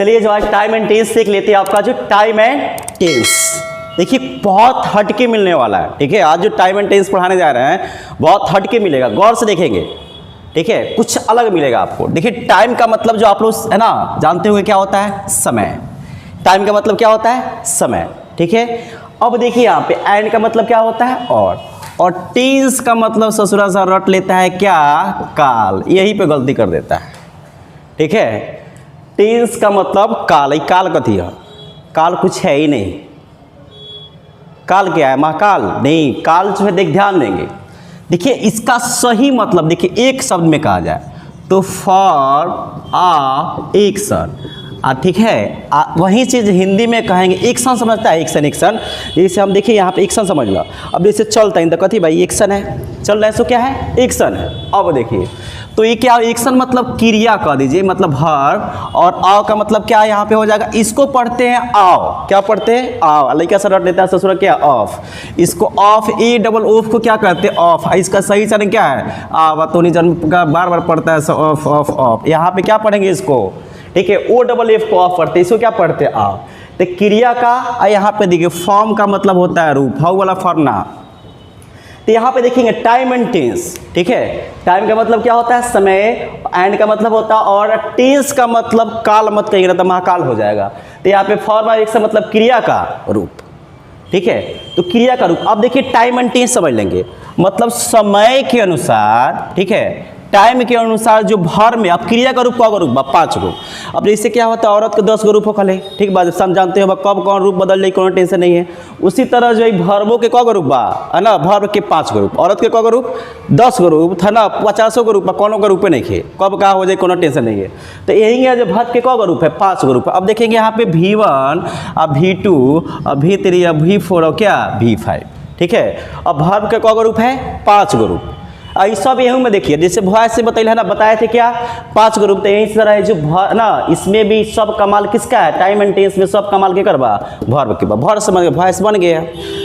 चलिए जो आज टाइम एंड टेंस सीख लेते हैं। आपका जो टाइम एंड टेंस देखिए बहुत हटके मिलने वाला है, ठीक है। आज जो टाइम एंड टेंस पढ़ाने जा रहे हैं बहुत हटके मिलेगा, गौर से देखेंगे, ठीक है। कुछ अलग मिलेगा आपको। देखिए टाइम का मतलब जो आप लोग है ना जानते हुए क्या होता है, समय। टाइम का मतलब क्या होता है, समय, ठीक है। अब देखिए यहाँ पे एंड का मतलब क्या होता है, और टेंस का मतलब ससुरा सा रट लेता है क्या, काल। यहीं पे गलती कर देता है, ठीक है। टेंस का मतलब काल, काल कथी है, काल कुछ है ही नहीं। काल क्या है, महाकाल नहीं, काल जो है देख ध्यान देंगे। देखिए इसका सही मतलब देखिए एक शब्द में कहा जाए तो फॉर आ एक्शन, ठीक है। वही चीज़ हिंदी में कहेंगे एक्शन, समझता है एक्शन, एक्शन। जैसे हम देखिए यहाँ पे एक्शन समझ लो। अब जैसे चलता है तो कथी भाई एक्शन है, चल रहा है सो क्या है, एक्शन है। अब देखिए तो ये क्या, एक्शन मतलब क्रिया कह दीजिए, मतलब हर, और आओ का मतलब क्या यहाँ पे हो जाएगा, इसको पढ़ते हैं आओ, क्या पढ़ते हैं आओ। लड़का सा रट लेता है ससुरा क्या, ऑफ। इसको ऑफ, ए डबल ऑफ को क्या कहते हैं, ऑफ। इसका सही चरण क्या है, आवा तो नहीं जन्म का बार बार पढ़ता है ऑफ ऑफ ऑफ। यहाँ पे क्या पढ़ेंगे इसको, ठीक है, ओ डबल एफ को ऑफ पढ़ते हैं, इसको क्या पढ़ते हैं आओ। तो क्रिया का यहाँ पे देखिए फॉर्म का मतलब होता है रूप, हाउ वाला फॉर्म। तो यहाँ पे देखेंगे टाइम एंड टेंस, ठीक है। टाइम का मतलब क्या होता है, समय। एंड का मतलब होता है, और टेंस का मतलब काल मत कहिए ना तो महाकाल हो जाएगा। तो यहाँ पे फॉर्म एक से मतलब क्रिया का रूप, ठीक है। तो क्रिया का रूप। अब देखिए टाइम एंड टेंस समझ लेंगे, मतलब समय के अनुसार, ठीक है, टाइम के अनुसार जो भर में। अब क्रिया का रूप कौन रूप बा, 5 रूप। अब जैसे क्या होता है औरत के 10 रूप होखल है, ठीक बात, सब जानते हो कब कौन रूप बदल जाए, कोनो टेंशन नहीं है। उसी तरह जो भर्वों के कौ रूप बा, है ना, भर्व के 5 रूप, औरत के कौ रूप 10 रूप था ना, 50 रूप बा, कोनो का रूप नहीं है, कब कहाँ हो जाए कोनो टेंशन नहीं है। तो यही है जो भर्व के कौ रूप है, 5 रूप। अब देखेंगे यहाँ पे V1 और V2 और V3 और V4 और क्या V5, ठीक है। अब भर्व के कौ रूप है, 5 रूप। इस सब यही में देखिए जैसे वॉइस से बताइए ना, बताए थे क्या 5 ग्रुप। तो यही तरह है जो ना, इसमें भी सब कमाल किसका है, टाइम एंड टेंस में सब कमाल के करवा भर्व के, भर समझ गए, वॉइस बन गया।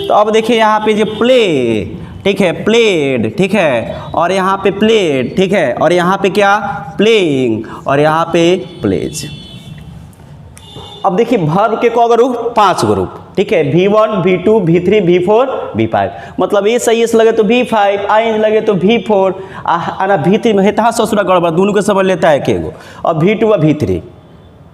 तो अब देखिए यहाँ पे जो प्ले, ठीक है, प्लेड, ठीक है, और यहाँ पे प्लेड, ठीक है, और यहाँ पे क्या प्लेइंग, और यहाँ पे प्लेज। अब देखिए भर्व के कौ ग्रुप, 5 ग्रुप, ठीक है। V1 V2 V3 V4 V5, मतलब ये सही से लगे तो V5, आई लगे तो V4, आना V3 में हेता ससुरा गड़बड़, दोनों को समझ लेता है केगो। और V2 और V3,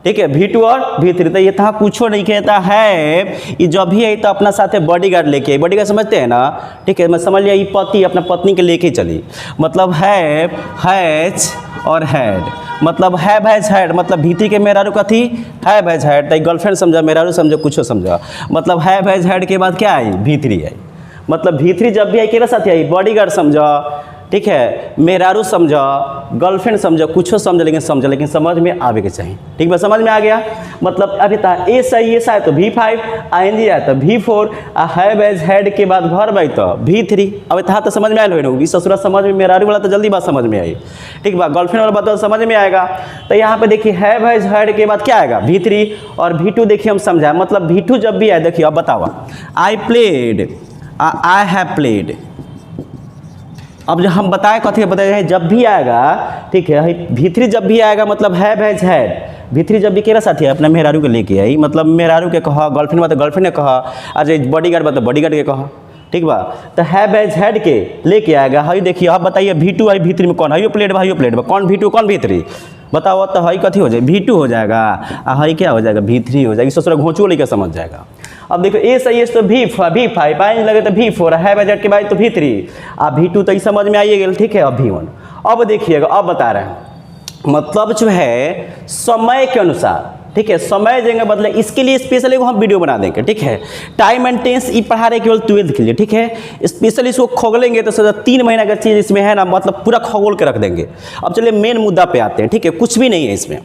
ठीक है, V2 और V3। तो ये तहाँ कुछ नहीं कहता है, ये जब भी है तो अपना साथ बॉडीगार्ड लेके, बॉडीगार्ड समझते हैं ना, ठीक है। मैं समझ लिया, ये पति अपना पत्नी के लेके चली, मतलब है हैज और हैड, मतलब है भैज हैड, मतलब भीती के मेहरारू कथी है भैज हैड। तो गर्लफ्रेंड समझा, मेहरारू समझो, कुछ समझा, मतलब है भैज हैड के बाद क्या आई, V3 आई। मतलब V3 जब भी आई केरा साथ आई, बॉडीगार्ड समझा, ठीक है, मेहरारू समझा, गर्लफ्रेंड समझा, कुछ समझ, लेकिन समझ में आवे के चाहिए, ठीक है। समझ में आ गया, मतलब अभी तक ए सही, ये सही तो V5, आएंगे आए तो V4, है बैज हेड के बाद भर भाई तो V3। अब तहाँ तो समझ में आयल हो, ससुरा समझ में, मेहरारू वाला तो जल्दी बात समझ में आई, ठीक बा, गर्लफ्रेंड वाला बात तो समझ में आएगा। तो यहाँ पे देखिए है बैज हेड के बाद क्या आएगा, V3, और V2 देखिए हम समझाए, मतलब V2 जब भी आए, देखिए अब बताओ, I played, I have played. अब जो हम बताए कथी बताए, जब भी आएगा, ठीक है, V3 जब भी आएगा मतलब है भैज हैड। V3 जब भी केरा साथी है अपना मेहरारू के लेके आई, मतलब मेहरारू के कहा, गर्लफ्रेंड बा तो गर्लफ्रेंड ने कहा, अरे बॉडीगार्ड बा तो बॉडीगार्ड के कहा, ठीक बा। तो है भैज हैड के लेके आएगा। हई देखिए, अब बताइए V2 आई V3 में कौन, हई प्लेट भाई प्लेट बा, कौन V2 कौन V3 बताओ। तो हई कथी हो जाए, V2 हो जाएगा, हई क्या हो जाएगा, V3 हो जाएगा। ससुरा घोंचू लेकर समझ जाएगा। अब देखो ए सही है तो V5, आए लगे तो V4, है बजट के बाद तो V3, V2 तो समझ में आइए गया, ठीक है। अब V1, अब देखिएगा, अब बता रहे हैं, मतलब जो है समय के अनुसार, ठीक है, समय देंगे बदले, इसके लिए स्पेशली हम वीडियो बना देंगे, ठीक है। टाइम एंड टेंस ये पढ़ा रहे केवल 12th के लिए, ठीक है। स्पेशली इसको खोलेंगे तो सोचा 3 महीना का चीज़ इसमें है ना, मतलब पूरा खगोल के रख देंगे। अब चलिए मेन मुद्दा पे आते हैं, ठीक है, कुछ भी नहीं है इसमें।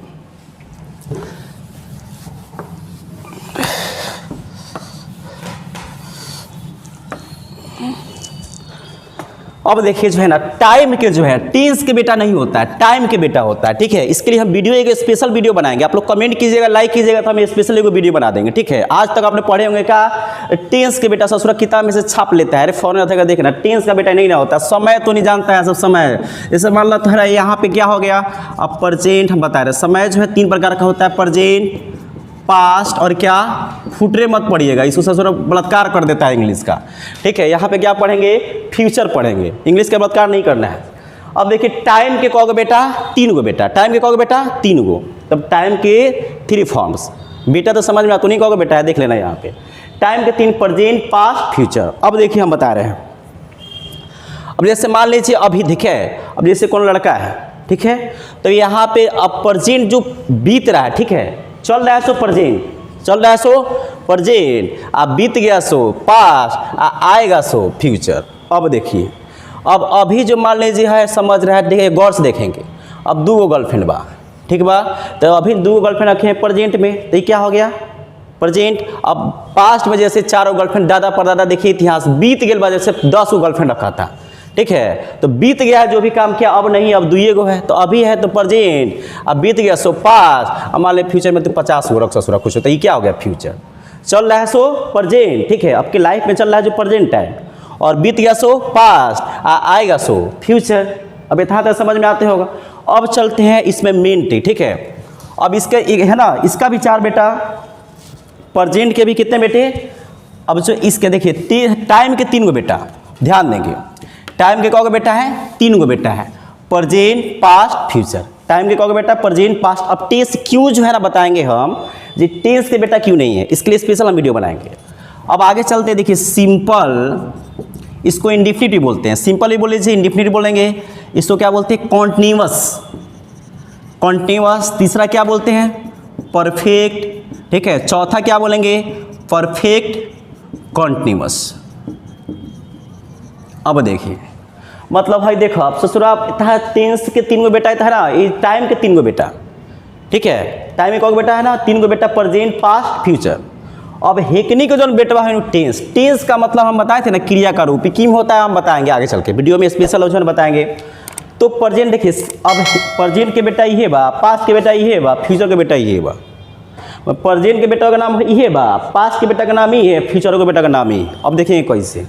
अब देखिए जो है ना टाइम के जो है टेंस के बेटा नहीं होता है, टाइम के बेटा होता है, ठीक है। इसके लिए हम वीडियो एक स्पेशल वीडियो बनाएंगे, आप लोग कमेंट कीजिएगा, लाइक कीजिएगा, तो हम स्पेशल एक वीडियो बना देंगे, ठीक है। आज तक आपने पढ़े होंगे क्या टेंस के बेटा ससुरा किताब में से छाप लेता है, अरे फौरन का देखना टेंस का बेटा नहीं ना होता, समय तो नहीं जानता है सब समय। जैसे मान लो तो है यहाँ पे क्या हो गया, अब प्रेजेंट हम बता रहे हैं, समय जो है 3 प्रकार का होता है, प्रेजेंट, पास्ट और क्या, फुटरे मत पढ़िएगा, इसको ससुरा बलात्कार कर देता है इंग्लिश का, ठीक है। यहाँ पे क्या पढ़ेंगे, फ्यूचर पढ़ेंगे, इंग्लिश का बलात्कार नहीं करना है। अब देखिए टाइम के कहोगे बेटा 3 गो बेटा, टाइम के कहोगे बेटा 3 गो, तब टाइम के 3 फॉर्म्स, बेटा तो समझ में आता नहीं कहोगे बेटा है, देख लेना यहाँ पे टाइम के 3, प्रेजेंट, पास्ट, फ्यूचर। अब देखिए हम बता रहे हैं, अब जैसे मान लीजिए अभी दिखे, अब जैसे कौन लड़का है, ठीक है, तो यहाँ पे अब प्रेजेंट जो बीत रहा है, ठीक है, चल रहा है सो प्रेजेंट, चल रहा है सो प्रेजेंट, अब बीत गया सो पास्ट, आएगा सो फ्यूचर। अब देखिए अब अभी जो मान लीजिए है समझ रहा है, देखिए गौर से देखेंगे, अब 2 गो गर्लफ्रेंड बा, ठीक बा, तो अभी 2 गो गर्लफ्रेंड रखे हैं प्रेजेंट में, तो ये क्या हो गया प्रेजेंट। अब पास्ट में जैसे 4 गो गर्लफ्रेंड, दादा परदादा देखिए इतिहास बीत गया बा, जैसे 10 गो गर्लफ्रेंड रखा था, ठीक है, तो बीत गया है जो भी काम किया, अब नहीं, अब 2 गो है, तो अभी है तो प्रेजेंट, अब बीत गया सो पास्ट, अब मान ले फ्यूचर में तो 50 गो रख ससुरा खुश होता है, ये क्या हो गया फ्यूचर। चल रहा है सो प्रेजेंट, ठीक है, आपकी लाइफ में चल रहा है जो प्रेजेंट है, और बीत गया सो पास्ट, आएगा सो फ्यूचर। अब यहाँ तक समझ में आते होगा। अब चलते हैं इसमें मेन, ठीक है, अब इसके है ना, इसका भी 4 बेटा, प्रेजेंट के भी कितने बेटे, अब जो इसके देखिए टाइम के 3 गो बेटा, ध्यान देंगे, टाइम के कहोगे बेटा है 3 गो बेटा है, प्रेजेंट, पास्ट, फ्यूचर। टाइम के कहोगे बेटा प्रेजेंट, पास्ट। अब टेंस क्यों जो है ना बताएंगे हम, जी टेंस के बेटा क्यों नहीं है, इसके लिए स्पेशल हम वीडियो बनाएंगे। अब आगे चलते हैं, देखिए सिंपल, इसको इंडिफिनिटिव बोलते हैं, सिंपल ही बोल लीजिए, इंडिफिनिटिव बोलेंगे, इसको क्या बोलते हैं कॉन्टिन्यूअस, कॉन्टिन्यूअस। तीसरा क्या बोलते हैं परफेक्ट, ठीक है। चौथा क्या बोलेंगे परफेक्ट कॉन्टिन्यूअस। अब देखिए मतलब भाई देखो आप ससुरा टेंस के 3 गो बेटा है ना, ये टाइम के 3 गो बेटा, ठीक है, टाइम में कौन बेटा है ना 3 गो बेटा, प्रेजेंट, पास्ट, फ्यूचर। अब हेकनी का जो बेटा है टेंस, टेंस का मतलब हम बताए थे ना क्रिया का रूप क्यों होता है, हम बताएंगे आगे चल के वीडियो में स्पेशल ऑप्शन बताएंगे। तो प्रेजेंट देखिए, अब प्रेजेंट के बेटा ये बा, पास्ट के बेटा ये बा, फ्यूचर के बेटा ये बा। प्रेजेंट के बेटा का नाम ये बा, पास्ट के बेटा का नाम ही है, फ्यूचर के बेटा का नाम ही। अब देखिए कैसे,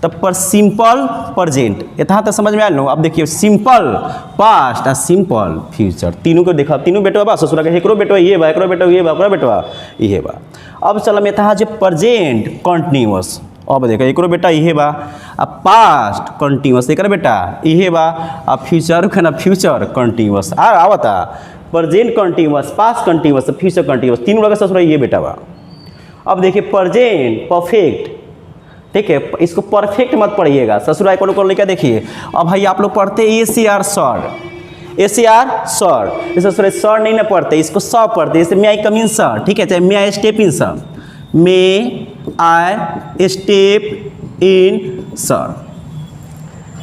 तब पर सिंपल प्रेजेंट, यहाँ तक समझ में आया लो। अब देखिए सिंपल पास्ट और सिंपल फ्यूचर, तीनों को देखा, तीनों बेटवा बा ससुरा के, एकरो बेटवा ये बा, एकरो बेटवा ये बा, एकरो बेटवा ये बा। अब चल यहाँ जो प्रेजेंट कंटिन्यूअस, अब देखो एकरो बेटा ये बा, अब पास्ट कंटिन्यूअस एक बेटा ये बा, अब फ्यूचर के ना फ्यूचर कंटिन्यूअस आवता, present continuous, past continuous, future continuous, तीनों लगा ससुरा ये बेटा बा। अब देखिए प्रेजेंट परफेक्ट, ठीक है, इसको परफेक्ट मत पढ़िएगा ससुराल को लेकर देखिए। अब भाई आप लोग पढ़ते ACR सर, ACR सर, ससुराल सर नहीं ना पढ़ते, इसको सर पढ़ते, जैसे मे आई कम इन सर, ठीक है, चाहे may I step in sir, may I step in sir,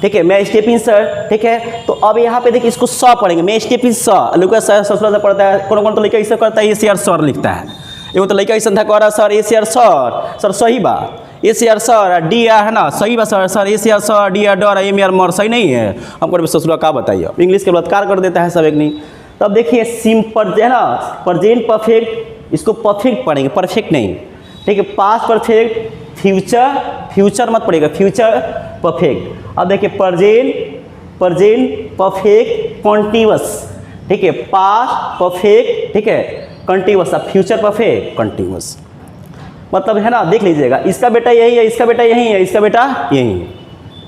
ठीक है, मैं स्टेप इन सर, ठीक है। तो अब यहाँ पे देखिए इसको सर पढ़ेंगे, मैं स्टेप इन सर, लोग ससुराल से पढ़ता है, कौन कौन तो लेकर इसे करता है ACR सर लिखता है, एगो तो लड़का ऐसा था कह रहा सर ACR सर सही बा, ACR सर DR है ना सही बा सर ACR सर DR डर MR मर सही नहीं है, हमको ससुरा का बताइए, इंग्लिश के बलात्कार कर देता है सब एक नहीं। तब देखिए सिंपल है ना प्रेजेंट परफेक्ट, इसको परफेक्ट पढ़ेंगे, परफेक्ट नहीं, ठीक है। पास्ट परफेक्ट, फ्यूचर मत पढ़ेगा, फ्यूचर परफेक्ट। अब देखिए प्रेजेंट परफेक्ट कॉन्टिन्यूअस, ठीक है, पास्ट परफेक्ट, ठीक है, कंटिन्यूअस, फ्यूचर परफेक्ट कंटिन्यूअस। मतलब है ना देख लीजिएगा, इसका बेटा यही है, इसका बेटा यही है, इसका बेटा यही है,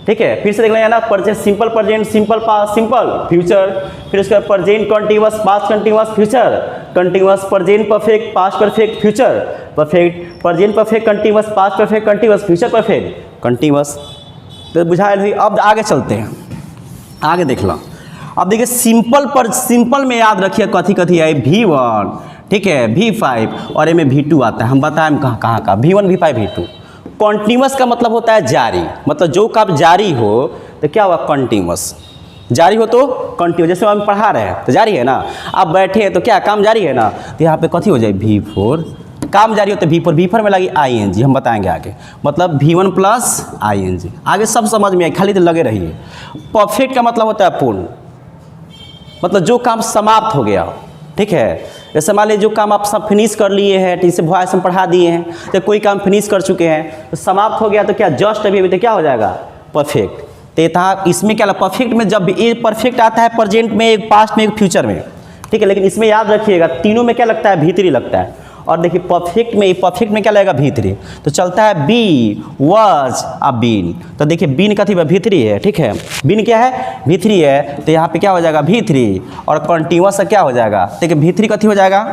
ठीक है। फिर से देख लेंगे ना present simple, present simple, past simple, future, फिर उसके बाद present continuous, past continuous, future continuous, present perfect, past perfect, future perfect, present perfect continuous, past perfect continuous, future perfect continuous. तो बुझाइल हुई। अब आगे चलते हैं, आगे देख लो। अब देखिए सिंपल पर, सिंपल में याद रखिए कथी कथी है, V1, ठीक है, V5 और ए में V2 आता है, हम बताएं कहाँ का, V1 V5 V2। कॉन्टिन्यूअस का मतलब होता है जारी, मतलब जो काम जारी हो तो क्या हुआ कॉन्टिन्यूअस, जारी हो तो कंटिन्यू, जैसे हम पढ़ा रहे हैं तो जारी है ना, आप बैठे हैं तो क्या काम जारी है ना, तो यहाँ पे कथी हो जाए V4 काम जारी होता है V4, V4 में लगी ING, हम बताएंगे आगे, मतलब V1 प्लस ING। आगे सब समझ में आई, खाली तो लगे रहिए। परफेक्ट का मतलब होता है पूर्ण, मतलब जो काम समाप्त हो गया, ठीक है। जैसे मान लीजिए जो काम आप सब फिनिश कर लिए हैं, जैसे वॉइस हम पढ़ा दिए हैं, तो कोई काम फिनिश कर चुके हैं तो समाप्त हो गया, तो क्या जस्ट अभी तो क्या हो जाएगा परफेक्ट। तो था इसमें क्या परफेक्ट में जब ये परफेक्ट आता है प्रेजेंट में, एक पास्ट में, एक फ्यूचर में, ठीक है। लेकिन इसमें याद रखिएगा तीनों में क्या लगता है, भीतरी लगता है। और देखिए परफेक्ट में क्या लगेगा, भीतरी। तो चलता है बी वाज आ बीन, तो देखिए बीन कथी भीतरी है, ठीक है। बीन क्या है, भीतरी है, तो यहाँ पे क्या हो जाएगा भीतरी, और कंटिन्यूअस से क्या हो जाएगा, देखिए भीतरी कथी हो जाएगा,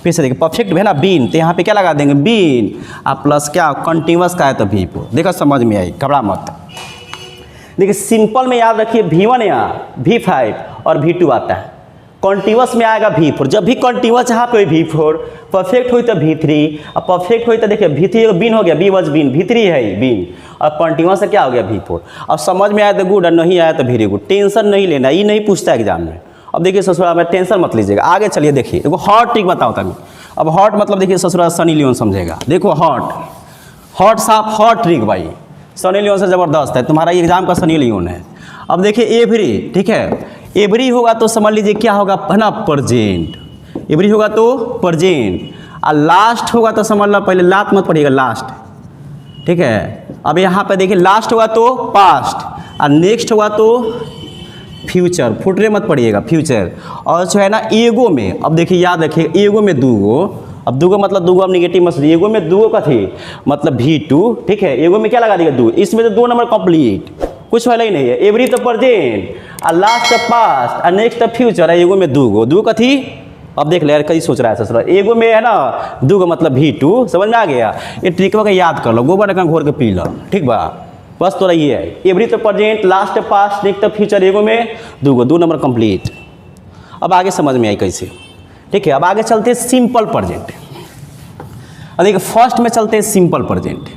फिर से देखिए परफेक्ट है ना बीन, तो यहाँ पे क्या लगा देंगे बीन, आप प्लस क्या कंटिन्यूअस का है तो V4। देखो समझ में आई, घबरा मत। देखिए सिंपल में याद रखिए V1 या V5 और V2 आता है, कॉन्टिन्यूअस में आएगा V4। जब भी कॉन्टिन्यूअस यहाँ पे V4, परफेक्ट हुई तो V3, और परफेक्ट हुई तो देखिए V3 बीन हो गया, बी वज बीन, V3 है बीन, और कॉन्टिन्यूअस से क्या हो गया V4। अब समझ में आया तो गुड, और नहीं आया तो वेरी गुड। टेंशन नहीं लेना, ये नहीं पूछता एग्जाम में। अब देखिए ससुराल में टेंशन मत लीजिएगा। आगे चलिए देखिए, देखो हॉट ट्रिक बताओ तभी। अब हॉट मतलब देखिए ससुराल सनी लियोन समझेगा। देखो हॉट साफ हॉट ट्रिक भाई, सनी लियोन से ज़बरदस्त है, तुम्हारा एग्जाम का सनी लियोन है। अब देखिए एवरी, ठीक है, एवरी होगा तो समझ लीजिए क्या होगा, है ना प्रेजेंट। एवरी होगा तो प्रेजेंट, और लास्ट होगा तो समझ लो, पहले लात मत पढ़िएगा, लास्ट, ठीक है। अब यहाँ पे देखिए लास्ट होगा तो पास्ट, और नेक्स्ट होगा तो फ्यूचर, फुटरे मत पढ़िएगा फ्यूचर। और जो है ना एगो में, अब देखिए याद रखिए एगो में दूगो, अब दूगो मतलब दूगो, अब निगेटिव मत एगो में दूगो का थी मतलब V2, ठीक है। एगो में क्या लगा देगा, दो, इसमें तो 2 नंबर कंप्लीट, कुछ वाला ही नहीं है। एवरी तो प्रेजेंट, और लास्ट पास्ट, और नेक्स्ट फ्यूचर, एगो में दूगो का थी। अब देख ले यार कहीं सोच रहा है ससुराल, एगो में है ना दूगो मतलब V2, समझ में आ गया। ये ट्रिकवा का याद कर लो, गोबर का घोर के पी लो, ठीक बा, बस तो ये है। एवरी तो present, last past, next future, एगो में दूगो, 2 नंबर कंप्लीट। अब आगे समझ में आई कैसे, ठीक है। अब आगे चलते हैं सिंपल प्रेजेंट। अब देखिए फर्स्ट में चलते हैं simple present.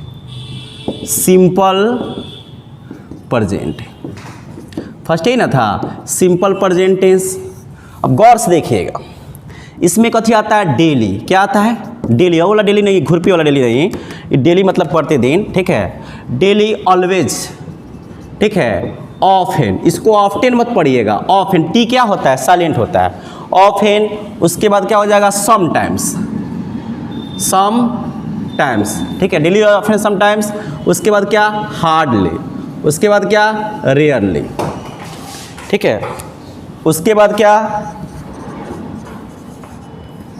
Simple present first ही ना था, सिंपल प्रेजेंट टेंस। अब गौर से देखिएगा, इसमें कथी आता है, डेली। क्या आता है, डेली। वो वाला डेली नहीं, घुरपी वाला डेली नहीं, ये डेली मतलब प्रतिदिन, ठीक है। डेली, ऑलवेज, ठीक है। ऑफेन, इसको ऑफ्टेन मत पढ़िएगा, ऑफेन, टी क्या होता है, साइलेंट होता है, ऑफेन। उसके बाद क्या हो जाएगा, समटाइम्स, समटाइम्स, ठीक है। Daily, often, sometimes. उसके बाद क्या, हार्डली। उसके बाद क्या, रेयरली, ठीक है। उसके बाद क्या,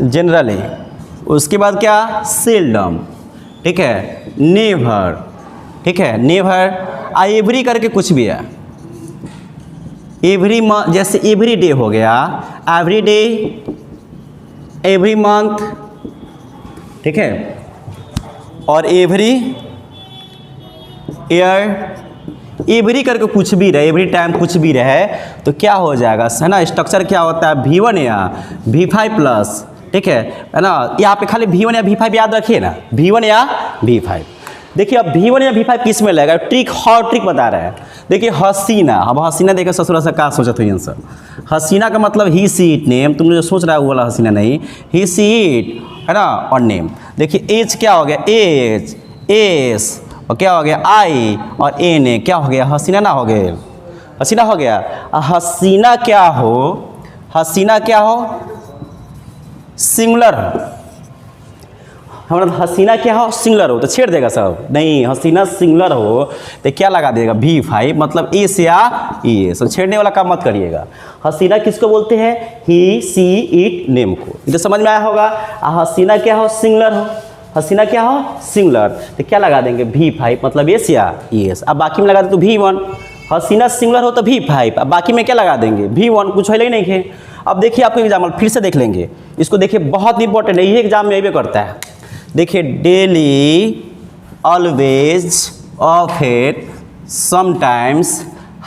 जनरली। उसके बाद क्या, सेल्डम, ठीक है। नेवर, ठीक है, नेवर। एवरी करके कुछ भी है, एवरी मंथ, जैसे एवरी डे हो गया, एवरी डे, एवरी मंथ, ठीक है। और एवरी ईयर, एवरी करके कुछ भी रहे, एवरी टाइम कुछ भी रहे, तो क्या हो जाएगा, है ना। स्ट्रक्चर क्या होता है, V1 या V5 प्लस, ठीक है ना। यहाँ पे खाली V1 या V5 याद रखिए ना, V1 या V5। देखिए अब V1 या V5 किस में लगेगा, ट्रिक हॉट ट्रिक बता रहे हैं। देखिए हसीना, अब हसीना देखिए ससुरा से क्या सोचा था सर। हसीना का मतलब ही सी इट नेम, तुम जो सोच रहा है वो वाला हसीना नहीं, ही सी इट, है ना, और नेम। देखिए एज क्या हो गया, एज, एस, और क्या हो गया, आई, और एन ए, क्या हो गया, हसीना ना हो गया, हसीना हो गया। हसीना क्या हो, हसीना क्या हो, सिंगुलर हो, हमारा हसीना क्या हो, सिंगुलर हो, तो छेड़ देगा सब, नहीं हसीना सिंगुलर हो तो क्या लगा देगा, V5 मतलब एस या ई एस, छेड़ने वाला काम मत करिएगा। हसीना किसको बोलते हैं, ही सी इट नेम को, तो समझ में आया होगा। हसीना क्या हो, सिंगुलर हो, हसीना क्या हो, सिंगुलर, तो क्या लगा देंगे, V5 मतलब एस या ई एस। अब बाकी में लगा दे तो V1, हसीना सिंगुलर हो तो V5, अब बाकी में क्या लगा देंगे, V1, कुछ है ही नहीं है। अब देखिए आपको एग्जाम्पल फिर से देख लेंगे, इसको देखिए बहुत इंपॉर्टेंट है, ये एग्जाम में भी करता है। देखिए daily, always, often, sometimes,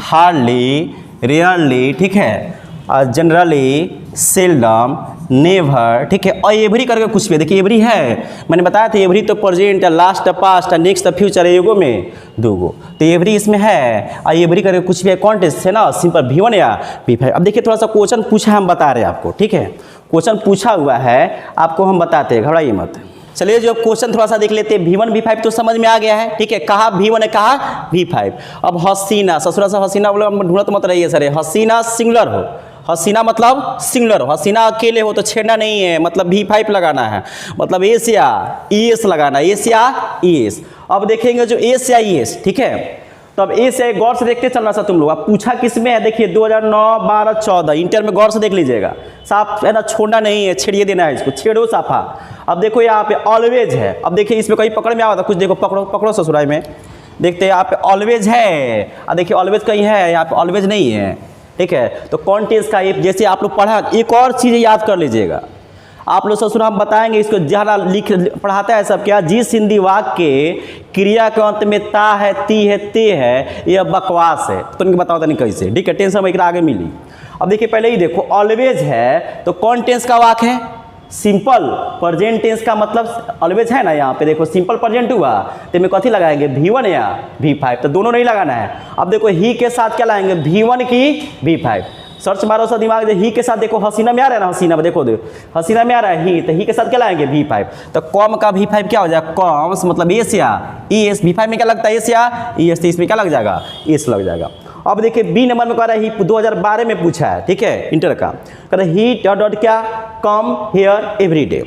hardly, rarely, ठीक है, जनरली, सेल्डम, नेवर, ठीक है। और एवरी करके कुछ भी, देखिए एवरी है, मैंने बताया था एवरी तो present, last, past, next, future, एगो में दूगो, तो एवरी इसमें है। और एवरी करके कुछ भी है, कॉन्टेस्ट है ना, सिंपल V1 या V5। अब देखिए थोड़ा सा क्वेश्चन पूछा, हम बता रहे हैं आपको, ठीक है, क्वेश्चन पूछा हुआ है आपको, हम बताते हैं, घबराइए मत। चलिए जो क्वेश्चन थोड़ा सा देख लेते हैं। V1 V5 तो समझ में आ गया है, ठीक है, कहा V1 है, कहा V5। अब हसीना, ससुरा से हसीना बोले ढूंढत मत रहिए सर, हसीना सिंगुलर हो, हसीना मतलब सिंगुलर हो, हसीना अकेले हो तो छेड़ना नहीं है, मतलब V5 लगाना है, मतलब एस या ES लगाना, एस या ES। अब देखेंगे जो एस या ES, ठीक है, तो अब ए से गौर से देखते चलना सा तुम लोग। अब पूछा किस में है, देखिए 2009, 12, 14 इंटर में गौर से देख लीजिएगा, साफ है ना, छोड़ना नहीं है, छेड़िए देना है इसको, छेड़ो साफा। अब देखो यहाँ पे ऑलवेज है, अब देखिए इसमें कहीं पकड़ में आ रहा था कुछ, देखो पकड़ो पकड़ो ससुराई में, देखते हैं यहाँ पे ऑलवेज है, अब देखिए ऑलवेज कहीं है, यहाँ पे ऑलवेज नहीं है, ठीक है। तो कॉन्टेंस का जैसे आप लोग पढ़ा, एक और चीज़ याद कर लीजिएगा आप लोग, ससुर हम बताएंगे इसको, ज़्यादा लिख पढ़ाता है सब क्या, जिस हिंदी वाक्य के क्रिया के अंत में ता है, ती है, ते है, यह बकवास है। तो इनको बताओ नहीं कैसे, ठीक है, टेंशन वगैरह आगे मिली। अब देखिए पहले ही देखो, ऑलवेज है तो कौन टेंस का वाक्य है, सिंपल प्रेजेंट टेंस का, मतलब ऑलवेज है ना, यहाँ पे देखो सिंपल प्रेजेंट हुआ, तो में कथी लगाएंगे, V1 या V5, तो दोनों नहीं लगाना है। अब देखो ही के साथ क्या लाएंगे, V1 की V5, सर्च मारो सा दिमाग, ही के साथ देखो हसीना में आ रहा है ना, हसीना में देखो हसीना में आ रहा है ही, तो ही के साथ क्या लाएंगे V5, तो कॉम का V5 क्या हो जाएगा, कॉम्स मतलब एस या ES, V5 में क्या लगता है एस या ES, तो इसमें क्या लग जाएगा, एस लग जाएगा। अब देखिए बी नंबर में कह रहा है, ही 2012 में पूछा है, ठीक है, इंटर का, कह रहा है ही डॉट क्या, कम हियर एवरी डे।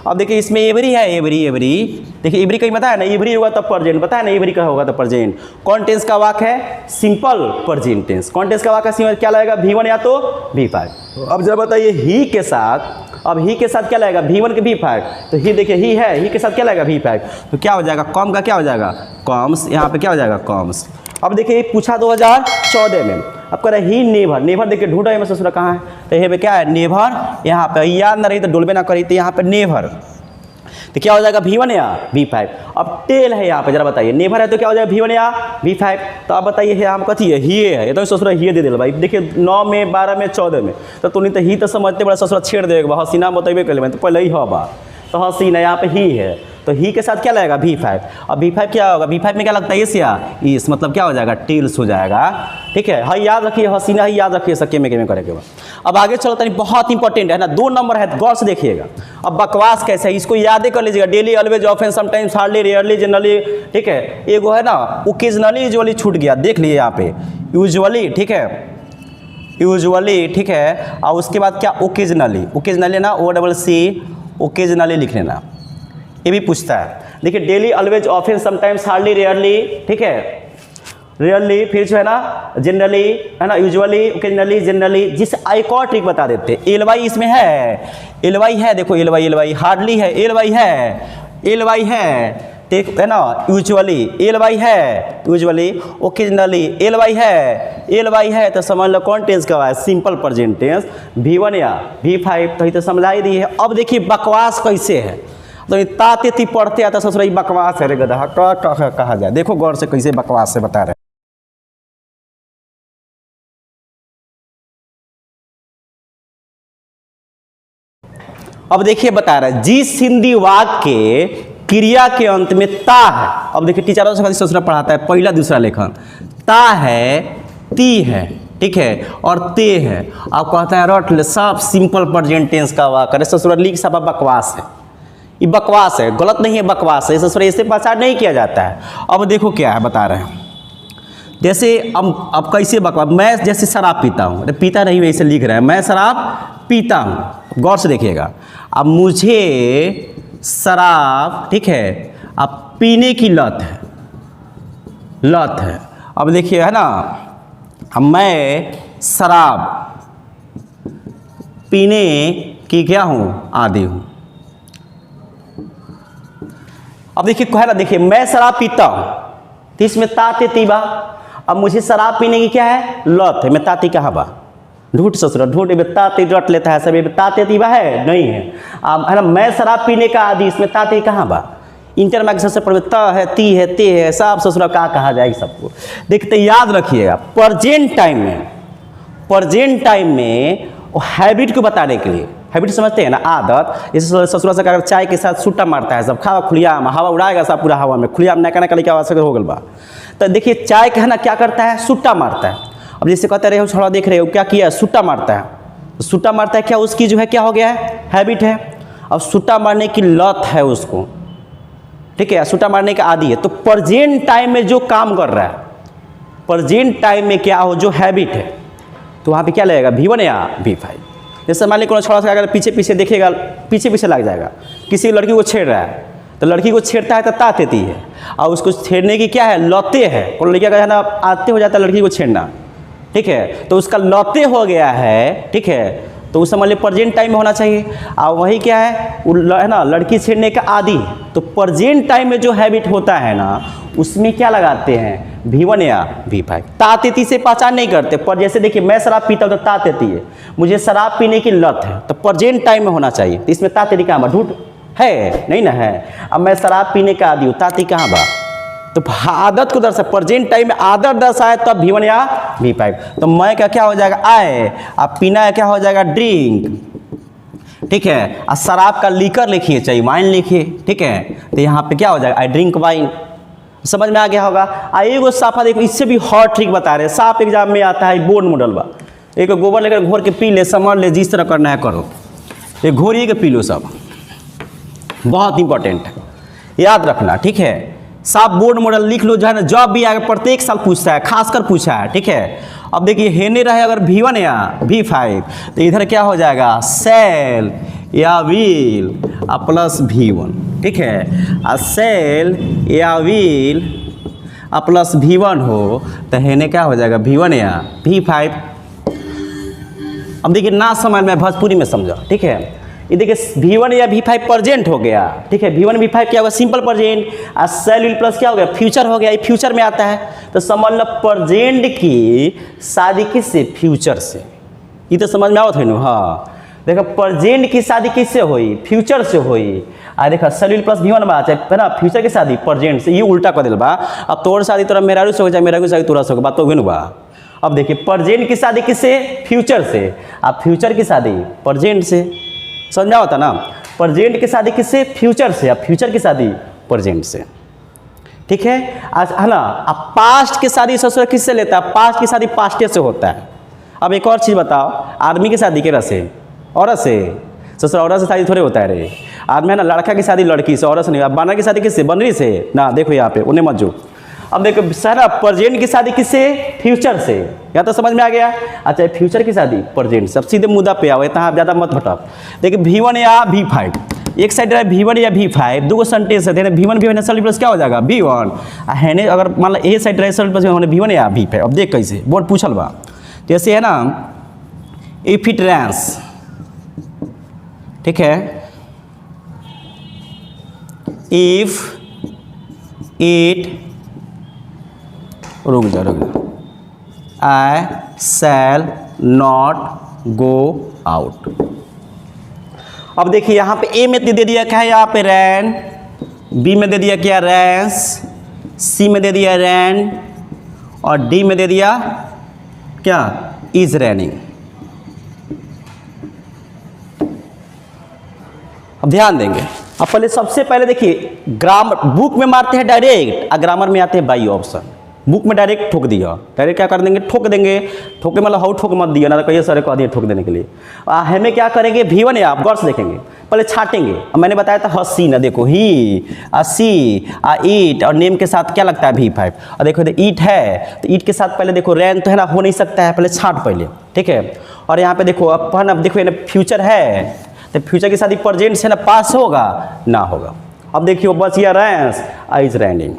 अब देखिए इसमें एवरी है, एवरी एवरी, देखिए एवरी कहीं बताया ना, एवरी होगा तब प्रेजेंट, बताया ना एवरी का होगा तब प्रेजेंट। कौन टेंस का वाक्य है, सिंपल प्रेजेंट टेंस। कौन टेंस का वाक्य है, क्या लगेगा, V1 या तो V5। अब जरा बताइए ही के साथ, अब ही के साथ क्या लगेगा, V1 के V5, तो ही देखिए ही है, ही के साथ क्या लगेगा V5, तो क्या हो जाएगा, कॉम का क्या हो जाएगा, कॉम्स, यहाँ पे क्या हो जाएगा, कॉम्स। अब देखिए पूछा 2014 में, अब कह रहे ही नेभर, नेभर देखिए ढूंढा है, ससुरा कहाँ है, तो यहाँ पे क्या है, नेभर, यहाँ पे याद ना रही तो डोलबे ना करी, तो यहाँ पे नेभर, तो क्या हो जाएगा, V1 या V5। अब टेल है यहाँ पे, जरा बताइए, नेभर है तो क्या हो जाएगा, V1 या V5। तो अब बताइए यहाँ पर कथी है, ही है, ये तो ससुरा ही दे दे भाई, देखिए 9 में, 12 में, 14 में, तो तुम तो ही तो समझते बड़ा, ससुरा छेड़ देगा, हसीना बतेबे कर ले, तो पहले ही हवा, तो हसीना यहाँ पे ही है, तो ही के साथ क्या लगेगा, V5। अब V5 क्या होगा, V5 में क्या लगता है, एस या ES, मतलब क्या हो जाएगा, टेल्स हो जाएगा, ठीक है। हाई याद रखिए, हसीना ही याद रखिए, सके में करेंगे। अब आगे चलो तनी, बहुत इंपॉर्टेंट है ना, 2 नंबर है, गौर से देखिएगा। अब बकवास कैसे है, इसको याद कर लीजिएगा, daily, always, often, sometimes, hardly, rarely, generally, ठीक है। एगो है ना ओकेजनली, यूजुअली छूट गया, देख लीजिए यहाँ पे, यूजुअली, ठीक है, यूजुअली, ठीक है, और उसके बाद क्या, ओकेजनली, ओकेजनली ना, OCC, ओकेजनली लिख लेना, ये भी पूछता है। देखिए daily, always, often, sometimes, hardly, rarely, ठीक है, रेयरली, फिर जो है ना जनरली, है ना, यूजुअली, ओकेजनली, जनरली। जिस एक और ट्रिक बता देते, LY इसमें है, LY है, देखो LY, हार्डली है, LY है, ठीक है ना, यूजुअली LY है, यूजुअली, ओकेजनली LY है, तो समझ लो कौन टेंस का है, सिंपल प्रेजेंट टेंस, V1 या V5, तो ये तो समझा ही दी है। अब देखिए बकवास कैसे है, तो ताते ती पढ़ते आता ससुरा, बकवास है रे गधा, कहा जाए, देखो गौर से कैसे बकवास से बता रहे हैं। अब देखिए बता रहा है, जिस हिंदी वाक्य के क्रिया के अंत में ता है, अब देखिए टीचरों से ससुरा पढ़ाता है, पहला दूसरा लेखन, ता है, ती है, ठीक है, और ते है। अब कहता है रट ले, सब सिंपल प्रेजेंट टेंस का वाक्य, ससुरा लिख सब बकवास है, ये बकवास है, गलत नहीं है, बकवास है, ससुरा इससे पहचान नहीं किया जाता है। अब देखो क्या है, बता रहे हैं, जैसे अब कैसे बकवास, मैं जैसे शराब पीता हूँ, पीता नहीं वैसे लिख रहे हैं, मैं शराब पीता हूँ, गौर से देखिएगा। अब मुझे शराब, ठीक है, अब पीने की लत है, अब देखिए है ना, अब मैं शराब पीने की क्या हूँ, आदी हूँ। अब देखिए कह रहा, देखिए मैं शराब पीता हूँ, तो इसमें ताते तीबा, अब मुझे शराब पीने की क्या है, लत है, मैं ताती कहाँ बा, ढूंढ ससुरा ढूंढ, ताते रट लेता है सब, ताते तीबा है नहीं है। अब है ना, मैं शराब पीने का आदि, इसमें ताते कहाँ बा, इंटर में सबसे पहले त है, ती है, ते है, सब ससुरा कहा जाएगी सबको। देखते याद रखिएगा, प्रेजेंट टाइम में वो हैबिट को बताने के लिए, हैबिट समझते हैं ना, आदत, जैसे ससुरा से अगर चाय के साथ सुट्टा मारता है, सब खावा खुलिया में हवा उड़ाएगा, सब पूरा हवा में खुलिया में नका नका लेके आवाज हो गल बा, तो देखिए चाय का है ना क्या करता है, सुट्टा मारता है। अब जैसे कहते रहे हो, छोड़ा देख रहे हो क्या किया, सुट्टा मारता है, सुट्टा मारता है, क्या उसकी जो है क्या हो गया है, हैबिट है। अब सुट्टा मारने की लत है उसको, ठीक है, सूटा मारने का आदि है। तो प्रेजेंट टाइम में जो काम कर रहा है, प्रेजेंट टाइम में क्या हो, जो हैबिट है, तो वहाँ पे क्या लगेगा, V1 या V5। जैसे मान लीजिए छोड़ा सा अगर पीछे पीछे देखेगा, पीछे पीछे लग जाएगा, किसी लड़की को छेड़ रहा है, तो लड़की को छेड़ता है तो ता देती है, और उसको छेड़ने की क्या है, लौते है। और लड़कियाँ का है ना आते हो जाता है लड़की को छेड़ना, ठीक है, तो उसका लौते हो गया है, ठीक है, तो उस समय प्रेजेंट टाइम में होना चाहिए। और वही क्या है ना, लड़की छेड़ने का आदि। तो प्रेजेंट टाइम में जो हैबिट होता है ना, उसमें क्या लगाते हैं, V1 या V5। तातेती से पहचान नहीं करते, पर जैसे देखिए मैं शराब पीता हूँ तो तातेती है, मुझे शराब पीने की लत है, तो प्रेजेंट टाइम में होना चाहिए। तो इसमें तातेती कहाँ बा, है नहीं ना है। अब मैं शराब पीने का आदि हूँ, ताती कहाँ बा, तो आदत को दर्शा, प्रेजेंट टाइम में आदत दर्शाए तब V1 या V5। तो मैं का क्या हो जाएगा, आए, अब पीना है क्या हो जाएगा, ड्रिंक, ठीक है। और शराब का लीकर लिखिए चाहे वाइन लिखिए, ठीक है, तो यहाँ पे क्या हो जाएगा, आई ड्रिंक वाइन। समझ में आ गया होगा। एगो साफा देखो, इससे भी हॉट ट्रिक बता रहे हैं, साफ एग्जाम में आता है, बोर्ड मॉडल बा, एक गोबर लेकर घोर के पी ले, समझ ले, जिस तरह करना है करो, ये घोरिए के पी लो, सब बहुत इंपॉर्टेंट है, याद रखना, ठीक है। साफ बोर्ड मॉडल लिख लो, जो है ना जॉब भी आगे प्रत्येक साल पूछता है, खासकर पूछा है, ठीक है। अब देखिए हेने रहे अगर V1 या V5, तो इधर क्या हो जाएगा, सेल या व्हील प्लस V1, ठीक है। और सेल या व्हील प्लस V1 हो, तो हेने क्या हो जाएगा, V1 या V5। अब देखिए ना समझ में, भोजपुरी में समझो, ठीक है। ये देखिए V1 या V5 प्रेजेंट हो गया, ठीक है। V1 V5 क्या होगा, सिंपल प्रेजेंट, और सेल व्हील प्लस क्या हो गया, फ्यूचर हो गया, ये फ्यूचर में आता है। तो समझ लो प्रेजेंट की शादी किससे, फ्यूचर से। ये तो समझ में आवत है ना, हाँ। देखो प्रेजेंट की शादी किससे हुई, फ्यूचर से हुई। आ देखा सेल व्हील प्लस V1 बा, है ना, फ्यूचर की शादी प्रेजेंट से, ये उल्टा कर दिल बा। अब तोर शादी तोरा मेहरारू से हो जाए, मेहरारू की शादी तोरा से हो, बात तो हुई बा। अब देखिए प्रेजेंट की शादी किससे, फ्यूचर से, अब फ्यूचर की शादी प्रेजेंट से। समझ होता ना, प्रेजेंट की शादी किससे, फ्यूचर से, अब फ्यूचर की शादी प्रेजेंट से, ठीक है। आज है ना, अब पास्ट की शादी ससुर किससे लेता है, पास्ट की शादी पास्टे से होता है। अब एक और चीज़ बताओ, आदमी की शादी के से, औरत से, ससुर औरत से शादी थोड़े होता है रे। आदमी है ना, लड़का की शादी लड़की से, औरत से नहीं। अब बानर की शादी किससे, बनरी से ना, देखो यहाँ पे उन्हें मत जो। अब देखो सारा प्रेजेंट की शादी किससे, फ्यूचर से, या तो समझ में आ गया। अच्छा फ्यूचर की शादी प्रेजेंट से। अब सीधे मुद्दा पे आओ, इतना ज़्यादा मत भटक। देखिए V1 या V5, एक साइड रहे V1 या V5, दो सेंटेंस है, V1 V1 सेल प्लस क्या हो जाएगा, V1। है अगर मान लो ए साइड रहे सेल प्लस V1 या V5। अब देख कैसे बोर्ड पूछल बा, जैसे है ना, इफ इट रेंस, ठीक है, इफ इट, रुक जा, आई शैल नॉट गो आउट। अब देखिए यहाँ पे ए में दे दिया क्या है, यहाँ पे रैन, बी में दे दिया क्या, रैंस, सी में दे दिया रैन, और डी में दे दिया क्या, इज रैनिंग। अब ध्यान देंगे, अब पहले सबसे पहले देखिए ग्रामर बुक में मारते हैं डायरेक्ट, और ग्रामर में आते हैं बाई ऑप्शन। बुक में डायरेक्ट ठोक दिया, डायरेक्ट क्या कर देंगे, ठोक देंगे। ठोके मतलब हाउ ठोक मत दिया ना, कहिए सर कह दिए ठोक देने के लिए। हमें क्या करेंगे, V1 या, आप गौर से देखेंगे, पहले छाटेंगे। अब मैंने बताया था हसी ना, देखो ही, सी, ईट, और नेम के साथ क्या लगता है V5। और देखो ईट है, तो ईट के साथ पहले देखो रैन तो है ना, हो नहीं सकता है, पहले छाट पहले, ठीक है। और यहाँ पे देखो अब देखो ना, फ्यूचर है, तो फ्यूचर की शादी प्रेजेंट से ना, पास होगा ना होगा। अब देखिए बस ये रैंस, इज रैनिंग।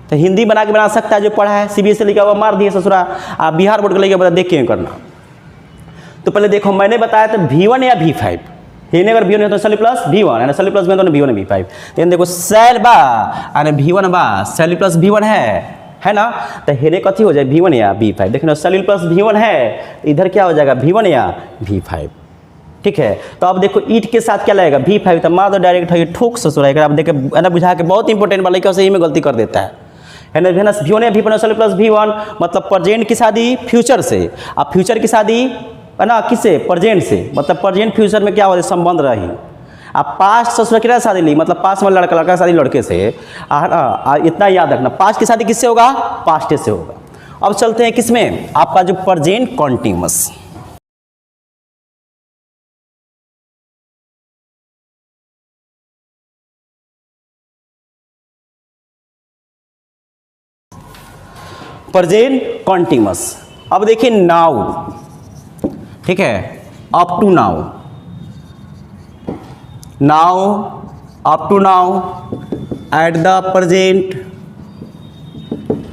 तो हिंदी बना के बना सकता है, जो पढ़ा है CBSE लिखा हुआ मार दिए ससुरा। आप बिहार बोर्ड का लेके बता, देख के करना। तो पहले देखो मैंने बताया था V1 या V5, हिने अगर V1 है तो सेल प्लस V1 है, सेल प्लस V1 तो V1 V5। तो देखो सेल बा और V1 बा, सेल प्लस V1 है ना, तो हेने कथी हो जाए, V1 या V5। देखना सेल प्लस V1 है, इधर क्या हो जाएगा, V1 या V5, ठीक है। तो अब देखो ईट के साथ क्या लगेगा, V5, तो मार दो डायरेक्ट है, ठोक ससुरा। अब देखे है ना, बुझा के बहुत इंपॉर्टेंट वाला क्या, सही में गलती कर देता है ना। V1 या V1 सेल प्लस V1 मतलब प्रेजेंट की शादी फ्यूचर से, अब फ्यूचर की शादी है ना किससे, प्रेजेंट से, मतलब प्रेजेंट फ्यूचर में क्या हो, संबंध रही। अब पास्ट ससुर कितना शादी ली, मतलब पास्ट में लड़का, लड़का शादी लड़के से। इतना याद रखना, पास्ट की शादी किससे होगा, पास्ट से होगा। अब चलते हैं किसमें, आपका जो प्रेजेंट कॉन्टिन्यूअस। Present continuous. अब देखिए नाउ, ठीक है, up to now, now, up to now, at the present,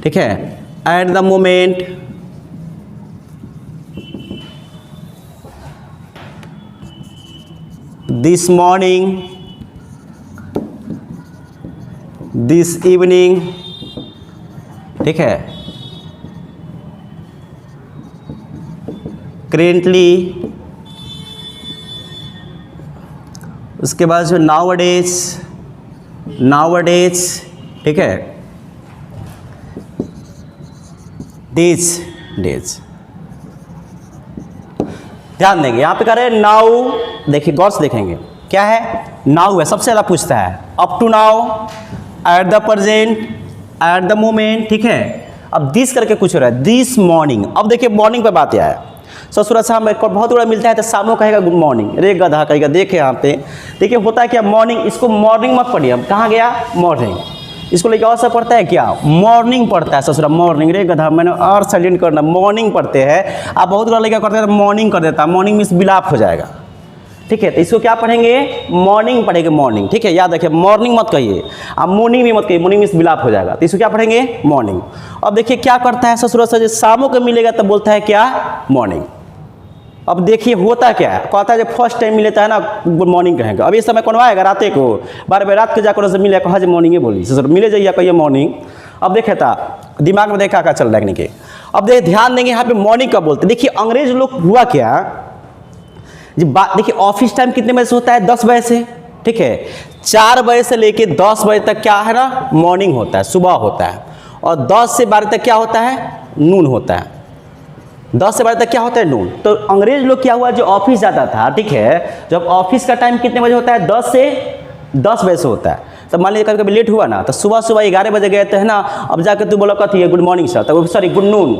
ठीक है, at the moment, this morning, this evening, ठीक है, करेंटली, उसके बाद जो नाउअडेज, नाउअडेज, ठीक है, डेज, डेज। ध्यान देंगे यहाँ पे कह रहे हैं नाउ, देखिए गौर से देखेंगे क्या है, नाउ है, सबसे ज़्यादा पूछता है, up to now, at the present, at the moment, ठीक है। अब दिस करके कुछ हो रहा है, दिस मॉर्निंग। अब देखिए मॉर्निंग पे बात आया, ससुरा साहब में बहुत बड़ा मिलता है तो शाम को कहेगा गुड मॉर्निंग, रे गधा कहेगा। देखे यहाँ पे देखिए होता है क्या, मॉर्निंग, इसको मॉर्निंग मत पढ़िए, हम कहाँ गया मॉर्निंग, इसको लेकर और सब पढ़ता है क्या, मॉर्निंग पढ़ता है ससुरा, मॉर्निंग, रे गधा मैंने और साइलेंट करना, मॉर्निंग पढ़ते हैं। आप बहुत बड़ा लेकर करते हैं मॉर्निंग कर देता है, मॉर्निंग मीन्स विलाप हो जाएगा, ठीक है। तो इसको क्या पढ़ेंगे, मॉर्निंग पढ़ेंगे, मॉर्निंग, ठीक है। याद रखिए मॉर्निंग मत कहिए, आप मॉर्निंग भी मत कहिए, मॉर्निंग मीन्स विलाप हो जाएगा। तो इसको क्या पढ़ेंगे, मॉर्निंग। अब देखिए क्या करता है ससुरा से, शामों को मिलेगा तब बोलता है क्या, मॉर्निंग। अब देखिए होता क्या है, कहता है जब फर्स्ट टाइम मिलेता है ना गुड मॉर्निंग कहेंगे। अब इस समय कौन आएगा, रात को 12 बजे रात को जाकर उससे मिले, कहा मॉर्निंग बोली सर, मिले जाइए कहिए मॉर्निंग। अब देखे था दिमाग में देखा क्या चल रहा है कि, अब देखिए ध्यान देंगे यहाँ पे मॉर्निंग कब बोलते। देखिए अंग्रेज लोग हुआ क्या, जब बात देखिए ऑफिस टाइम कितने बजे से होता है, 10 बजे से, ठीक है। 4 बजे से लेके 10 बजे तक क्या है ना, मॉर्निंग होता है, सुबह होता है। और 10 से 12 तक क्या होता है, नून होता है। 10 से 12 तक क्या होता है, नून। तो अंग्रेज लोग क्या हुआ, जो ऑफिस जाता था, ठीक है, जब ऑफिस का टाइम कितने बजे होता है, 10 से 10 बजे से होता है। तो मान लीजिए कभी कभी लेट हुआ ना, तो सुबह सुबह 11 बजे गए तो है ना, अब जाकर तू बोला कथी है, गुड मॉर्निंग सर, तो सॉरी गुड नून,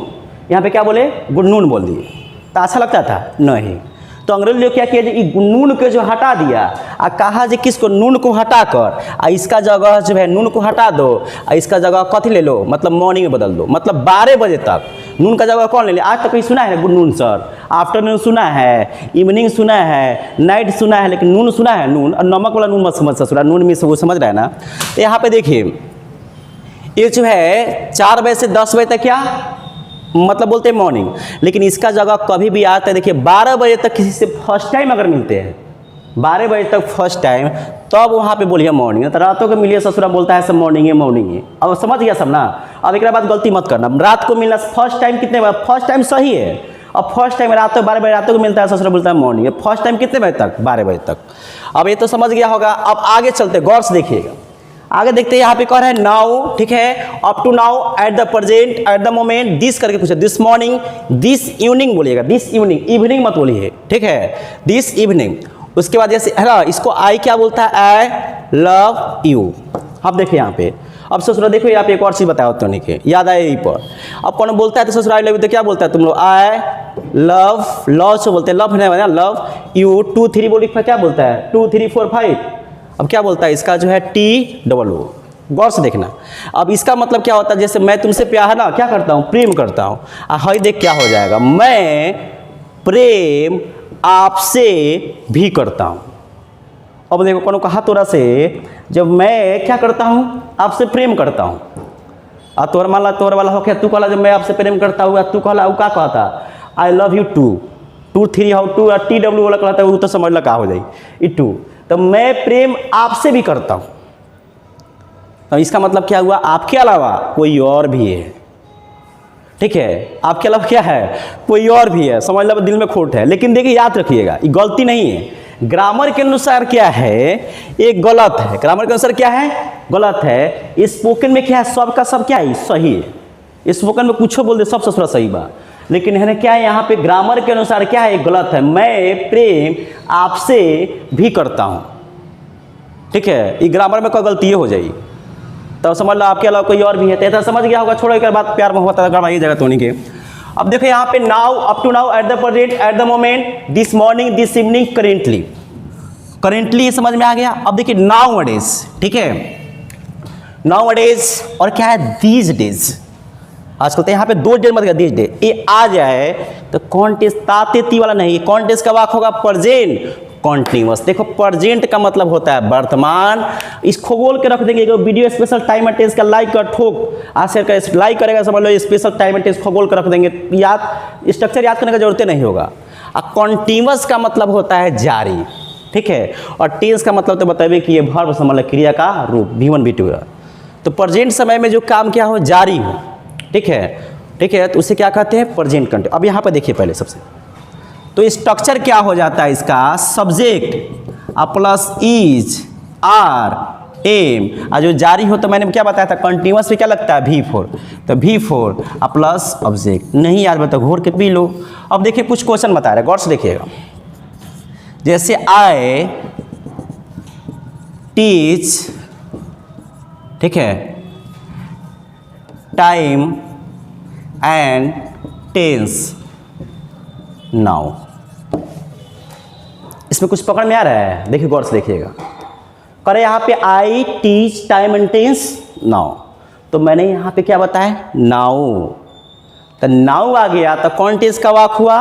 यहाँ पे क्या बोले, गुड नून बोल दिए। तो अच्छा लगता था नहीं। तो अंग्रेज लोग क्या किया, नून के जो हटा दिया, कहा जो किसको, नून को हटा कर इसका जगह जो है नून को हटा दो, इसका जगह कथी ले लो, मतलब मॉर्निंग में बदल दो। मतलब 12 बजे तक नून का जगह कौन ले ले। आज तक कहीं सुना है गुड नून सर, आफ्टरनून सुना है, इवनिंग सुना है, नाइट सुना है, लेकिन नून सुना है, नून। और नमक वाला नून मत समझ ससुरा, नून में वो समझ रहा है ना। तो यहाँ पे देखिए ये जो है 4 बजे से 10 बजे तक क्या मतलब बोलते हैं मॉर्निंग, लेकिन इसका जगह कभी भी आता है, देखिए 12 बजे तक किसी से फर्स्ट टाइम अगर मिलते हैं, 12 बजे तक फर्स्ट टाइम, तब वहाँ पे बोलिए मॉर्निंग। तो रातों को मिलिए ससुरा बोलता है सब मॉर्निंग है, मॉर्निंग है। अब समझ गया सब ना। अब एक बात गलती मत करना, रात को मिलना फर्स्ट टाइम कितने बजे, फर्स्ट टाइम सही है। अब फर्स्ट टाइम रात को 12 बजे रातों को मिलता है, ससुरा बोलता है मॉर्निंग है। फर्स्ट टाइम कितने बजे तक, 12 बजे तक। अब ये तो समझ गया होगा। अब आगे चलते गौर से देखिएगा, आगे देखते हैं। यहाँ पे कह रहा है नाउ, ठीक है, up to now, at the present, at the moment, this करके कुछ, दिस मॉर्निंग, दिस इवनिंग बोलिएगा, दिस इवनिंग, इवनिंग मत बोलिए, ठीक है, दिस इवनिंग। उसके बाद जैसे है ना, इसको आई क्या बोलता है, आई लव यू। अब देखिए यहाँ पे, अब ससुरा देखो यहाँ पे एक और चीज बताया तो नहीं के याद आए यही पर। अब कौन बोलता है तो ससुरा आई लव यू, तो क्या बोलता है तुम लोग, आई लव, लव से बोलते हैं, लव नहीं बना, लव यू। 2 3 बोली क्या बोलता है, 2 3 4 5। अब क्या बोलता है इसका जो है TOO, गौर से देखना। अब इसका मतलब क्या होता है, जैसे मैं तुमसे प्यार है ना क्या करता हूँ, प्रेम करता हूँ। हाई देख क्या हो जाएगा, मैं प्रेम आपसे भी करता हूँ। अब देखो कौन कहा तोरा से, जब मैं क्या करता हूँ, आपसे प्रेम करता हूँ। तोहर माला तोहर वाला हो क्या, तू कहला जब मैं आपसे प्रेम करता हूँ, तू कहला वो क्या कहता, I love you 2 2 3 how 2 TW वाला कहता है, वो तो समझ ला क्या हो जाए, ई 2। तो मैं प्रेम आपसे भी करता हूं। तो इसका मतलब क्या हुआ, आपके अलावा कोई और भी है, ठीक है, आपके अलावा क्या है, कोई और भी है। समझ लो दिल में खोट है, लेकिन देखिए याद रखिएगा ये गलती नहीं है। ग्रामर के अनुसार क्या है, ये गलत है। ग्रामर के अनुसार क्या है, गलत है। स्पोकन में क्या है, सब का सब क्या है, सही है। स्पोकन में कुछ बोल दे सब ससुरा सही बा, लेकिन है क्या है यहाँ पे ग्रामर के अनुसार क्या है, गलत है। मैं प्रेम आपसे भी करता हूँ, ठीक है, ये ग्रामर में कोई गलती हो जाएगी। तो समझ लो आपके अलावा कोई और भी है, तो समझ गया होगा। छोड़ो एक बात, प्यार मोहब्बत गड़बड़ाई जगह तो नहीं के। अब देखो यहाँ पे now, up to now, at the present, at the moment, this morning, this evening, currently. Currently ये समझ में आ गया। अब देखिए नाउअडेज, ठीक है, नाउअडेज और क्या है, दीज डेज। आजकल तो यहाँ पे दो डेट मत दिस डे ये आ जाए तो कॉन्टेस तातेती वाला नहीं, कॉन्टेस का वाक होगा प्रेजेंट कॉन्टिन्यूअस। देखो प्रेजेंट का मतलब होता है वर्तमान, इसको बोल के रख देंगे। Video special time and tense का लाइक कर ठोक आज शेयर कर, लाइक करेगा समझ लो स्पेशल टाइम एंड टेंस को बोल के रख देंगे, याद स्ट्रक्चर याद करने की जरूरत नहीं होगा। और कॉन्टिन्यूअस का मतलब होता है जारी, ठीक है। और टेंस का मतलब तो बताइए कि ये वर्ब समझ लो क्रिया का रूप V1 V2 है। तो प्रेजेंट समय में जो काम क्या हो जारी हो, ठीक है, ठीक है, तो उसे क्या कहते हैं प्रेजेंट कंटिन्यूअस। अब यहाँ पर देखिए पहले सबसे तो स्ट्रक्चर क्या हो जाता है इसका, subject plus is are am, और जो जारी हो तो मैंने क्या बताया था कंटिन्यूअस पे क्या लगता है V4, तो V4 प्लस ऑब्जेक्ट। नहीं याद बताओ घोर के पी लो। अब देखिए कुछ क्वेश्चन बता रहे, गौर से देखिएगा। जैसे आई टीच, ठीक है, टाइम एंड टेंस नाउ। इसमें कुछ पकड़ में आ रहा है, देखिए गौर से देखिएगा। करे यहाँ पे I teach time and tense now, तो मैंने यहाँ पे क्या बताया नाउ, तो नाउ आ गया तो कौन टेंस का वाक हुआ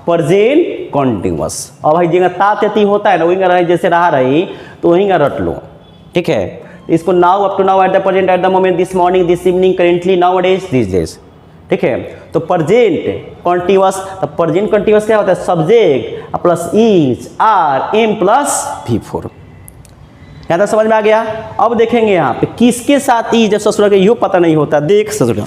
प्रेजेंट कॉन्टिन्यूअस। और भाई जगह ताती होता है ना वही रही, जैसे रहा रही तो वहीं का रट लो, ठीक है। इसको now up to now at the present at the moment this morning this evening currently nowadays this days, ठीक है। तो प्रेजेंट कॉन्टिन्यूअस, तो प्रेजेंट कॉन्टिन्यूअस क्या होता है subject plus is are am plus V4। यहाँ तक समझ में आ गया। अब देखेंगे यहाँ पे किसके साथ ई, जब ससुरा के यू पता नहीं होता देख ससुरा।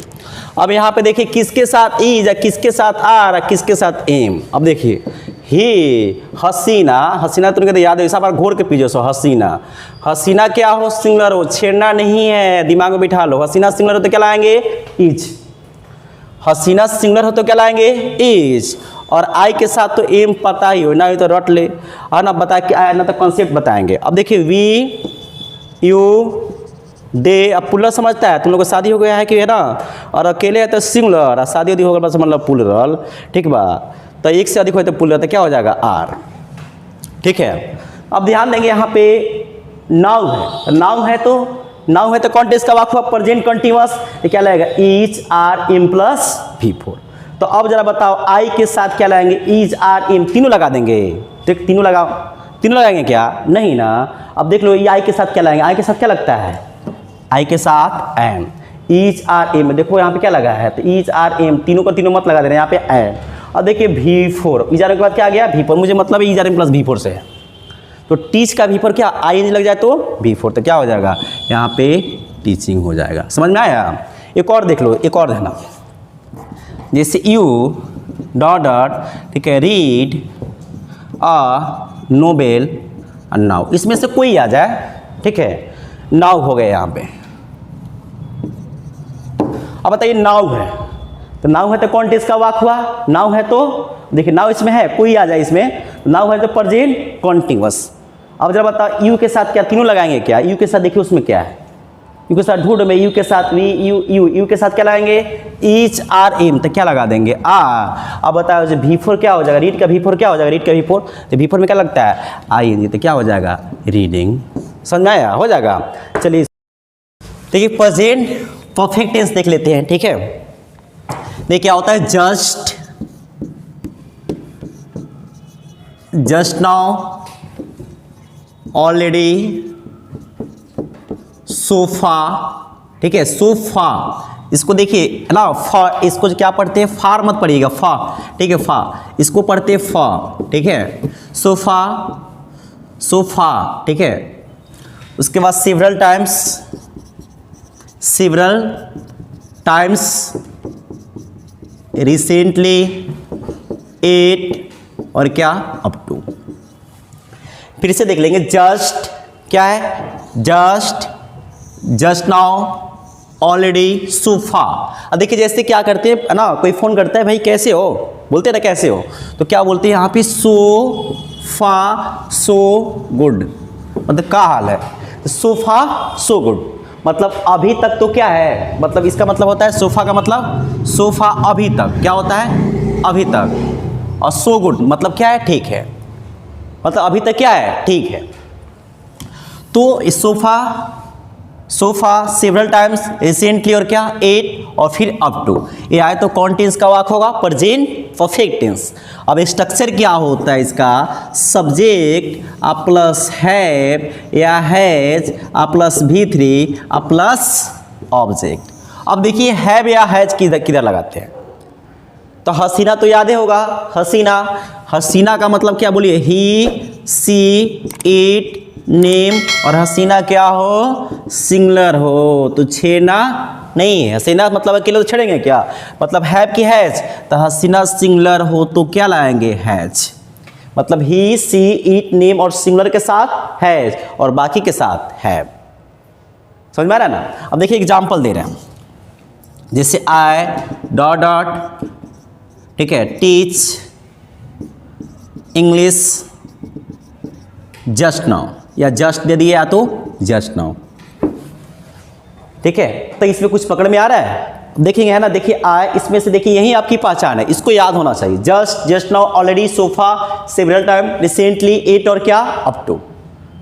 अब यहाँ पे देखिए किसके साथ ई या किसके साथ आर या किसके साथ एम। अब देखिए ही हसीना, हसीना तुमको तो याद है, ऐसा बार घोर के पीछे सो हसीना। हसीना क्या हो सिंगलर हो, छेड़ना नहीं है, दिमाग में बिठा लो। हसीना सिंगलर हो तो क्या लाएंगे इज, हसीना सिंगलर हो तो क्या लाएंगे इज, और आई के साथ तो एम पता ही हो ना, ये तो रट ले और ना बता के आया ना तो कॉन्सेप्ट बताएंगे। अब देखिए वी यू दे, अब पुलर समझता है, तुम लोग को शादी हो गया है कि है ना, और अकेले है तो सिंगलर, और शादी वादी हो गया समझ लो पुलरल, ठीक बा। तो एक से अधिक हो तो पुलर, तो क्या हो जाएगा आर, ठीक है। अब ध्यान देंगे यहाँ पे नाउ है, नाउ है तो नाउ है तो कॉन्टेक्स्ट का वाक हुआ प्रेजेंट कंटिन्यूअस, तो क्या लगेगा is are am plus V4। तो अब जरा बताओ आई के साथ क्या लगाएंगे इज आर एम, तीनों लगा देंगे, ठीक, तीनों लगाओ, तीनों लगाएंगे क्या नहीं ना। अब देख लो ये आई के साथ क्या लगाएंगे, आई के साथ क्या लगता है आई के साथ एम, इज आर एम, देखो यहाँ पे क्या लगा है तो इज आर एम, तीनों को तीनों मत लगा देना यहाँ पे एम। और देखिए V4, इज आर के बाद क्या आ गया V4, मुझे मतलब is are am plus V4 से है, तो टीच का V4 क्या आई लग जाए तो V4, तो क्या हो जाएगा यहाँ पे टीचिंग हो जाएगा। समझ में आया। एक और देख लो, एक और देना, जैसे यू डॉट डॉट, ठीक है, रीड अ नोवेल नाउ, इसमें से कोई आ जाए, ठीक है, नाउ हो गया यहाँ पे। अब बताइए नाउ है, तो नाउ है तो कौन टेंस का वाक हुआ, नाउ है तो देखिए नाउ इसमें है कोई आ जाए इसमें, नाउ है तो प्रेजेंट कॉन्टिन्यूअस। अब जरा बताओ यू के साथ क्या तीनों लगाएंगे क्या, यू के साथ देखिए उसमें क्या है, यू के साथ ढूंढ में, यू के साथ वी यू यू, यू के साथ क्या लगाएंगे इच आर एम, तो क्या लगा देंगे आ। अब बताओ जो V4 क्या हो जाएगा, रीड का V4 क्या हो जाएगा, रीड का V4, तो V4 में क्या लगता है आई, तो क्या हो जाएगा रीडिंग। समझ में आया, हो जाएगा। चलिए देखिए प्रेजेंट परफेक्ट टेंस देख लेते हैं, ठीक है। देखिए क्या होता है just, just now, already, sofa, ठीक है, सोफा, इसको देखिए ना फा, इसको क्या पढ़ते हैं फार मत पढ़िएगा फा, ठीक है, फा, इसको पढ़ते हैं फा, ठीक है, सोफा, सोफा, ठीक है। उसके बाद several times, several times, recently, at, और क्या अप टू। फिर से देख लेंगे जस्ट क्या है, just, just now, already, sofa. अब देखिए जैसे क्या करते हैं ना, कोई फ़ोन करता है भाई कैसे हो, बोलते हैं ना कैसे हो, तो क्या बोलते हैं यहाँ पे सो फा सो गुड, मतलब क्या हाल है, सोफा सो गुड, मतलब अभी तक तो क्या है, मतलब इसका मतलब होता है सोफा का मतलब सोफा अभी तक, क्या होता है अभी तक, और सो गुड मतलब क्या है ठीक है, मतलब अभी तक क्या है ठीक है। तो इस sofa sofa several times, recently और क्या एट और फिर अप टू। ये आए तो कौन टेंस का वाक होगा? Present perfect tense. अब स्ट्रक्चर क्या होता है इसका? सब्जेक्ट आ प्लस हैव या has uh plus V3 uh plus object. अब देखिए हैव या हैज किधर लगाते हैं? तो हसीना तो याद ही होगा, हसीना। हसीना का मतलब क्या बोलिए? ही, सी, इट, नेम। और हसीना क्या हो? सिंगुलर हो, तो छेना नहीं है। हसीना मतलब अकेले तो छेड़ेंगे क्या? मतलब हैव की हैज, तो हसीना सिंगुलर हो तो क्या लाएंगे? हैज। मतलब ही, सी, इट, नेम और सिंगुलर के साथ हैज और बाकी के साथ हैव। समझ में आ रहा है ना? अब देखिए एग्जाम्पल दे रहे हैं, जैसे आई डॉट डॉट, ठीक है, टीच इंग्लिश जस्ट नाउ, या जस्ट दे दिए या तो जस्ट नाउ। ठीक है, तो इसमें कुछ पकड़ में आ रहा है? देखेंगे है ना, देखिए आई, इसमें से देखिए यही आपकी पहचान है, इसको याद होना चाहिए। Just, just now, already, so far, several time, recently, it और क्या अप टू।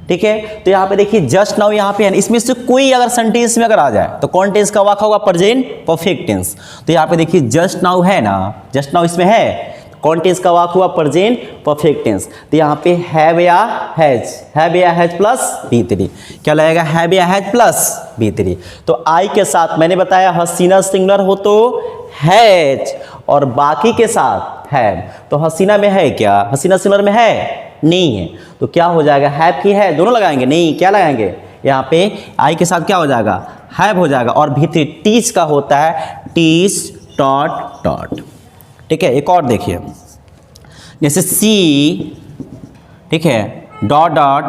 ठीक है, तो यहाँ पे देखिए जस्ट नाउ यहाँ पे है, इसमें से कोई अगर सेंटेंस में अगर आ जाए तो कौन टेंस का वाक होगा? Present perfect tense. तो यहाँ पे देखिए जस्ट नाउ है ना, जस्ट नाउ इसमें है, कौन टेंस का वाक हुआ? Present perfect tense. तो यहाँ पे हैव या हैज, हैव या हैज प्लस V3, क्या लगेगा? हैव या हैज प्लस V3। तो आई के साथ मैंने बताया हसीना सिंगुलर हो तो हैज और बाकी के साथ हैव। तो हसीना में है क्या? हसीना सिंगुलर में है नहीं है, तो क्या हो जाएगा? हैव की है, दोनों लगाएंगे नहीं, क्या लगाएंगे? यहाँ पे आई के साथ क्या हो जाएगा? हैव हो जाएगा। और V3 टीच का होता है टीच डॉट डॉट। ठीक है, एक और देखिए, जैसे सी, ठीक है, डॉट डॉट,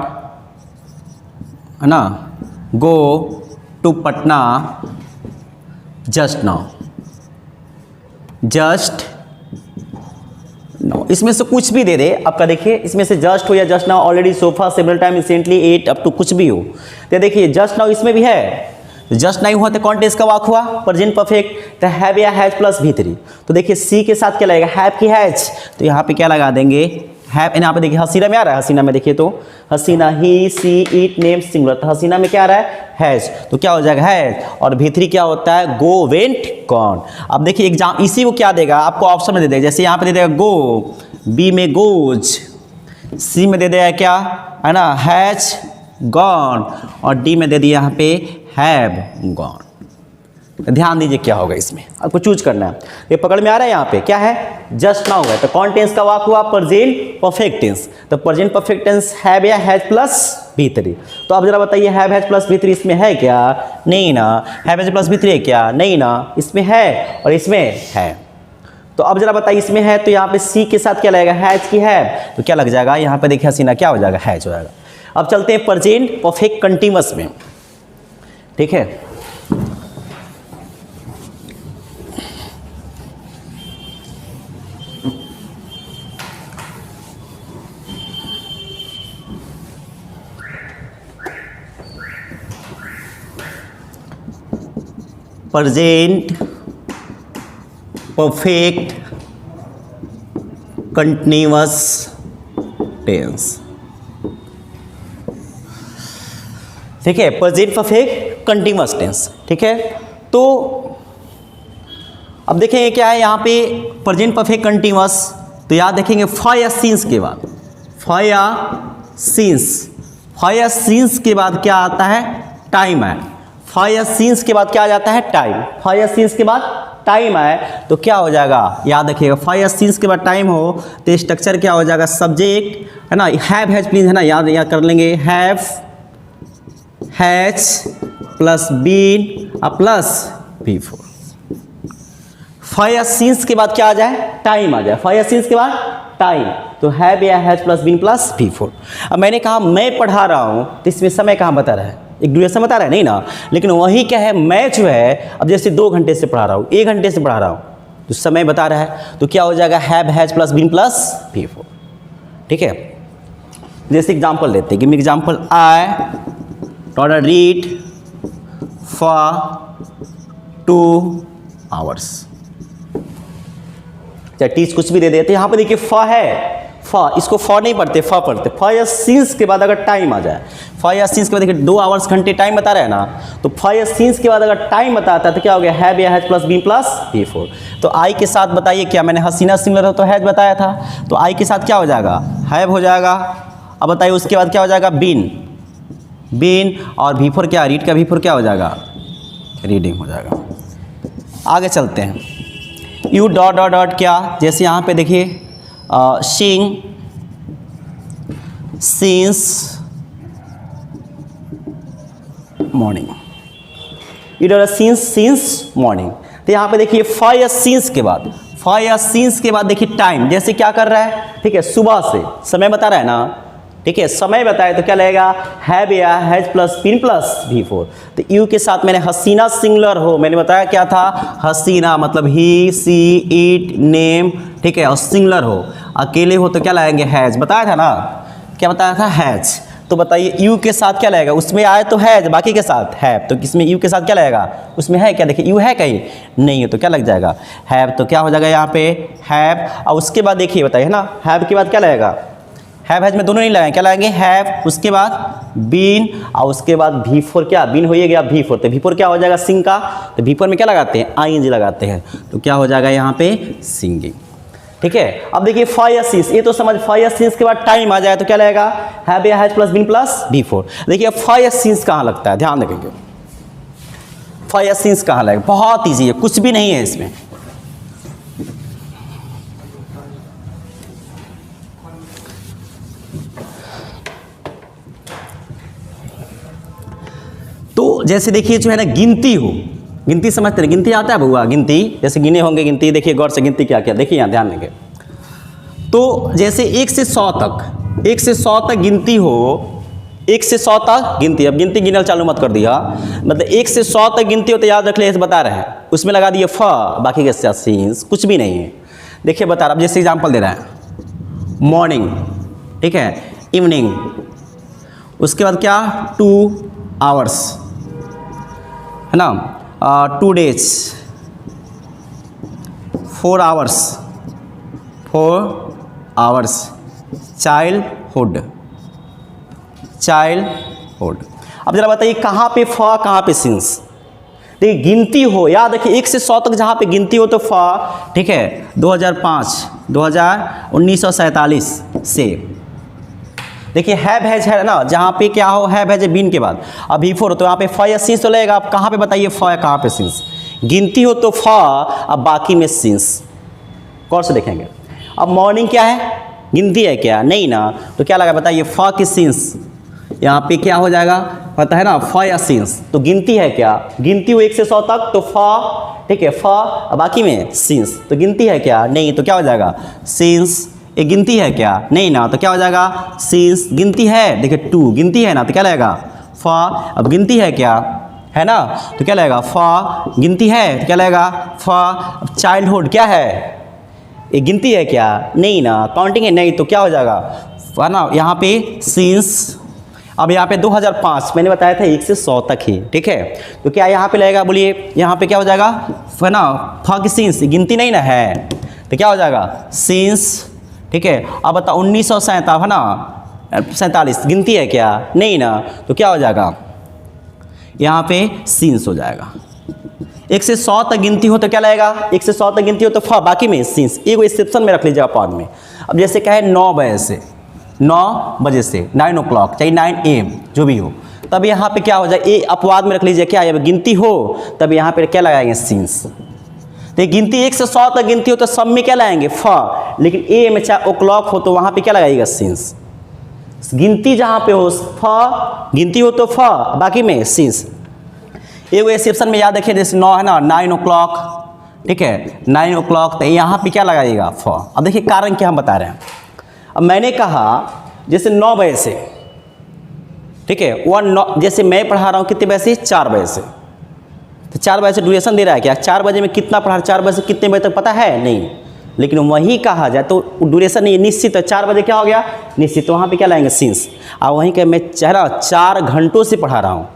है ना, go to Patna just now, just no. इसमें से कुछ भी दे दे आपका, देखिए इसमें से जस्ट हो या just now, already, so far, several time, recently, at up to, कुछ भी हो। तो देखिए जस्ट नाउ इसमें भी है, जस्ट नाउ हुआ तो कौन टेंस का वाक हुआ? Present perfect. तो हैव या हैज प्लस V3। तो देखिए सी के साथ क्या लगेगा? हैव की हैज, तो यहाँ पे क्या लगा देंगे? हैव। यहाँ पे देखिए हसीना में आ रहा है, हसीना में देखिए तो हसीना, ही, सी, इट, नेम, सिंगुलर। तो हसीना में क्या आ रहा है? हैज, तो क्या हो जाएगा? हैज। और V3 क्या होता है? गो, वेंट, गॉन। अब देखिए एग्जाम इसी को क्या देगा आपको? ऑप्शन में दे देगा, जैसे यहाँ पे दे देगा गो, बी में गोज, सी में दे देगा क्या, है ना, हैज गॉन, और डी में दे दिया यहाँ पे हैव गॉन। ध्यान दीजिए क्या होगा इसमें, आपको चूज करना है। ये पकड़ में आ रहा है? यहाँ पे क्या है? जस्ट नाउ है, तो कौन टेंस का वाक हुआ? Present perfect tense. तो प्रेजेंट परफेक्ट टेंस हैव या हैज प्लस V3। तो अब जरा बताइए हैव हैज प्लस V3 इसमें है क्या? नहीं ना। हैव हैज प्लस V3 है क्या? नहीं ना। इसमें है और इसमें है। तो अब जरा बताइए इसमें है, तो यहाँ पे सी के साथ क्या लगेगा? हैज की हैव, तो क्या लग जाएगा? यहाँ पे देखिए हसीना क्या हो जाएगा? हैज हो जाएगा। अब चलते हैं प्रेजेंट परफेक्ट कंटीन्यूअस में। ठीक है, प्रेजेंट परफेक्ट कंटीन्यूअस टेंस। ठीक है, प्रेजेंट परफेक्ट कंटीन्यूअस टेंस। ठीक है, तो अब देखेंगे क्या है यहाँ पे प्रेजेंट परफेक्ट कंटीन्यूअस। तो याद देखेंगे फॉर या सिंस के बाद, फॉर या सिंस के बाद क्या आता है? टाइम है। फॉर या सिंस के बाद क्या आ जाता है? टाइम। फॉर या सिंस के बाद टाइम आए तो क्या हो जाएगा? याद रखिएगा, फॉर या सिंस के बाद टाइम हो तो स्ट्रक्चर क्या हो जाएगा? सब्जेक्ट, है ना, हैव हैज प्लीज, है ना, याद कर लेंगे, have has plus been plus V4। For या सिंस के बाद क्या आ जाए? टाइम आ जाए। फॉर या सिंस के बाद टाइम, तो हैव या has plus been plus V4। अब मैंने कहा मैं पढ़ा रहा हूँ तो इसमें समय कहाँ बता रहा है? एक ड्यूरेशन बता रहा है नहीं ना, लेकिन वही क्या है, मैं जो है अब जैसे 2 घंटे से पढ़ा रहा हूँ, 1 घंटे से पढ़ा रहा हूँ, तो समय बता रहा है, तो क्या हो जाएगा? Have has plus been plus V4। ठीक है, जैसे एग्जाम्पल लेते हैं, give me example, I dot read for 2 hours. चाहे टीच कुछ भी दे देते, यहाँ पे देखिए फॉर है, फॉर, इसको फॉर नहीं पढ़ते, फॉर पढ़ते। फॉर या सिंस के बाद अगर टाइम आ जाए, फॉर या सिंस के बाद देखिए 2 आवर्स घंटे टाइम बता रहा है ना, तो फाइव सीन्स के बाद अगर टाइम बताता है तो क्या हो गया, हैव या has plus been plus before. तो आई के साथ बताइए क्या, मैंने हसीना सिंगुलर हो तो हैज बताया था, तो आई के साथ क्या हो जाएगा, हैव हो जाएगा। अब बताइए उसके बाद क्या हो जाएगा, बीन, बीन और बिफोर क्या, रीड का बिफोर क्या हो जाएगा, रीडिंग हो जाएगा। आगे चलते हैं, यू डॉट डॉट डॉट क्या, जैसे यहाँ पे देखिए sing since morning, you dot since morning. तो यहाँ पे देखिए फाइव सीन्स के बाद, फाइव सीन्स के बाद देखिए टाइम, जैसे क्या कर रहा है, ठीक है, सुबह से समय बता रहा है ना, ठीक है, समय बताए तो क्या लगेगा, हैव या has plus been plus before. तो यू के साथ मैंने हसीना सिंगुलर हो, मैंने बताया क्या था, हसीना मतलब ही सी इट नेम, ठीक है, और सिंगुलर हो, अकेले हो तो क्या लाएंगे, हैज, बताया था ना, क्या बताया था, हैज। तो बताइए यू के साथ क्या लगेगा, उसमें आए तो हैज, बाकी के साथ हैव, तो किसमें यू के साथ क्या लगेगा, उसमें है क्या, देखिए यू है कहीं नहीं है तो क्या लग जाएगा, हैव, तो क्या हो जाएगा यहाँ पे हैव। और उसके बाद देखिए बताइए है ना, हैव के बाद क्या लगेगा, हैव हैज में दोनों नहीं लगाएंगे, क्या लगाएंगे, हैव, उसके बाद बीन, और उसके बाद बिफोर क्या, बीन हो गया बिफोर, तो बिफोर क्या हो जाएगा, सिंग का, तो बिफोर में क्या लगाते हैं, आईएनजी लगाते हैं, तो क्या हो जाएगा यहाँ पे सिंगिंग, ठीक है। अब देखिए फाइव सीन्स, ये तो समझ, फाइव सीन्स के बाद टाइम आ जाए तो क्या लगेगा, हैव या has plus been plus before. देखिए फाइव सीन्स कहाँ लगता है, ध्यान रखेंगे, फाइव सीन्स कहाँ लगेगा, बहुत ईजी है, कुछ भी नहीं है इसमें। तो जैसे देखिए जो है ना, गिनती हो, गिनती समझते हैं, गिनती आता है बउआ, गिनती जैसे गिने होंगे, गिनती देखिए गौर से, गिनती क्या क्या, देखिए यहाँ ध्यान देंगे। तो जैसे 1 से 100 तक, 1 से 100 तक गिनती हो, 1 से 100 तक गिनती, अब गिनती गिनल चालू मत कर दिया, मतलब 1 से 100 तक गिनती हो तो याद रख ले, ऐसे बता रहे हैं, उसमें लगा दिए फ, बाकी के साथ सीन्स कुछ भी नहीं है। देखिए बता रहा, अब जैसे एग्जाम्पल दे रहा है, मॉर्निंग, ठीक है, इवनिंग, उसके बाद क्या, 2 आवर्स है ना, 2 days, 4 hours, 4 hours, childhood, childhood. अब जरा बताइए कहाँ पे फ, कहाँ पे सिंस। देखिए गिनती हो, याद रखिए 1 से 100 तक जहाँ पे गिनती हो तो फ, ठीक है, 2005, 1947 से। देखिए हैव हैज है ना, जहाँ पे क्या हो, हैव हैज बीन के बाद, अब बिफोर, तो यहाँ पे फ या सिंस तो लगेगा। आप कहाँ पे बताइए फ या कहाँ पे सिंस, गिनती हो तो फ, अब बाकी में सिंस, गौर से देखेंगे। अब मॉर्निंग क्या है, गिनती है क्या, नहीं ना, तो क्या लगा बताइए फ की सिंस, यहाँ पे क्या हो जाएगा, पता है ना, फ या सिंस, तो गिनती है क्या, गिनती हो 1 से 100 तक तो फ, ठीक है, फ, बाकी में सिंस, तो गिनती है क्या, नहीं, तो क्या हो जाएगा सिंस। ये गिनती है क्या, नहीं ना, तो क्या हो जाएगा सिंस। गिनती है, देखिए 2 गिनती है ना, तो क्या लगेगा फ, अब गिनती है क्या, है ना, तो क्या लगेगा फ, गिनती है तो क्या लगेगा फ। अब चाइल्डहुड क्या है, ये गिनती है क्या, नहीं ना, काउंटिंग है नहीं, तो क्या हो जाएगा, है ना, यहाँ पे सिंस। अब यहाँ पे 2005 मैंने बताया था 1 से 100 तक ही, ठीक है, तो क्या यहाँ पे लगेगा, बोलिए यहाँ पे क्या हो जाएगा, है ना, फ की सिंस, गिनती नहीं ना है, तो क्या हो जाएगा सिंस, ठीक है। अब बता 1947 है ना, 47 गिनती है क्या, नहीं ना, तो क्या हो जाएगा, यहाँ पे सिंस हो जाएगा। 1 से 100 तक गिनती हो तो क्या लगेगा, 1 से 100 तक गिनती हो तो फ, बाकी में सिंस, एक एक्सेप्शन में रख लीजिएगा पॉइंट में। अब जैसे क्या है 9 बजे से, 9 बजे से 9 o'clock, चाहे 9 AM जो भी हो, तब यहाँ पे क्या हो जाए, ए अपवाद में रख लीजिए, क्या जब गिनती हो तब यहाँ पे क्या लगाएंगे सिंस। तो गिनती 1 से 100 तक गिनती हो तो सब में क्या लगाएंगे फ, लेकिन ए में चाहे o'clock हो तो वहाँ पे क्या लगाइएगा सिंस। गिनती जहाँ पे हो फ, गिनती हो तो फ, बाकी में सिंस। एक एक्सेप्शन में याद रखिए, जैसे 9 है ना, 9 o'clock, ठीक है, 9 o'clock, तो यहाँ पे क्या लगाइएगा फ। अब देखिए कारण क्या हम बता रहे हैं। अब मैंने कहा जैसे 9 बजे से, ठीक है, जैसे मैं पढ़ा रहा हूँ कितने बजे से, 4 बजे से, तो 4 बजे से ड्यूरेशन दे रहा है क्या, 4 बजे में कितना पढ़ा, 4 बजे से कितने बजे तक पता है नहीं, लेकिन वहीं कहा जाए तो ड्यूरेशन नहीं निश्चित है, 4 बजे क्या हो गया निश्चित, तो वहाँ पे क्या लाएंगे सिंस। और वहीं के मैं चेहरा 4 घंटों से पढ़ा रहा हूँ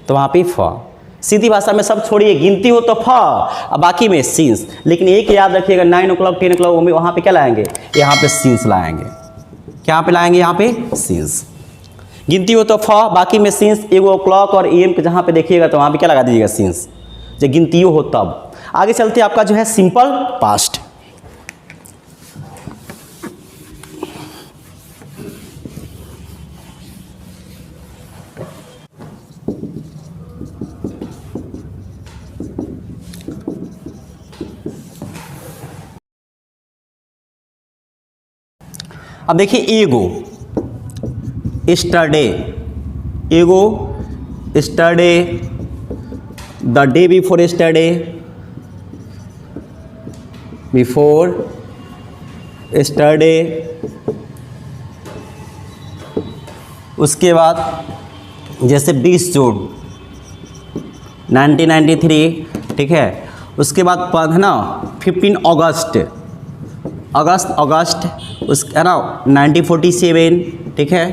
तो वहाँ पे फ। सीधी भाषा में सब छोड़िए, गिनती हो तो फ, और बाकी में सिंस। लेकिन एक याद रखिएगा 9 o'clock 10 o'clock वहाँ पे क्या लाएंगे, यहाँ पे सिंस लाएंगे, क्या पे लाएंगे, यहाँ पे सिंस। गिनती हो तो फ, बाकी में सिंस एगो क्लॉक और एम के जहाँ पे देखिएगा तो वहाँ पे क्या लगा दीजिएगा सिंस, जब गिनतियों हो तब। आगे चलते आपका जो है सिंपल पास्ट। अब देखिए एगो स्टरडे, एगो स्टरडे, द डे बिफोर स्टरडे, बिफोर स्टरडे, उसके बाद जैसे 20 जून 1993, ठीक है। उसके बाद है ना 15 अगस्त, अगस्त उस है ना 1947, ठीक है।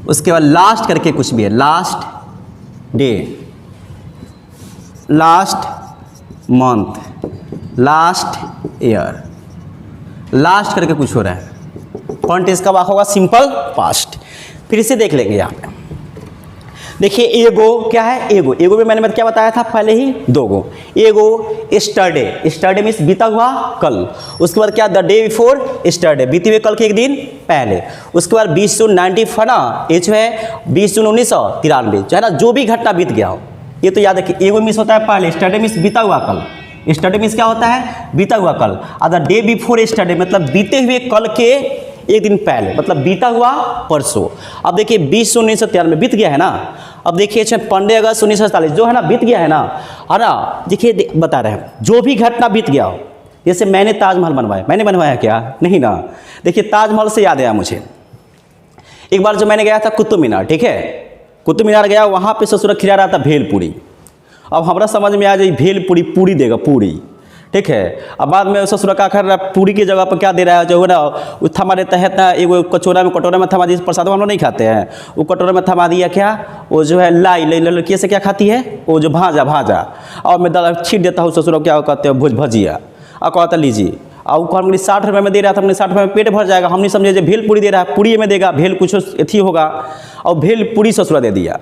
उसके बाद लास्ट करके कुछ भी है, last day, last month, last year, last करके कुछ हो रहा है। पॉइंट इसका वाक होगा सिंपल पास्ट। फिर इसे देख लेंगे यहाँ पे। देखिए एगो क्या है, एगो, एगो में मैंने क्या बताया था पहले ही, दो गो। एगो स्टरडे, स्टरडे मीन्स बीता हुआ कल। उसके बाद क्या, द डे बिफोर स्टरडे, बीते हुए कल के एक दिन पहले। उसके बाद 20 जून 90 ना, ये जो है 20 जून 1993, जो है ना जो भी घटना बीत गया हो, ये तो याद रखिए। एगो मीन्स होता है पहले, स्टरडे मीन्स बीता हुआ कल, स्टरडे मीन्स क्या होता है, बीता हुआ कल। और द डे बिफोर स्टरडे मतलब बीते हुए कल के एक दिन पहले, मतलब बीता हुआ परसों। अब देखिए 20 जून 1993 बीत गया है ना। अब देखिए 15 अगस्त 1947 जो है ना बीत गया है ना, है ना। देखिए बता रहे हैं जो भी घटना बीत गया हो, जैसे मैंने ताजमहल बनवाया, मैंने बनवाया क्या, नहीं ना। देखिए ताजमहल से याद आया मुझे, एक बार जो मैंने गया था कुतुब मीनार, ठीक है। कुतुब मीनार गया, वहाँ पे ससुर खिला रहा था भेलपूरी। अब हमारा समझ में आ जाए भेलपूरी पूरी देगा, पूरी, ठीक है। अब बाद में ससुर का खा रहा पूरी की जगह पर क्या दे रहा है, जो है ना वो थमा देता है ना, एगो कटोरा में थमा दी, प्रसाद हम लोग नहीं खाते हैं, वो कटोरा में थमा दिया क्या, वो जो है लाई लड़की से क्या खाती है, वो जो भाजा, और मैं दाल छीट देता हूँ ससुर, क्या कहते हैं भजिया, और कहता लीजिए। और वो हमने 60 रुपये में दे रहा था, हमने 60 रुपये में पेट भर जाएगा, हम नहीं समझे जो भेल पूरी दे रहा है, पूरी में देगा, भेल कुछ अथी होगा, और भेल पूरी ससुर दे दिया।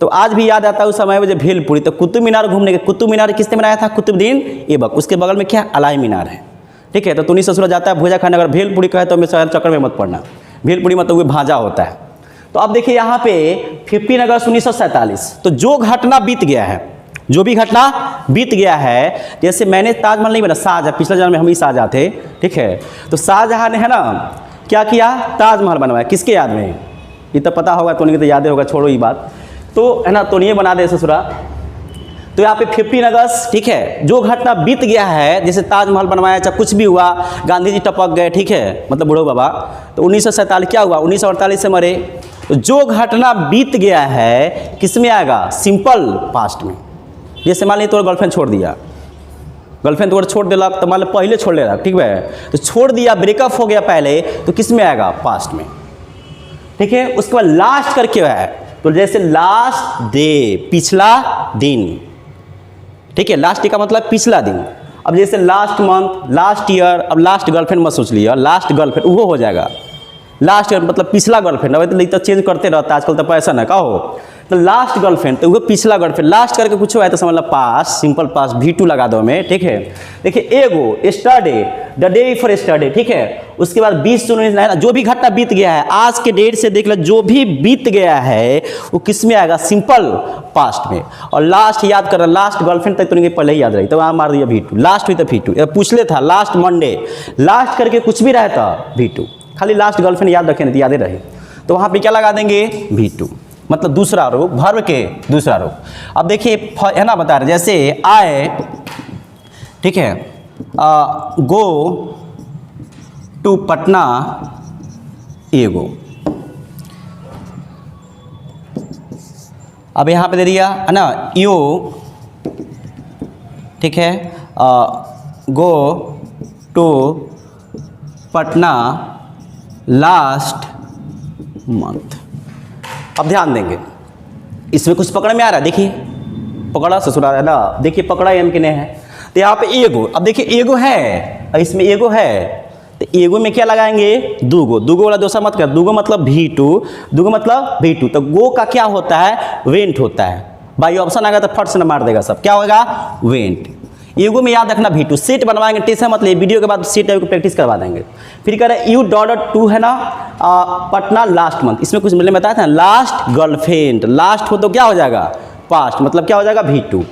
तो आज भी याद आता है उस समय में जब भेलपुरी। तो कुतुब मीनार घूमने के, कुतुब मीनार किसने बनाया था, कुतुबुद्दीन ऐबक। उसके बगल में क्या, अलाई मीनार है, ठीक है। तो तुनी ससुर जाता है भोजा खाने, अगर भेलपुरी कहे तो हमें चक्कर में मत पड़ना, भेलपुरी मतलब वो भाजा होता है। तो अब देखिए यहाँ पे 15 अगस्त 1947, तो जो घटना बीत गया है, जो भी घटना बीत गया है, जैसे मैंने ताजमहल नहीं बना, शाहजहाँ, पिछले जन्म में हम ही शाहजहाँ थे, ठीक है। तो शाहजहाँ ने है ना क्या किया, ताजमहल बनवाया, किसके याद में, ये तो पता होगा, तो याद होगा, छोड़ो ये बात, तो है ना, तो नहीं बना दे ससुरा। तो यहाँ पे 15 अगस्त, ठीक है, जो घटना बीत गया है, जैसे ताजमहल बनवाया, चाहे कुछ भी हुआ, गांधी जी टपक गए, ठीक है, मतलब बूढ़ो बाबा। तो 1947 क्या हुआ, 1948 से मरे। तो जो घटना बीत गया है किस में आएगा, सिंपल पास्ट में। जैसे मान लीजिए तो गर्लफ्रेंड छोड़ दिया, गर्लफ्रेंड तो छोड़ दिला, तो मान लो पहले छोड़ ले रहा, ठीक है, तो छोड़ दिया, ब्रेकअप हो गया पहले, तो किस में आएगा, पास्ट में, ठीक है। उसके बाद लास्ट करके है, तो जैसे लास्ट डे, पिछला दिन, ठीक है, लास्ट डे का मतलब पिछला दिन। अब जैसे लास्ट मंथ, लास्ट ईयर, अब लास्ट गर्लफ्रेंड मत सोच लिया, लास्ट गर्लफ्रेंड वो हो जाएगा, लास्ट ईयर मतलब पिछला गर्लफ्रेंड। अब तो चेंज करते रहता है आजकल, तो पैसा ना कहो, तो लास्ट गर्लफ्रेंड, तो वो पिछला गर्लफ्रेंड, लास्ट करके कुछ हुआ है तो समझ लो पास, सिंपल पास, V2 लगा दो में, ठीक है। देखिए एगो स्टरडे, द डे बिफोर स्टरडे, ठीक है। उसके बाद 20 जून जो भी घटना बीत गया है, आज के डेट से देख लो, जो भी बीत गया है वो किस में आएगा, सिंपल पास्ट में। और लास्ट याद कर, लास्ट गर्लफ्रेंड तक तो पहले ही याद रही, तो वहाँ मार दिया V2, लास्ट हुई तो V2। पूछ ले था लास्ट मंडे, लास्ट करके कुछ भी रहता V2, खाली लास्ट गर्लफ्रेंड याद रखे, नहीं तो यादें रहे, तो वहाँ पे क्या लगा देंगे, V2, मतलब दूसरा रूप, वर्ब के दूसरा रूप। अब देखिए है ना बता रहे, जैसे आए, ठीक है, गो टू पटना एगो। अब यहाँ पे दे दिया है ना यू, ठीक है, go to Patna last month. अब ध्यान देंगे, इसमें कुछ पकड़ में आ रहा है, देखिए पकड़ा ससुराल है ना, देखिए पकड़ा एम के ने है, तो यहाँ पे एगो। अब देखिए एगो है, इसमें एगो है, तो एगो में क्या लगाएंगे, दूगो, दूगो वाला दोसा मत कर, दूगो मतलब V2, दूगो मतलब V2, तो गो का क्या होता है, वेंट होता है। भाई ऑप्शन आ गया तो फट से ना मार देगा सब, क्या होगा, वेंट। एगो में याद रखना V2, सेट बनवाएंगे, टेंशन मत लिए, वीडियो के बाद सेट को प्रैक्टिस करवा देंगे। फिर कह रहे यू डॉट 2 है ना, पटना लास्ट मंथ, इसमें कुछ मैंने बताया था लास्ट गर्लफ्रेंड, लास्ट हो तो क्या हो जाएगा, पास्ट, मतलब क्या हो जाएगा V2,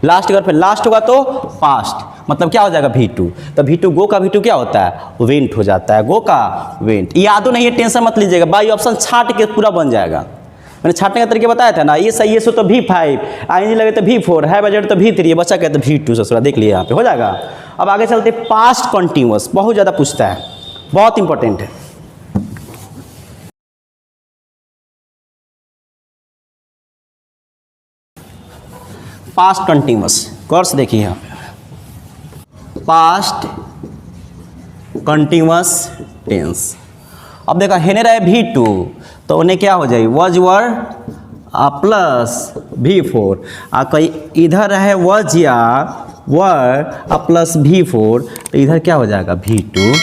लास्ट गर्लफ्रेंड, लास्ट होगा तो पास्ट, मतलब क्या हो जाएगा V2, तो V2 गो का V2 क्या होता है, वेंट हो जाता है, गो का वेंट। यादों नहीं है, टेंशन मत लीजिएगा, बाई ऑप्शन छाट के पूरा बन जाएगा। मैंने छाटने का तरीके बताया था ना, ये सही है सो तो V5, आईएनजी लगे तो V4, है बजट तो V3, बच्चा कहते तो V2, ससुरा देख लिया यहाँ पे हो जाएगा। अब आगे चलते, पास्ट कंटिन्यूअस बहुत ज़्यादा पूछता है, बहुत इंपॉर्टेंट है। पास्ट कंटिन्यूअस, गौर से देखिए यहाँ पे, पास्ट कंटिन्यूअस टेंस। अब देखा हेने रहे V2, तो उन्हें क्या हो जाए, वॉज वर प्लस V4, कहीं इधर है वॉज या वर प्लस V4, तो इधर क्या हो जाएगा V2,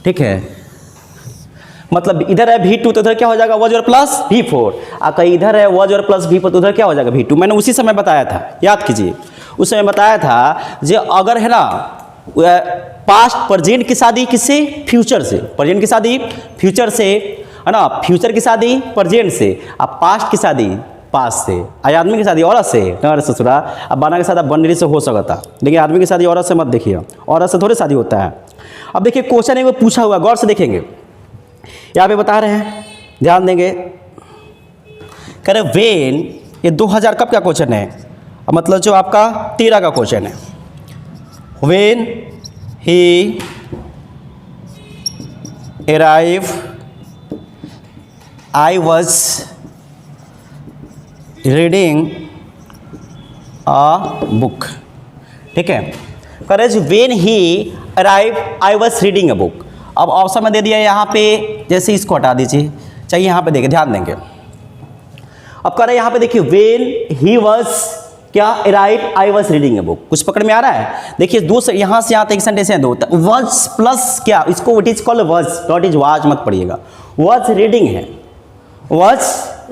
ठीक है, मतलब इधर है V2 तो उधर क्या हो जाएगा, वॉज वर प्लस V4, कहीं इधर है वॉज वर प्लस V4 तो उधर क्या हो जाएगा V2। मैंने उसी समय बताया था, याद कीजिए, उस समय बताया था जो अगर है ना पास्ट प्रेजेंट की शादी किससे, फ्यूचर से, प्रेजेंट की शादी फ्यूचर से, है ना, फ्यूचर की शादी प्रेजेंट से, अब पास्ट की शादी पास्ट से, आदमी की शादी औरत से, अरे ससुरा, अब बाना की शादी बनरी से हो सकता, लेकिन आदमी की शादी औरत से मत देखिए, औरत से थोड़ी शादी होता है। अब देखिए क्वेश्चन है वो पूछा हुआ, गौर से देखेंगे, यहाँ पे बता रहे हैं, ध्यान देंगे, कह रहे वेन, ये 2000 कब का क्वेश्चन है, मतलब जो आपका 13 का क्वेश्चन है, when he arrived I was reading a book, ठीक है, करेज when he arrived I was reading a book। अब ऑप्शन में दे दिया यहाँ पे, जैसे इसको हटा दीजिए, चाहिए यहाँ पे देखिए, ध्यान देंगे। अब कह रहे यहाँ पे देखिए वेन ही वॉज क्या, arrive I was reading a book, कुछ पकड़ में आ रहा है। देखिए दो यहाँ से यहाँ तक सेंटेंस है, दो वॉज प्लस क्या, इसको what is called was, not is was मत पढ़िएगा, वॉज रीडिंग है, वॉज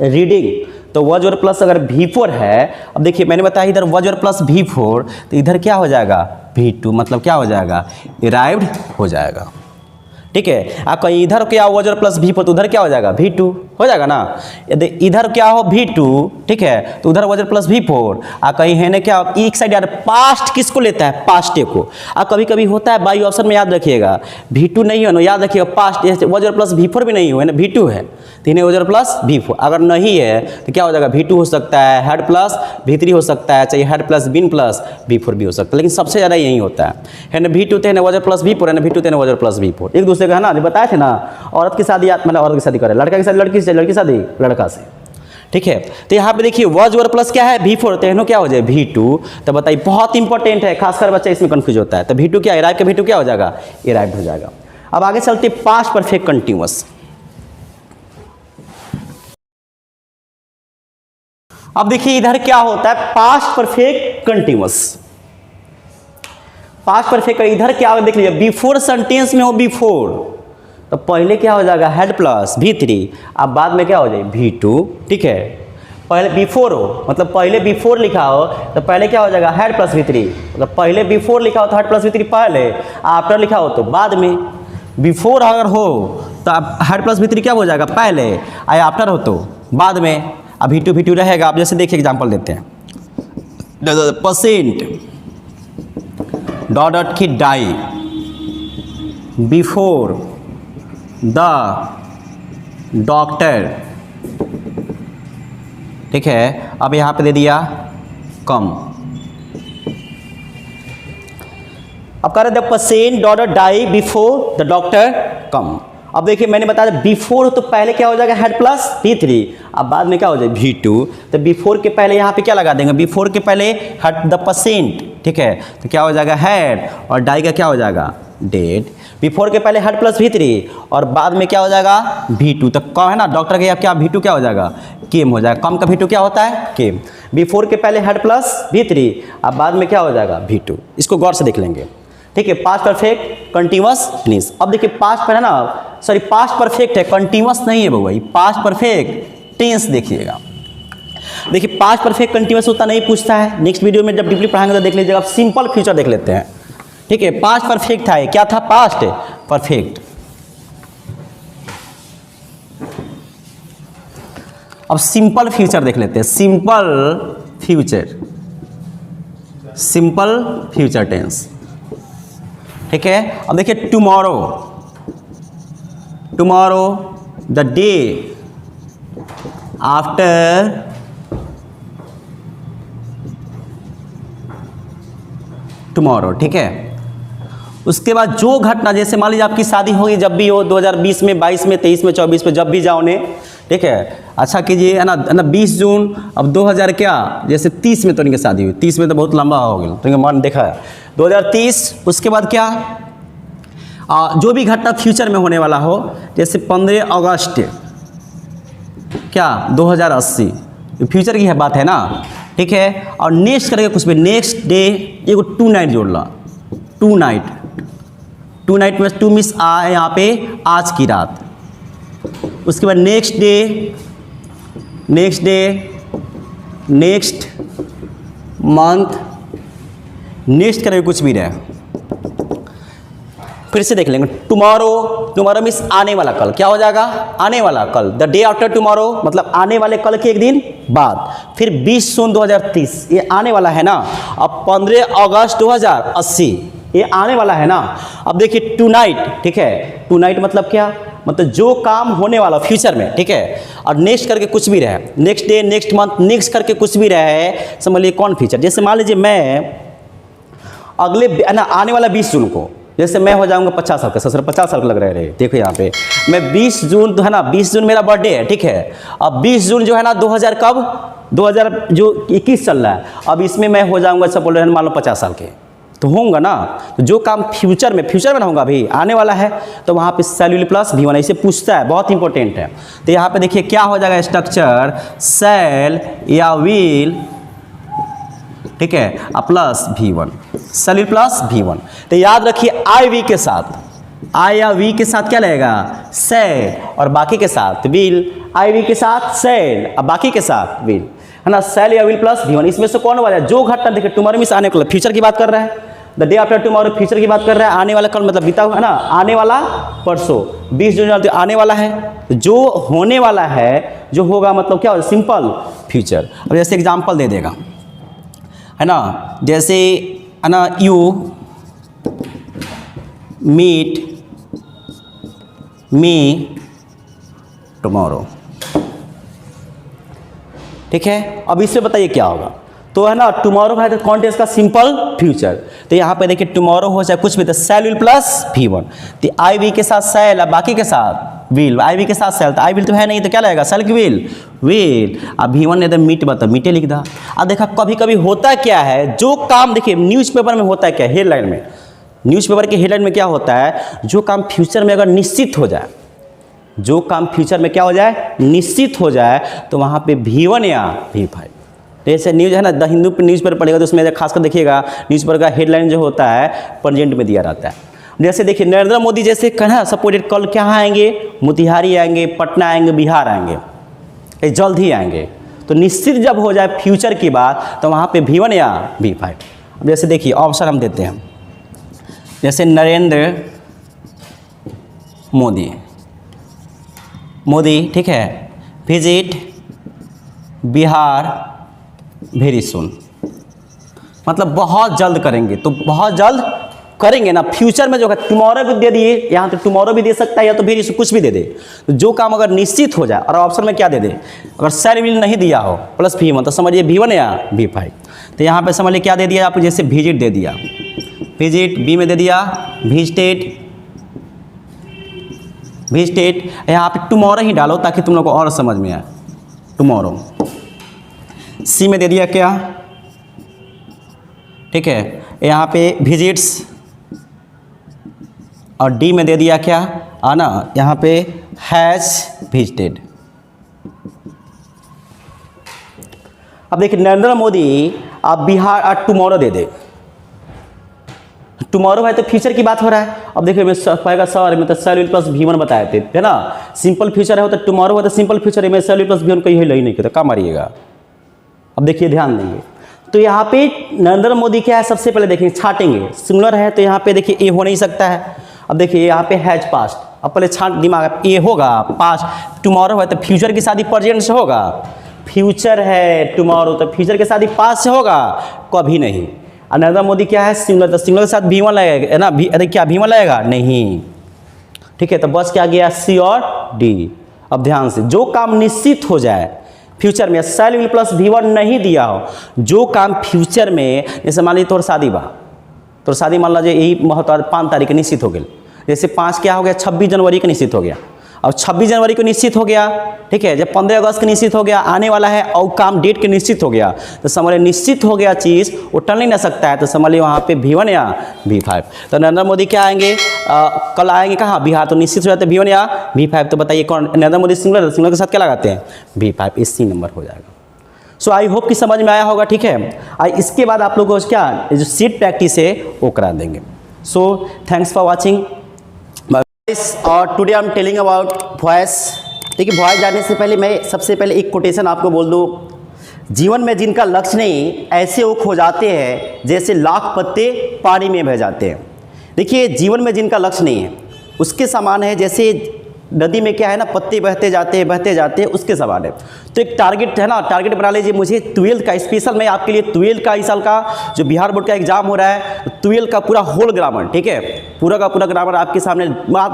रीडिंग, तो वॉज और प्लस अगर V4 है, अब देखिए मैंने बताया इधर वॉज और प्लस V4, तो इधर क्या हो जाएगा V2, मतलब क्या हो जाएगा, अराइव्ड हो जाएगा, ठीक है। आप कहीं इधर क्या वॉज और प्लस V4, तो उधर क्या हो जाएगा V2 हो जाएगा ना, यदि इधर क्या हो V2, ठीक है, तो उधर वॉज और प्लस V4, कहीं है ना क्या, एक साइड यार पास्ट किसको लेता है, पास्टे को, कभी कभी होता है बाई ऑप्शन में, याद रखिएगा V2 नहीं हो ना, याद रखिएगा पास्ट, वॉज और प्लस V4 भी नहीं हो, है ना, V2 है, तीन वॉज और प्लस V4, अगर नहीं है तो क्या हो जाएगा V2 हो सकता है, हेड प्लस V3 हो सकता है, चाहिए हेड प्लस बिन प्लस V4 भी हो सकता है, लेकिन सबसे ज़्यादा यही होता है ना, V2 थे ना वॉज और प्लस V4, है ना, V2 थे ना वॉज और प्लस V4, एक दूसरे का है ना, बताए थे ना, औरत की शादी मतलब औरत की शादी करे, लड़का की शादी लड़की से, लड़की शादी लड़का से, ठीक है। तो यहाँ पे देखिए वॉज और प्लस क्या है V4, तो क्या हो जाए V2, तो बताइए बहुत इंपॉर्टेंट है, खासकर बच्चा इसमें कंफ्यूज होता है, तो V2 क्या अराइव का V2 क्या हो जाएगा, अराइव हो जाएगा। अब आगे चलते पास्ट परफेक्ट कंटिन्यूअस। अब देखिए इधर क्या होता है, past perfect continuous, past perfect इधर क्या होगा देख लीजिए, बिफोर सेंटेंस में हो बिफोर, तो पहले क्या हो जाएगा हेड प्लस V3, अब बाद में क्या हो जाए V2, ठीक है, पहले बिफोर हो मतलब पहले बिफोर लिखा हो तो पहले क्या हो जाएगा हेड प्लस V3, मतलब पहले बिफोर लिखा हो तो हेड प्लस V3 पहले, आफ्टर लिखा हो तो बाद में, बिफोर अगर हो तो अब हेड प्लस V3 क्या हो जाएगा पहले, आफ्टर हो तो बाद में, अब V2 रहेगा। अब जैसे देखिए एग्जांपल देते हैं, परसेंट डॉट डॉट की डाई बिफोर द डॉक्टर, ठीक है, अब यहाँ पे दे दिया कम, अब कह रहे the patient dot dot die before the doctor come. अब देखिए मैंने बताया बिफोर तो पहले क्या हो जाएगा हेड प्लस V3, अब बाद में क्या हो जाए V2, तो बिफोर के पहले यहाँ पे क्या लगा देंगे, बिफोर के पहले हेड द पेशेंट, ठीक है, तो क्या हो जाएगा हेड, और डाई का क्या हो जाएगा डेड, बिफोर के पहले हेड प्लस V3 और बाद में क्या हो जाएगा V2, तो कम है ना डॉक्टर के, अब क्या V2 क्या हो जाएगा केम हो जाएगा, कम का V2 क्या होता है केम, बिफोर के पहले हेड प्लस V3 अब बाद में क्या हो जाएगा V2। इसको गौर से देख लेंगे, ठीक है, पास्ट परफेक्ट कंटिन्यूअस टेंस। अब देखिए पास्ट पर है ना, सॉरी पास्ट परफेक्ट है, कंटिन्यूअस नहीं है भाई, पास्ट परफेक्ट टेंस देखिएगा। देखिए पास्ट परफेक्ट कंटिन्यूअस उतना नहीं पूछता है, नेक्स्ट वीडियो में जब डीपली पढ़ाएंगे तो देख लीजिएगा। अब सिंपल फ्यूचर देख लेते हैं, ठीक है। पास्ट परफेक्ट था, क्या था, पास्ट परफेक्ट। अब सिंपल फ्यूचर देख लेते हैं, simple future, simple future tense, ठीक है। अब देखिए tomorrow, tomorrow the day after tomorrow, ठीक है। उसके बाद जो घटना, जैसे मान लीजिए आपकी शादी होगी जब भी हो, 2020 में, 22 में, 23 में, 24 में, जब भी जाओ ने, ठीक है। अच्छा कीजिए है ना 20 जून, अब 2000 क्या, जैसे 30 में तो इनकी शादी हुई, 30 में तो बहुत लंबा हो गया, तो इनका मन देखा है 2030। उसके बाद क्या, जो भी घटना फ्यूचर में होने वाला हो, जैसे 15 अगस्त क्या 2080, फ्यूचर की है बात है ना, ठीक है। और नेक्स्ट करके कुछ भी, नेक्स्ट डे, ये 2 नाइट जोड़ ला, 2 नाइट, 2 नाइट में 2 मिस आ यहाँ पे आज की रात। उसके बाद next day, next day, next month, next करके कुछ भी रहे। फिर से देख लेंगे, टुमारो, टुमारो मीन्स आने वाला कल, क्या हो जाएगा, आने वाला कल, द डे आफ्टर टुमारो मतलब आने वाले कल के एक दिन बाद। फिर 20 जून 2030 ये आने वाला है ना। अब 15 अगस्त 2080 ये आने वाला है ना। अब देखिए टू नाइट, ठीक है, टू नाइट मतलब क्या, मतलब जो काम होने वाला फ्यूचर में, ठीक है। और नेक्स्ट करके कुछ भी रहे, next day, next month, next करके कुछ भी रहे, समझ लीजिए कौन फ्यूचर। जैसे मान लीजिए मैं अगले ना आने वाला 20 जून को, जैसे मैं हो जाऊंगा 50 साल का, ससुर 50 साल का लग रहे, देखो यहाँ पे मैं 20 जून तो है ना, 20 जून मेरा बर्थडे है, ठीक है। अब 20 जून जो है ना 2000 कब, 2000 जो 21 चल रहा है, अब इसमें मैं हो जाऊंगा सब बोल रहे हैं मान लो 50 साल के, तो होऊंगा ना। तो जो काम फ्यूचर में ना होगा, अभी आने वाला है, तो वहाँ पे सेल प्लस V1 ऐसे पूछता है, बहुत इंपॉर्टेंट है। तो यहाँ पे देखिए क्या हो जाएगा स्ट्रक्चर, सेल या विल, ठीक है, plus V1, cell plus V1। तो याद रखिए आई वी के साथ, आई या वी के साथ क्या लगेगा, सेल, और बाकी के साथ विल, आई वी के साथ सेल और बाकी के साथ विल, है ना। सेल या विल प्लस V1, इसमें से कौन होगा, जो घटना देखिए टुमारो मीन्स आने वाला, फ्यूचर की बात कर रहा है, the day after tomorrow future की बात कर रहा है, आने वाला कल मतलब बीता हुआ है ना, आने वाला परसों, 20 जून आने वाला है, जो होने वाला है, जो होगा मतलब क्या, सिंपल फ्यूचर। अब जैसे एग्जाम्पल दे देगा, है ना, जैसे है ना, यू मीट मी टुमारो, ठीक है। अब इससे बताइए क्या होगा, तो है ना टुमारो है तो कॉन्टेक्स्ट का सिंपल फ्यूचर। तो यहाँ पे देखिए टुमारो हो चाहे कुछ भी, तो सेल विल प्लस V1, तो आई वी के साथ सेल और बाकी के साथ विल, आई वी के साथ सेल, तो आई विल तो है नहीं, तो क्या लगेगा, सेल की विल। अब V1 ने तो मीट बता, मीटे लिख दा। अब देखा कभी कभी होता क्या है, जो काम देखिए न्यूज़पेपर में होता है क्या, हेडलाइन में, न्यूज़पेपर के हेडलाइन में क्या होता है, जो काम फ्यूचर में अगर निश्चित हो जाए, जो काम फ्यूचर में क्या हो जाए, निश्चित हो जाए, तो वहाँ पे V1 या V5। जैसे न्यूज़ है ना, द हिंदू न्यूज़पेपर पढ़ेगा तो उसमें खासकर देखिएगा न्यूज़पेपर का हेडलाइन जो होता है प्रेजेंट में दिया रहता है। जैसे देखिए नरेंद्र मोदी जैसे कहना सपोर्टेड, कल क्या आएंगे, मोतिहारी आएंगे, पटना आएंगे, बिहार आएंगे, ये जल्द ही आएंगे। तो निश्चित जब हो जाए फ्यूचर की बात, तो वहाँ पे V1 या V5। अब जैसे देखिए ऑप्शन हम देते हैं, जैसे नरेंद्र मोदी, मोदी, ठीक है, विजिट बिहार वेरी सुन, मतलब बहुत जल्द करेंगे, तो बहुत जल्द करेंगे ना। फ्यूचर में जो है टुमारो भी दे दिए, यहाँ तो टुमारो भी दे सकता है, या तो वेरी सुन कुछ भी दे दे। तो जो काम अगर निश्चित हो जाए, और ऑप्शन में क्या दे दे, अगर सेल विल नहीं दिया हो प्लस V1, तो समझिए V1 या V5। तो यहाँ पे समझिए क्या दे दिया आपको, जैसे विजिट दे दिया, विजिट, बी में दे दिया विजिटेड, विजिटेड, यहाँ पे टुमारो ही डालो ताकि तुम लोग को और समझ में आए, टुमारो। सी में दे दिया क्या, ठीक है, यहाँ पे विजिट्स, और डी में दे दिया क्या, आना यहाँ पे हैज विजिटेड। अब देखिए नरेंद्र मोदी आप बिहार और टुमारो दे दे, टुमारो है तो फ्यूचर की बात हो रहा है। अब देखिए मैं कहेगा सर मैं तो शैल विल प्लस V1 बताए थे, है ना। सिंपल फ्यूचर है तो टुमारो है तो सिंपल फ्यूचर है, मैं शैल विल प्लस V1 कहीं ही नहीं कहता, कहाँ मारिएगा। अब देखिए ध्यान देंगे तो यहाँ पे नरेंद्र मोदी क्या है, सबसे पहले देखेंगे छाटेंगे, सिमिलर है तो यहाँ पे देखिए ए हो नहीं सकता है। अब देखिए यहाँ पे हैज पास्ट, अब पहले छाट दिमाग, ए होगा पास्ट, टुमारो है तो फ्यूचर की शादी प्रेजेंट से होगा, फ्यूचर है टुमारो तो फ्यूचर के साथ ही पास्ट से होगा, कभी नहीं। और नरेंद्र मोदी क्या है सिमिलर, तो सिमिलर के साथ V1 लगेगा, है ना। अरे क्या V1 लगेगा नहीं, ठीक है। तो बस क्या गया C और D। अब ध्यान से जो काम निश्चित हो जाए फ्यूचर में, शैल विल प्लस V1 नहीं दिया हो, जो काम फ्यूचर में, जैसे मान लीजिए तोर शादी बा, तो शादी मान लीजिए यही महत्व 5 तारीख के निश्चित हो गया, जैसे 5 क्या हो गया 26 जनवरी को निश्चित हो गया। अब 26 जनवरी को निश्चित हो गया, ठीक है। जब 15 अगस्त को निश्चित हो गया, आने वाला है और काम डेट के निश्चित हो गया, तो समझ लीजिए निश्चित हो गया चीज़ वो टल नहीं ना सकता है, तो समझ लीजिए वहाँ पे V1 या V5। तो नरेंद्र मोदी क्या आएंगे, कल आएंगे कहाँ बिहार, तो निश्चित हो जाते V1 या V5। तो बताइए कौन, नरेंद्र मोदी सिमिलर, सिमिलर के साथ क्या लगाते हैं V5, इसी नंबर हो जाएगा। सो आई होप कि समझ में आया होगा, ठीक है। इसके बाद आप लोगों को क्या जो सीट प्रैक्टिस है वो करा देंगे। सो थैंक्स फॉर वॉचिंग और today I am telling about voice. देखिए वॉइस जानने से पहले मैं सबसे पहले एक कोटेशन आपको बोल दूँ, जीवन में जिनका लक्ष्य नहीं ऐसे वो खो जाते हैं जैसे लाख पत्ते पानी में बह जाते हैं। देखिए जीवन में जिनका लक्ष्य नहीं है उसके समान है जैसे नदी में क्या है ना, पत्ते बहते जाते हैं उसके समान है। तो एक टारगेट है ना, टारगेट बना लीजिए मुझे 12th का स्पेशल, मैं आपके लिए 12th का इस साल का जो बिहार बोर्ड का एग्जाम हो रहा है 12th का पूरा होल ग्रामर, ठीक है, पूरा का पूरा ग्रामर आपके सामने,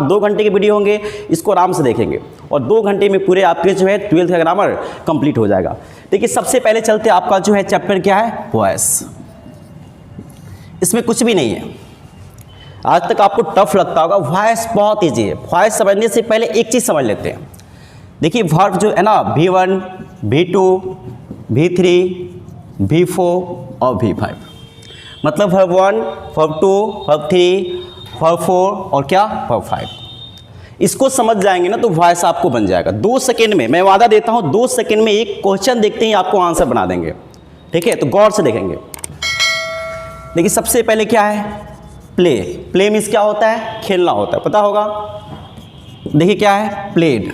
2 घंटे के वीडियो होंगे, इसको आराम से देखेंगे और 2 घंटे में पूरे आपके जो है 12th का ग्रामर कंप्लीट हो जाएगा। देखिए सबसे पहले चलते आपका जो है चैप्टर क्या है वॉइस। इसमें कुछ भी नहीं है, आज तक आपको टफ लगता होगा, वॉइस बहुत ईजी है। वॉइस समझने से पहले एक चीज़ समझ लेते हैं। देखिए वर्ब जो है ना V1, V2, V3, V4 और V5, मतलब वर्ब 1, वर्ब 2, वर्ब 3, वर्ब 4 और क्या वर्ब 5। इसको समझ जाएंगे ना तो वॉइस आपको बन जाएगा 2 सेकेंड में। मैं वादा देता हूँ 2 सेकेंड में एक क्वेश्चन देखते ही आपको आंसर बना देंगे, ठीक है। तो गौर से देखेंगे। देखिए सबसे पहले क्या है प्ले। प्ले मीन्स क्या होता है, खेलना होता है, पता होगा। देखिए क्या है प्लेड,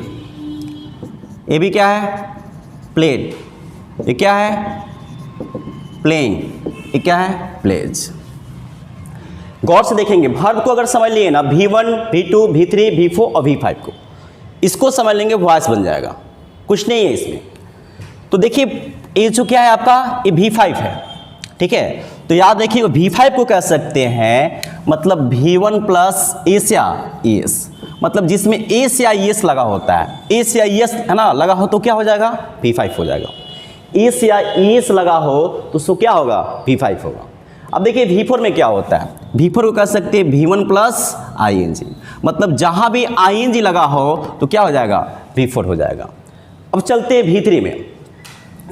ये भी क्या है प्लेड, ये क्या है प्लेइंग, ये क्या है प्लेज। गौर से देखेंगे वर्ब को अगर समझ लिए ना V1, V2, V3, V4 और V5 को, इसको समझ लेंगे वॉइस बन जाएगा, कुछ नहीं है इसमें। तो देखिए ये जो क्या है आपका ये V5 है, ठीक है। तो याद रखिए V5 को कह सकते हैं मतलब V1 प्लस एस या ES, मतलब जिसमें एस या ES लगा होता है, एस या ES है ना लगा हो तो क्या हो जाएगा V5 हो जाएगा। एस या ES लगा हो तो उसको क्या होगा V5 होगा। अब देखिए V4 में क्या होता है, V4 को कह सकते हैं V1 प्लस ING, मतलब जहाँ भी ING लगा हो तो क्या हो जाएगा V4 हो जाएगा। अब चलते हैं V3 में।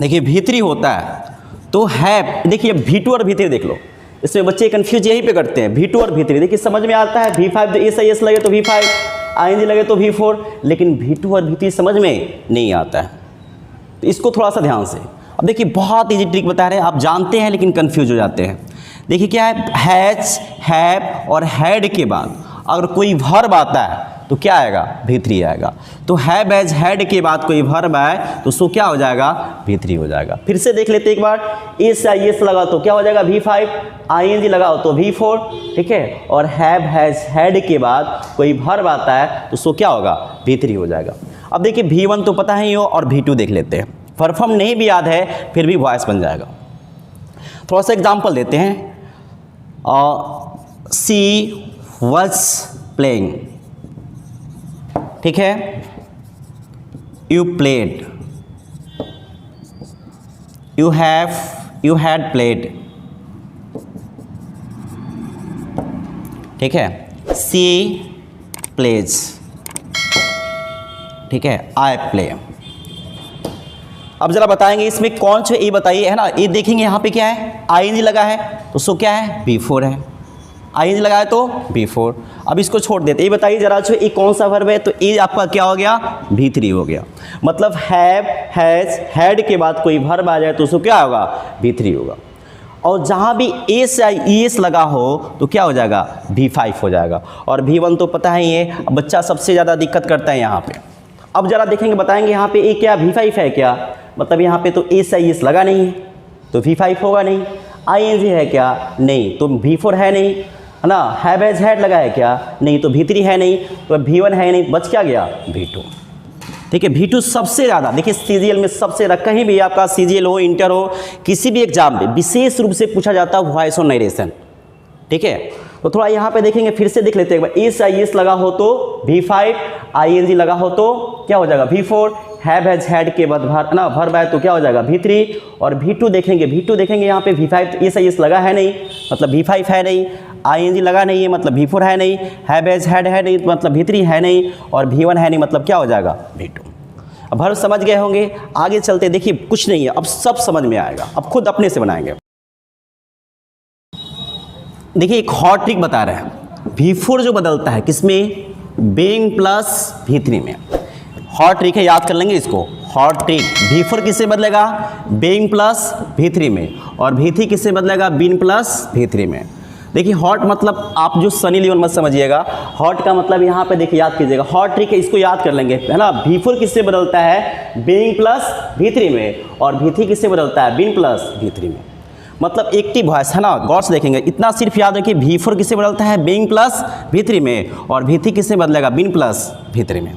देखिए V3 होता है तो है, देखिए V2 और V3 देख लो, इसमें बच्चे कंफ्यूज यहीं पे करते हैं V2 और V3। देखिए समझ में आता है V5 तो एस लगे तो V5, ING लगे तो V4, लेकिन V2 और V3 समझ में नहीं आता है, तो इसको थोड़ा सा ध्यान से। अब देखिए बहुत ईजी ट्रिक बता रहे हैं, आप जानते हैं लेकिन कंफ्यूज हो जाते हैं। देखिए क्या है हैज, हैव और हैड के बाद अगर कोई वर्ब आता है तो क्या आएगा V3 आएगा। तो हैव हैज हैड के बाद कोई वर्ब आए तो सो क्या हो जाएगा V3 हो जाएगा। फिर से देख लेते एक बार, एस या ES लगा तो क्या हो जाएगा V5, ING लगाओ तो V4, ठीक है। और हैव हैज हैड के बाद कोई वर्ब आता है तो सो क्या होगा V3 हो जाएगा। अब देखिए V1 तो पता ही हो और V2 देख लेते हैं, वर्ब फॉर्म नहीं भी याद है फिर भी वॉइस बन जाएगा। थोड़ा सा एग्जाम्पल देते हैं। सी वाज प्लेइंग, ठीक है, you played, you had played, ठीक है। सी प्लेज, ठीक है, आई प्ले। अब जरा बताएंगे इसमें कौन से ए बताइए, है ना। ये देखेंगे यहाँ पे क्या है ING लगा है तो सो क्या है V4 है, ING लगा है तो V4। अब इसको छोड़ देते, ये बताइए जरा जो ये कौन सा वर्ब है, तो ये आपका क्या हो गया V3 हो गया। मतलब हैव हैज हैड के बाद कोई वर्ब आ जाए तो उसको क्या होगा V3 होगा। और जहाँ भी एस या ES लगा हो तो क्या हो जाएगा, V5 हो जाएगा। और V1 तो पता ही है, बच्चा सबसे ज़्यादा दिक्कत करता है यहाँ पे। अब ज़रा देखेंगे, बताएंगे यहाँ पे ए क्या V5 है क्या, मतलब यहाँ पे तो एस या ES लगा नहीं है तो V5 होगा नहीं। ING है क्या, नहीं तो V4 है नहीं, है ना। हैव हैज हैड लगा है क्या, नहीं तो V3 है नहीं, तो V1 है नहीं, बच क्या गया V2। ठीक है, V2 सबसे ज़्यादा। देखिए CGL में सबसे ज़्यादा, कहीं भी आपका CGL हो, इंटर हो, किसी भी एग्जाम में विशेष रूप से पूछा जाता है वॉइस और नरेशन। ठीक है, तो थोड़ा यहाँ पे देखेंगे, फिर से देख लेते हैं एक बार। एस आई एस लगा हो तो V5, ING लगा हो तो क्या हो जाएगा V4, हैव हैज हैड के बाद ना वर्ब है तो क्या हो जाएगा V3। और V2 देखेंगे यहाँ पे V5 एस आई एस लगा है नहीं, मतलब V5 है नहीं। ING लगा नहीं है, मतलब V4 है नहीं। हैव हैज हैड है नहीं, मतलब V3 है नहीं। और V1 है नहीं, मतलब क्या हो जाएगा V2। अब वर्ब समझ गए होंगे, आगे चलते देखिए कुछ नहीं है, अब सब समझ में आएगा, अब खुद अपने से बनाएंगे। देखिए एक हॉट ट्रिक बता रहे हैं, V4 जो बदलता है किसमें, बीइंग प्लस V3 में। हॉट ट्रिक है, याद कर लेंगे इसको। हॉट ट्रिक, V4 किससे बदलेगा, बीइंग प्लस V3 में, और V3 किससे बदलेगा, बीइंग प्लस V3 में। देखिए हॉट मतलब आप जो सनी लियोन मत समझिएगा, हॉट का मतलब यहाँ पे देखिए याद कीजिएगा, हॉट ट्रिक है, इसको याद कर लेंगे, है ना। V4 किससे बदलता है, बीइंग प्लस V3 में, और V3 किससे बदलता है, बीइंग प्लस V3 में। मतलब एक्टिव वॉइस, है ना, गौर से देखेंगे, इतना सिर्फ याद रखिए। V4 किससे बदलता है, बीइंग प्लस V3 में, और V3 किससे बदलेगा, बीइंग प्लस V3 में।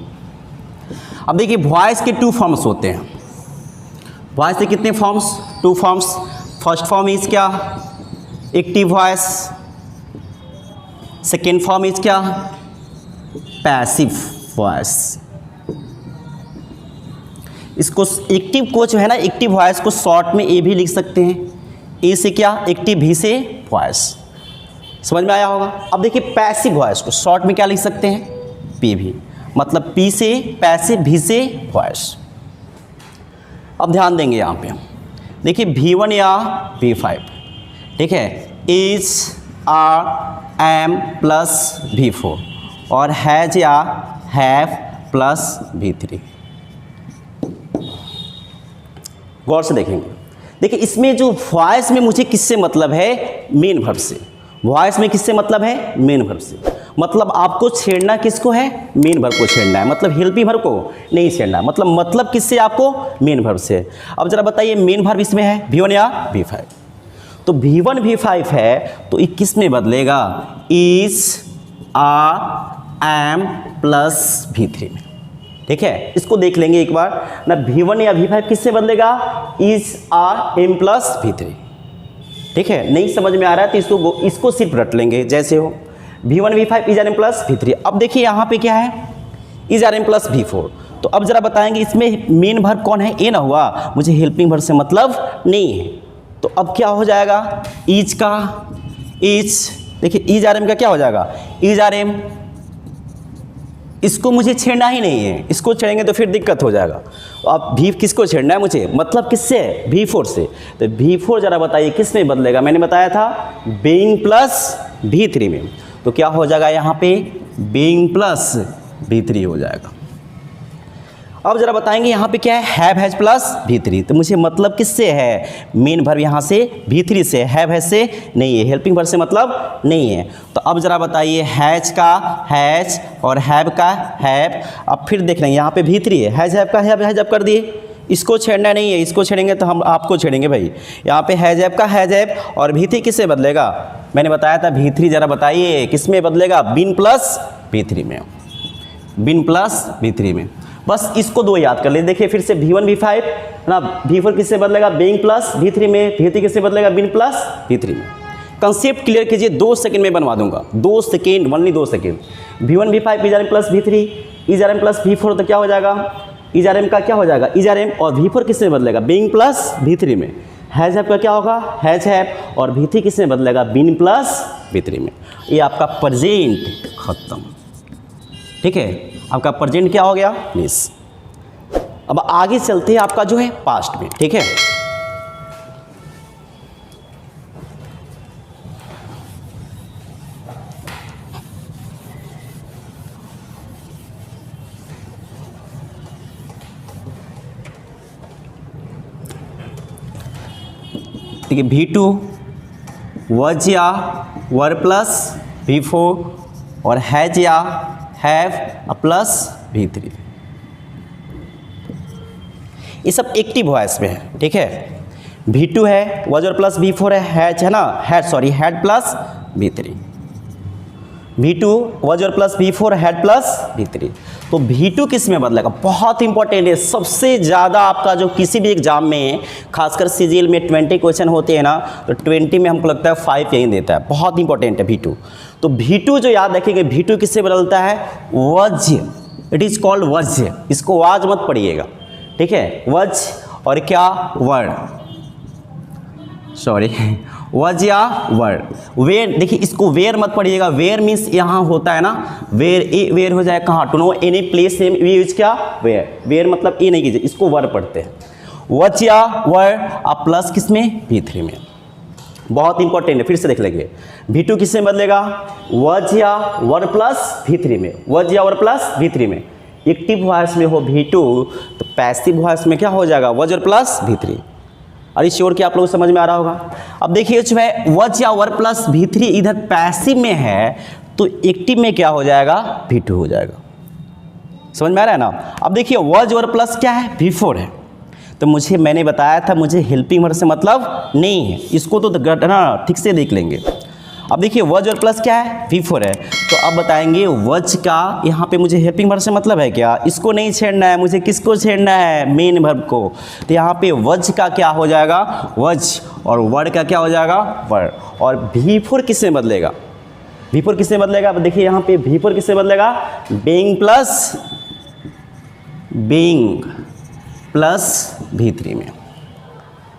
अब देखिए वॉइस के 2 फॉर्म्स होते हैं। वॉइस के कितने forms, 2 forms. First form is क्या, active voice. Second form is क्या, पैसिव वॉइस। इसको एक्टिव को जो है ना, एक्टिव वॉइस को शॉर्ट में ए भी लिख सकते हैं। ए से क्या, एक्टिव, भी से वॉइस, समझ में आया होगा। अब देखिए पैसिव वॉइस को शॉर्ट में क्या लिख सकते हैं, पी भी, मतलब पी से पैसिव, भी से वॉइस। अब ध्यान देंगे यहाँ पे, देखिए V1 या V5, ठीक है, is, are, am plus V4, और हैज या हैव प्लस V3। गौर से देखेंगे, देखिए इसमें जो वॉइस में मुझे किससे मतलब है, मेन वर्ब से। वॉइस में किससे मतलब है, मेन वर्ब से। मतलब आपको छेड़ना किसको है, मेन वर्ब को छेड़ना है, मतलब हेल्पिंग वर्ब को नहीं छेड़ना है। मतलब किससे आपको, मेन वर्ब से। अब जरा बताइए मेन वर्ब इसमें है V1 या V5, तो V1 V5 है तो ये किस में बदलेगा, is, are, am plus V3 में। ठीक है, इसको देख लेंगे एक बार ना, V1 या V5 किससे बदलेगा, is, are, am plus V3। ठीक है, नहीं समझ में आ रहा है तो इसको सिर्फ रट लेंगे जैसे हो, V1 V5 is, are, am plus V3। अब देखिए यहाँ पे क्या है, is, are, am plus V4। तो अब जरा बताएंगे इसमें मेन वर्ब कौन है, ए ना हुआ, मुझे हेल्पिंग वर्ब से मतलब नहीं है, तो अब क्या हो जाएगा, इज का, इज, देखिए इज, आर, एम का क्या हो जाएगा, इज, आर, एम। इसको मुझे छेड़ना ही नहीं है, इसको छेड़ेंगे तो फिर दिक्कत हो जाएगा। अब भी किसको छेड़ना है मुझे, मतलब किससे, V4 से। तो V4 जरा बताइए किस में बदलेगा, मैंने बताया था बीइंग प्लस V3 में, तो क्या हो जाएगा यहाँ पे, बीइंग प्लस V3 हो जाएगा। अब जरा बताएंगे यहाँ पे क्या है, हैव हैज प्लस V3, तो मुझे मतलब किससे है, मेन वर्ब यहाँ से V3 से, हैव हैज से नहीं है, हेल्पिंग वर्ब से मतलब नहीं है। तो अब जरा बताइए हैज का हैज और हैव का हैव। अब फिर देख रहे हैं यहाँ पे V3 है, हैज हैव का हैव, हैज हैव कर दिए, इसको छेड़ना नहीं है, इसको छेड़ेंगे तो हम आपको छेड़ेंगे भाई। यहाँ पे हैज हैव का हैज हैव, और V3 किससे बदलेगा, मैंने बताया था V3 जरा बताइए किस में बदलेगा, बीइंग प्लस V3 में, बीइंग प्लस V3 में। बस इसको 2 याद कर ले। देखिए फिर से V1 V5 ना, V4 किससे बदलेगा, बीइंग प्लस V3 में, V3 किससे बदलेगा, बीइंग प्लस V3 में। कंसेप्ट क्लियर कीजिए, 2 सेकंड में बनवा दूंगा, 2 second, only 2 second. V1 V5 is, are, am plus V3, is, are, am plus V4, तो क्या हो जाएगा, इज, आर, एम का क्या हो जाएगा, इज, आर, एम, और V4 किससे बदलेगा, बीइंग प्लस V3 में। हैज हैव का क्या होगा, हैज हैव, और V3 किससे बदलेगा, बीइंग प्लस V3 में। ये आपका प्रेजेंट खत्म। ठीक है, आपका प्रेजेंट क्या हो गया, मिस। अब आगे चलते हैं आपका जो है पास्ट में। ठीक है, देखिए V2 वज या वर प्लस V4 और हैज या हैव प्लस V3। ये सब एक्टिव वॉइस में है, ठीक है। V2 है, वज और प्लस V4 है, हैज है ना, हैड प्लस V3। V2 वज और plus V4 had plus V3। तो V2 किस में बदलेगा, बहुत इंपॉर्टेंट है। सबसे ज़्यादा आपका जो किसी भी एग्जाम में, खासकर CGL में 20 क्वेश्चन होते हैं ना, तो 20 में हमको लगता है 5 यही देता है। बहुत इंपॉर्टेंट है V2। तो V2 जो याद रखेंगे, V2 किससे बदलता है, वज। इट इज़ कॉल्ड वज। इसको वाज मत पढ़िएगा, ठीक है। वज और क्या, वर्ड, सॉरी, वज या वर्ड। वेयर, देखिए इसको वेयर मत पढ़िएगा। वेयर मीन्स यहाँ होता है ना, वेयर, ए वेयर हो जाए कहाँ, to know any place same, we use क्या, वेयर। वेयर मतलब ए नहीं कीजिए, इसको वर पढ़ते हैं। वज या वर्ड आप प्लस किस में, V3 में। बहुत इंपॉर्टेंट है, फिर से देख लेंगे। V2 किससे बदलेगा, वज या वर प्लस V3 में। वज या वर प्लस V3 में। एक्टिव वॉइस में हो V2, तो पैसिव वॉइस में क्या हो जाएगा, वज और प्लस V3। अरे श्योर कि आप लोगों को समझ में आ रहा होगा। अब देखिए जो है वज या वर प्लस V3 इधर पैसिव में है, तो एक्टिव में क्या हो जाएगा, V2 हो जाएगा। समझ में आ रहा है ना। अब देखिए वज और प्लस क्या है, V4 है। तो मैंने बताया था मुझे हेल्पिंग वर्ब से मतलब नहीं है, इसको तो ना ठीक से देख लेंगे। अब देखिए वज और प्लस क्या है, V4 है। तो अब बताएंगे वज का यहाँ पे मुझे हेल्पिंग वर्ब से मतलब है क्या, इसको नहीं छेड़ना है, मुझे किसको छेड़ना है, मेन वर्ब को। तो यहाँ पे वज का क्या हो जाएगा, वज, और वर्ड का क्या हो जाएगा, वर्ड। और V4 किससे बदलेगा, V4 किससे बदलेगा, अब देखिए यहाँ पे V4 किससे बदलेगा, बीइंग प्लस V3 में।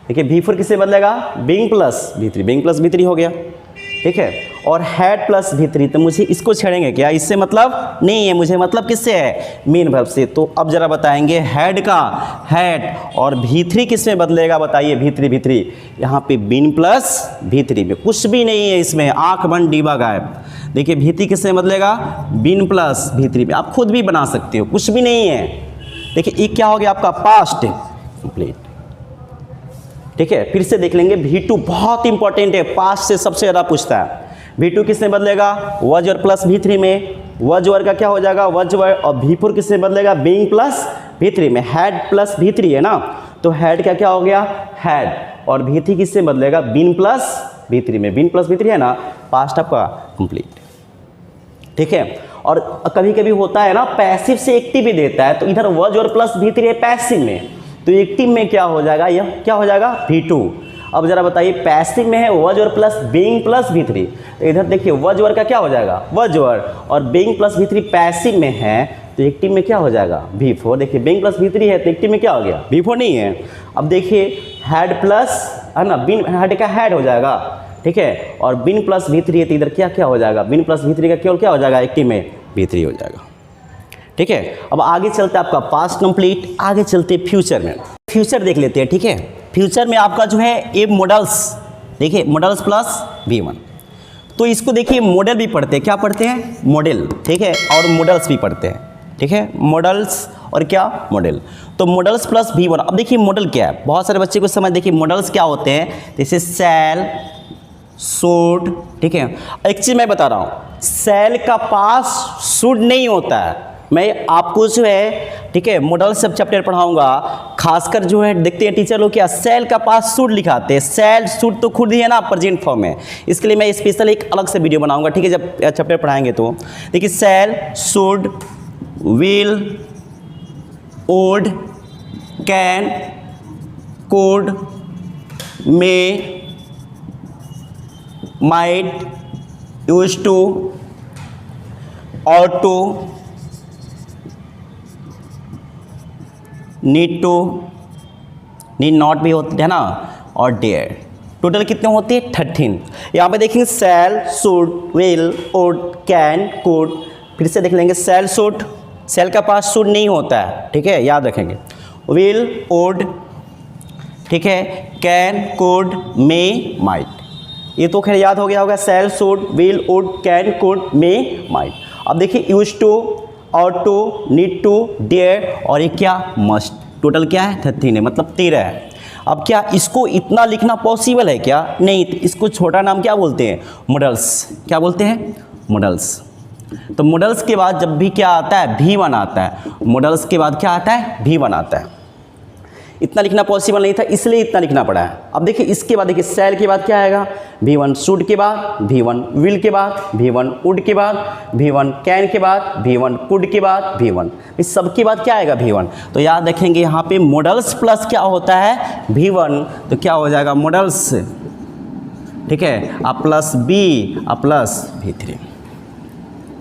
देखिए V4 किससे बदलेगा, बीइंग प्लस V3 हो गया, ठीक है। और हैड प्लस V3, तो मुझे इसको छेड़ेंगे क्या, इससे मतलब नहीं है, मुझे मतलब किससे है, मेन वर्ब से। तो अब जरा बताएंगे हैड का, हैड, और V3 किस में बदलेगा, बताइए। V3 यहाँ पे बीन प्लस V3 में, कुछ भी नहीं है इसमें, आंख बंद डीबा गायब। देखिए V3 किस में बदलेगा, बीन प्लस V3 में। आप खुद भी बना सकते हो, कुछ भी नहीं है। देखिए ये क्या हो गया आपका, पास्ट कंप्लीट, ठीक है। फिर से देख लेंगे V2 बहुत इंपॉर्टेंट है, पास्ट से सबसे ज़्यादा पूछता है। V2 किससे बदलेगा, वज और प्लस V3 में। वज वर्ड का क्या हो जाएगा, वज वर्ड। और V4 किससे बदलेगा, बीइंग प्लस V3 में। हैड प्लस V3 है ना, तो हैड का क्या हो गया, हैड। और V3 किससे बदलेगा, बीन प्लस V3 में। बीन प्लस V3 है ना, पास्ट आपका कंप्लीट, ठीक है। और कभी कभी होता है ना, पैसिव से एक्टिव भी देता है, तो इधर वज और प्लस V3 है पैसिव में, तो एक्टिव में क्या हो जाएगा, यह क्या हो जाएगा, V2। अब जरा बताइए, पैसिव में है वज और प्लस बीइंग प्लस V3, तो इधर देखिए वज वर्ड का क्या हो जाएगा, वज वर्ड। और बीइंग प्लस V3 पैसिव में है, तो एक्टिव में क्या हो जाएगा, V4। देखिए बीइंग प्लस V3 है, तो एक्टिव में क्या हो गया, V4 नहीं है। अब देखिए हैड प्लस है ना, बीन, हैड का हैड हो जाएगा, ठीक है। और बीन प्लस V3 है, तो इधर क्या क्या हो जाएगा, बीन प्लस V3 का केवल क्या हो जाएगा, एक्टिव में V3 हो जाएगा, ठीक है। अब आगे चलते आपका पास्ट कंप्लीट, आगे चलते फ्यूचर में। फ्यूचर देख लेते हैं, ठीक है। फ्यूचर में आपका जो है ए मॉडल्स, देखिए मॉडल्स प्लस V1, तो इसको देखिए मॉडल भी पढ़ते हैं, क्या पढ़ते हैं, मॉडल, ठीक है। और मॉडल्स भी पढ़ते हैं, ठीक है। मॉडल्स और क्या, मॉडल। तो मॉडल्स प्लस V1। अब देखिए मॉडल क्या है, बहुत सारे बच्चे को समझ, देखिए मॉडल्स क्या होते हैं, जैसे सेल, शुड, ठीक है। एक चीज़ मैं बता रहा हूँ, सेल का पास शुड नहीं होता है। मैं आपको जो है, ठीक है, मॉडल सब चैप्टर पढ़ाऊंगा, खासकर जो है देखते हैं टीचर लोग क्या सेल का पास शुड लिखाते हैं। सेल शुड तो खुद ही है ना प्रेजेंट फॉर्म में, इसके लिए मैं स्पेशल एक अलग से वीडियो बनाऊंगा, ठीक है, जब चैप्टर पढ़ाएंगे तो। देखिए shall, should, will, would, can, could, may, might, used to, ought to, need to, need not भी होते हैं ना, और डेयर। टोटल कितने होते हैं, 13। यहाँ पे देखेंगे shall, should, will, would, can, could. फिर से देख लेंगे सेल, शुड, सेल का पास शुड नहीं होता है, ठीक है, याद रखेंगे। विल, वुड, ठीक है, कैन, कुड, मे, माइट। ये तो खैर याद हो गया होगा, shall, should, will, would, can, could, may, might. अब देखिए used to, ought to, need to, dare, और ये क्या, must। टोटल क्या है, 13 है, मतलब 13 है। अब क्या इसको इतना लिखना पॉसिबल है क्या? नहीं, तो इसको छोटा नाम क्या बोलते हैं? मॉडल्स। क्या बोलते हैं? मॉडल्स। तो मॉडल्स के बाद जब भी क्या आता है? V1 आता है। मॉडल्स के बाद क्या आता है? V1 आता है। इतना लिखना पॉसिबल नहीं था, इसलिए इतना लिखना पड़ा है। अब देखिए इसके बाद, देखिए सेल के बाद क्या आएगा? V1 शूट के बाद, V1 विल के बाद, V1 वुड के बाद, V1 कैन के बाद, V1 कुड के बाद, V1, इस सब के बाद क्या आएगा? V1। तो याद रखेंगे यहाँ पे मॉडल्स प्लस क्या होता है? V1। तो क्या हो जाएगा? मॉडल्स, ठीक है, आ प्लस B आ प्लस V3,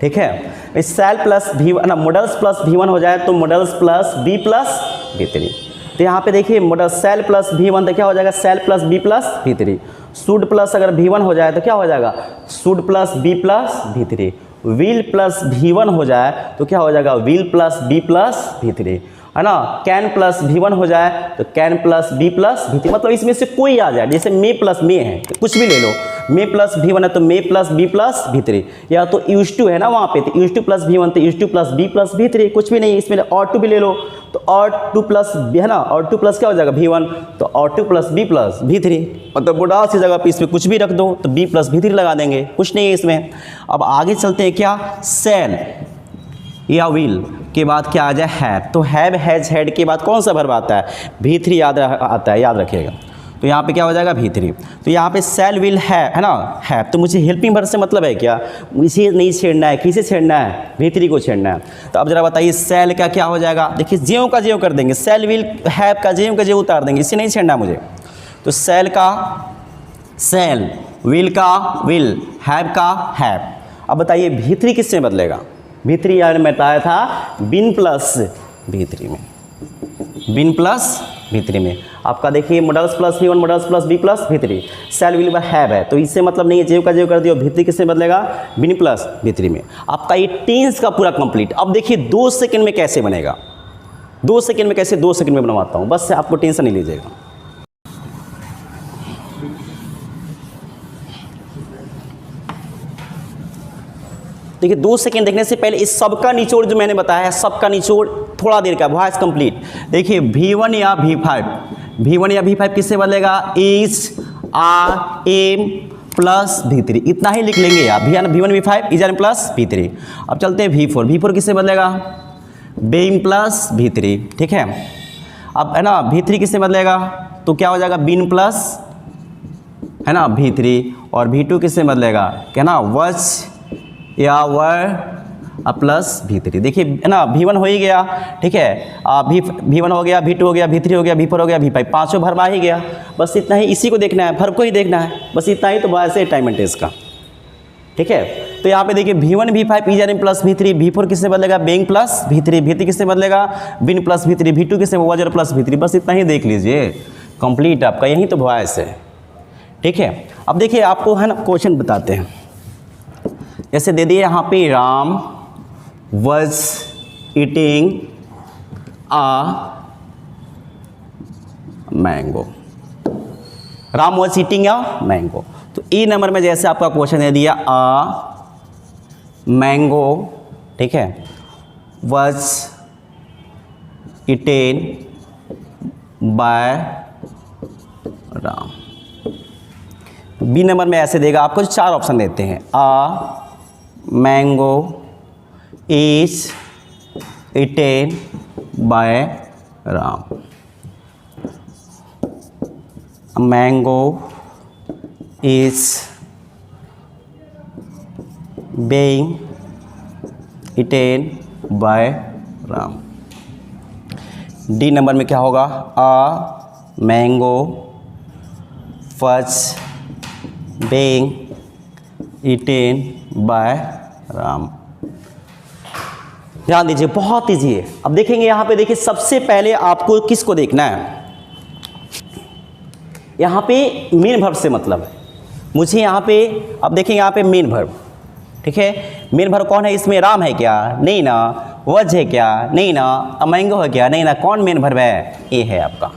ठीक है। सेल प्लस V1 ना, मॉडल्स प्लस V1 हो जाए तो models plus B plus V3। तो यहाँ पे देखिए मॉडल सेल प्लस V1 तो क्या हो जाएगा? Shall plus B plus V3। Should plus अगर V1 हो जाए तो क्या हो जाएगा? Should plus B plus V3। Will plus V1 हो जाए तो क्या हो जाएगा? Will plus B plus V3, है ना। कैन प्लस V1 हो जाए तो can plus B plus V3, मतलब इसमें से कोई आ जाए। जैसे मे प्लस मे है तो कुछ भी ले लो, मे प्लस V1 है तो मे प्लस B प्लस V3, या तो यूज टू है ना वहाँ पे, तो यूज टू प्लस V1 तो use two plus B plus V3, कुछ भी नहीं। इसमें और टू भी ले लो तो और टू प्लस B है ना, और टू प्लस क्या हो जाएगा? V1, तो और two plus B plus V3, मतलब बुढ़ा सी जगह पे इसमें कुछ भी रख दो तो B प्लस V3 लगा देंगे, कुछ नहीं है इसमें। अब आगे चलते हैं, क्या? सेल या विल के बाद क्या आ जाए? हैव। तो हैव, हैज, हैड के बाद कौन सा वर्ब आता है? V3 याद आता है, याद रखिएगा। तो यहाँ पे क्या हो जाएगा? V3। तो यहाँ पे सेल विल है ना, हैव। तो मुझे हेल्पिंग वर्ब से मतलब है क्या? इसे नहीं छेड़ना है, किसे छेड़ना है? V3 को छेड़ना है। तो अब जरा बताइए सेल का क्या हो जाएगा? देखिए ज्यों का ज्यों कर देंगे, सेल विल हैव का ज्यों का ज्यों उतार देंगे, इसे नहीं छेड़ना मुझे। तो सेल का सेल, विल का विल, हैव का हैव। अब बताइए V3 किससे बदलेगा? V3 यार मैं बताया था बिन प्लस V3 में, बिन प्लस V3 में। आपका देखिए modals plus V1, modals plus B plus V3, shall will have है तो इससे मतलब नहीं है, जेव का जेव कर दियो। V3 किससे बदलेगा? बिन प्लस V3 में। आपका ये टेंस का पूरा कंप्लीट। अब देखिए 2 सेकंड में कैसे बनेगा, 2 सेकंड में कैसे, 2 सेकंड में बनवाता हूँ, बस आपको टेंशन नहीं लीजिएगा। देखिए 2 सेकंड देखने से पहले इस सबका निचोड़ जो मैंने बताया है, सबका निचोड़ थोड़ा देर का, वॉइस कंप्लीट। देखिए V1 या V5, V1 या V5 किससे बदलेगा? Is, are, am plus V3, इतना ही लिख लेंगे आप। V1 V5 is, are, am plus V3। अब चलते हैं V4, V4 किससे बदलेगा? बीइंग प्लस V3, ठीक है। अब है ना V3 किससे बदलेगा? तो क्या हो जाएगा? बीन प्लस है ना V3। और V2 किससे बदलेगा? क्या ना, वच या वर प्लस V3। देखिए है ना V1 हो ही गया, ठीक है। V1 हो गया, V2 हो गया, V3 हो गया, V4 हो गया, V5, पाँचों भरवा ही गया। बस इतना ही, इसी को देखना है, भर को ही देखना है, बस इतना ही। तो ऐसे टाइम एंड टेस्ट का, ठीक है। तो यहाँ पे देखिए V1 V5 is, are, am plus V3, V4 किससे बदलेगा? बीइंग प्लस V3, V3 किससे बदलेगा? बिन प्लस V3, V2 किससे? वॉज और प्लस V3। बस इतना ही देख लीजिए, कंप्लीट आपका यही तो वॉइस है, ठीक है। अब देखिए आपको है ना क्वेश्चन बताते हैं। जैसे दे दिए यहाँ पे Ram was eating a mango, Ram was eating a mango. तो ई नंबर में जैसे आपका क्वेश्चन दे दिया आ मैंगो, ठीक है, was eaten by Ram. B number में ऐसे देगा आपको, 4 ऑप्शन देते हैं। A mango is eaten by Ram, mango is being eaten by Ram. D number में क्या होगा? A mango was being eaten by Ram. ध्यान दीजिए, बहुत ईजी है। अब देखेंगे यहाँ पे, देखिए सबसे पहले आपको किसको देखना है? यहाँ पे मेन वर्ब से मतलब है मुझे यहाँ पे। अब देखेंगे यहाँ पे मेन वर्ब, ठीक है। मेन वर्ब कौन है इसमें? राम है क्या? नहीं ना। वज है क्या? नहीं ना। मैंगो है क्या? नहीं ना। कौन मेन वर्ब है? ए है आपका।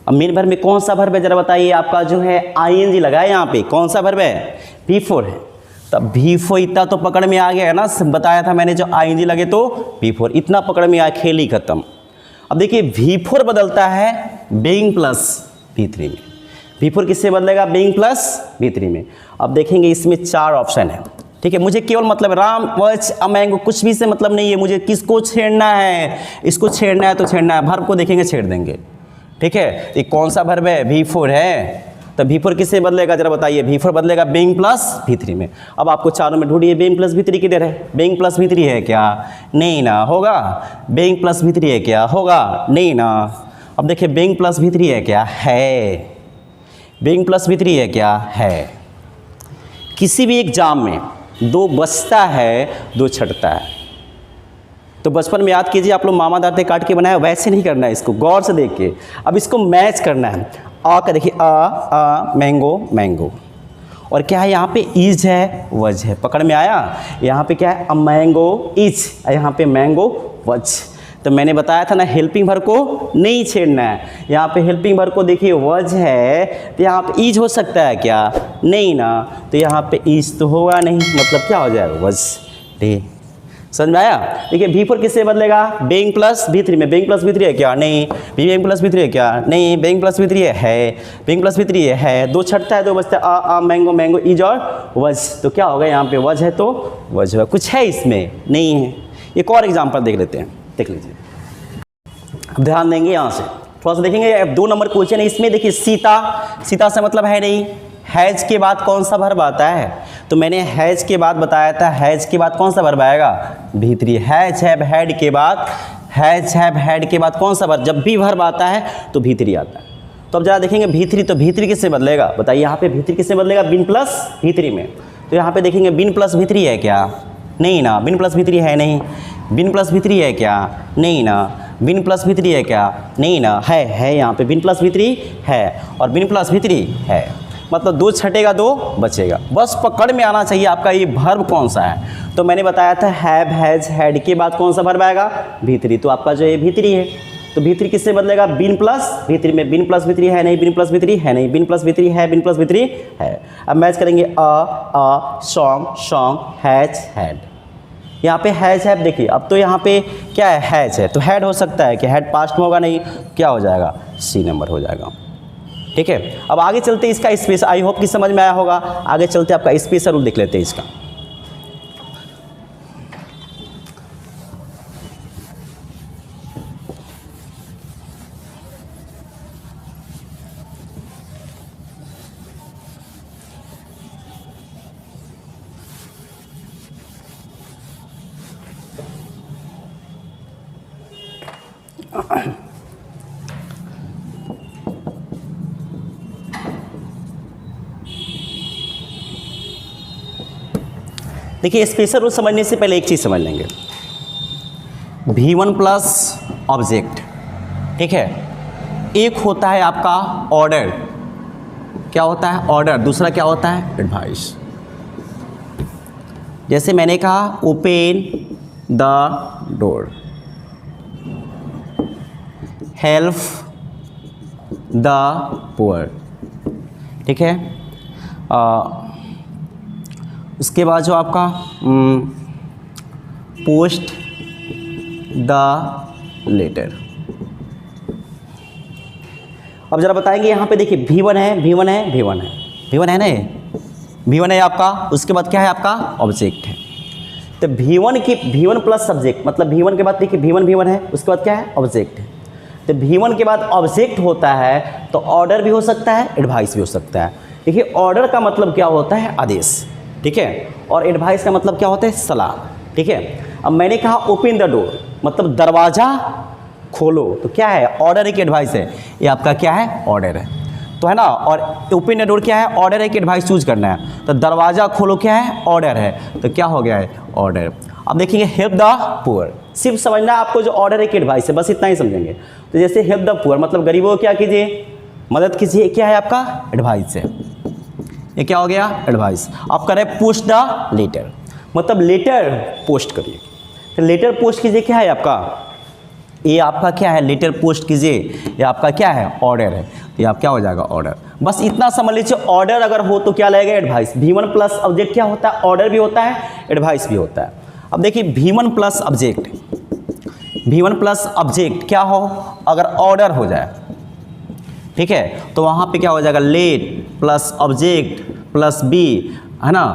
अब मेन वर्ब में कौन सा वर्ब है जरा बताइए? आपका जो है आईएनजी लगा है यहाँ पे, कौन सा वर्ब है? V4 है। तब V4 इतना तो पकड़ में आ गया है ना, बताया था मैंने, जो आईएनजी लगे तो V4 इतना पकड़ में आया, खेल ही खत्म। अब देखिए V4 बदलता है बीइंग प्लस V3 में। V4 किससे बदलेगा? बीइंग प्लस V3 में। अब देखेंगे इसमें 4 ऑप्शन है, ठीक है। मुझे केवल मतलब राम वच मैंगो कुछ भी से मतलब नहीं है, मुझे किसको छेड़ना है, इसको छेड़ना है तो छेड़ना है, वर्ब को देखेंगे छेड़ देंगे, ठीक है। ये कौन सा वर्ब है? V4 है, तो V4 किससे बदलेगा जरा बताइए? V4 बदलेगा बीइंग प्लस V3 में। अब आपको चारों में ढूंढिए बीइंग प्लस V3 किधर है? बीइंग प्लस V3 है क्या? नहीं ना। होगा? बीइंग प्लस V3 है क्या? होगा? नहीं ना। अब देखिए बीइंग प्लस V3 है क्या? है। बीइंग प्लस V3 है क्या? है। किसी भी एग्जाम में 2 बचता है 2 छटता है। तो बचपन में याद कीजिए आप लोग मामा दाते काट के बनाया, वैसे नहीं करना है, इसको गौर से देख के अब इसको मैच करना है। आ का देखिए आ मैंगो मैंगो, और क्या है यहाँ पे? इज है, वज है। पकड़ में आया? यहाँ पे क्या है? अ मैंगो इज, यहाँ पे मैंगो वज। तो मैंने बताया था ना हेल्पिंग वर्ब को नहीं छेड़ना है। यहाँ पे हेल्पिंग वर्ब को देखिए वज है, तो यहाँ पे इज हो सकता है क्या? नहीं ना। तो यहाँ पे इज तो होगा नहीं, मतलब क्या हो जाएगा? वज। ठीक, समझ में आया? देखिए V4 किससे बदलेगा? बीइंग प्लस V3 में। बीइंग प्लस V3 है क्या? नहीं। बीइंग प्लस V3 है क्या? नहीं। बीइंग प्लस V3 है। बीइंग प्लस V3 है। 2 छटता है 2 बचता है, आ मैंगो मैंगो इज और वज। तो क्या होगा? यहाँ पे वज है तो वज होगा। कुछ है इसमें? नहीं है। एक और एग्जाम्पल देख लेते हैं, देख लीजिए। अब ध्यान देंगे यहाँ से थोड़ा सा देखेंगे। अब 2 नंबर क्वेश्चन है इसमें। देखिए सीता, सीता से मतलब है नहीं। हैज के बाद कौन सा वर्ब आता है? तो मैंने हैज के बाद बताया था, हैज के बाद कौन सा वर्ब आएगा? V3। हैज हैव हैड के बाद, हैज हैव हैड के बाद कौन सा वर्ब? जब भी वर्ब आता है तो V3 आता है। तो अब जरा देखेंगे V3, तो V3 किससे बदलेगा? बताइए यहाँ पे V3 किससे बदलेगा? बीइंग प्लस V3 में। तो यहाँ पे देखेंगे बीइंग प्लस V3 है क्या? नहीं ना। बीइंग प्लस V3 है नहीं। बीइंग प्लस V3 है क्या? नहीं ना। बीइंग प्लस V3 है क्या? नहीं ना। है यहाँ पे बीइंग प्लस V3 है, और बीइंग प्लस V3 है, मतलब 2 छटेगा 2 बचेगा। बस पकड़ में आना चाहिए आपका ये वर्ब कौन सा है। तो मैंने बताया था हैव हैज हैड के बाद कौन सा वर्ब आएगा? V3। तो आपका जो है V3 है। तो V3 किससे बदलेगा? बीइंग प्लस V3 में। बीइंग प्लस V3 है नहीं। बीइंग प्लस V3 है नहीं। बीइंग प्लस V3 है। बीइंग प्लस V3 है। अब मैच करेंगे सॉन्ग सॉन्ग हैज हैड। यहाँ पे हैज हैव देखिए, अब तो यहाँ पे क्या है? हैज है, तो हैड हो सकता है कि हैड पास्ट में होगा नहीं, क्या हो जाएगा? C नंबर हो जाएगा, ठीक है। अब आगे चलते इसका स्पेस, आई होप कि समझ में आया होगा। आगे चलते आपका स्पेशल रूल देख लेते हैं इसका। देखिए स्पेशल रूल समझने से पहले एक चीज़ समझ लेंगे। V1 प्लस ऑब्जेक्ट, ठीक है। एक होता है आपका ऑर्डर, क्या होता है? ऑर्डर। दूसरा क्या होता है? एडवाइस। जैसे मैंने कहा open the door, help the poor, ठीक है। उसके बाद जो आपका पोस्ट द लेटर। अब जरा बताएंगे यहाँ पे देखिए V1 है, V1 है, V1 है, V1 है ना, V1 है आपका। उसके बाद क्या है आपका? ऑब्जेक्ट है। तो V1 की V1 प्लस सब्जेक्ट, मतलब V1 के बाद देखिए V1 है, उसके बाद क्या है? ऑब्जेक्ट है। तो V1 के बाद ऑब्जेक्ट होता है तो ऑर्डर भी हो सकता है, एडवाइस भी हो सकता है। देखिए ऑर्डर का मतलब क्या होता है? आदेश, ठीक है। और एडवाइस का मतलब क्या होता है? सलाह, ठीक है। अब मैंने कहा ओपन द डोर, मतलब दरवाज़ा खोलो, तो क्या है? ऑर्डर है कि एडवाइस है? ये आपका क्या है? ऑर्डर है, तो है ना। और ओपन द डोर क्या है? ऑर्डर है कि एडवाइस चूज करना है। तो दरवाज़ा खोलो क्या है? ऑर्डर है, तो क्या हो गया है? ऑर्डर। अब देखिए हेल्प द पुअर, सिर्फ समझना आपको जो ऑर्डर है कि एडवाइस है, बस इतना ही समझेंगे। तो जैसे हेल्प द पुअर मतलब गरीबों को क्या कीजिए? मदद कीजिए, क्या है आपका? एडवाइस है। ये क्या हो गया? एडवाइस। आप करें पोस्ट द लेटर, मतलब लेटर पोस्ट करिए। तो लेटर पोस्ट कीजिए, क्या है आपका? ये आपका क्या है? लेटर पोस्ट कीजिए, ये आपका क्या है? ऑर्डर है। तो ये आप क्या हो जाएगा? ऑर्डर। बस इतना समझ लीजिए। ऑर्डर अगर हो तो क्या लगेगा? एडवाइस। V1 प्लस ऑब्जेक्ट क्या होता है? ऑर्डर भी होता है, एडवाइस भी होता है। अब देखिए V1 plus object, V1 plus object क्या हो? अगर ऑर्डर हो जाए ठीक है। तो वहाँ पे क्या हो जाएगा, let plus object plus be, है ना,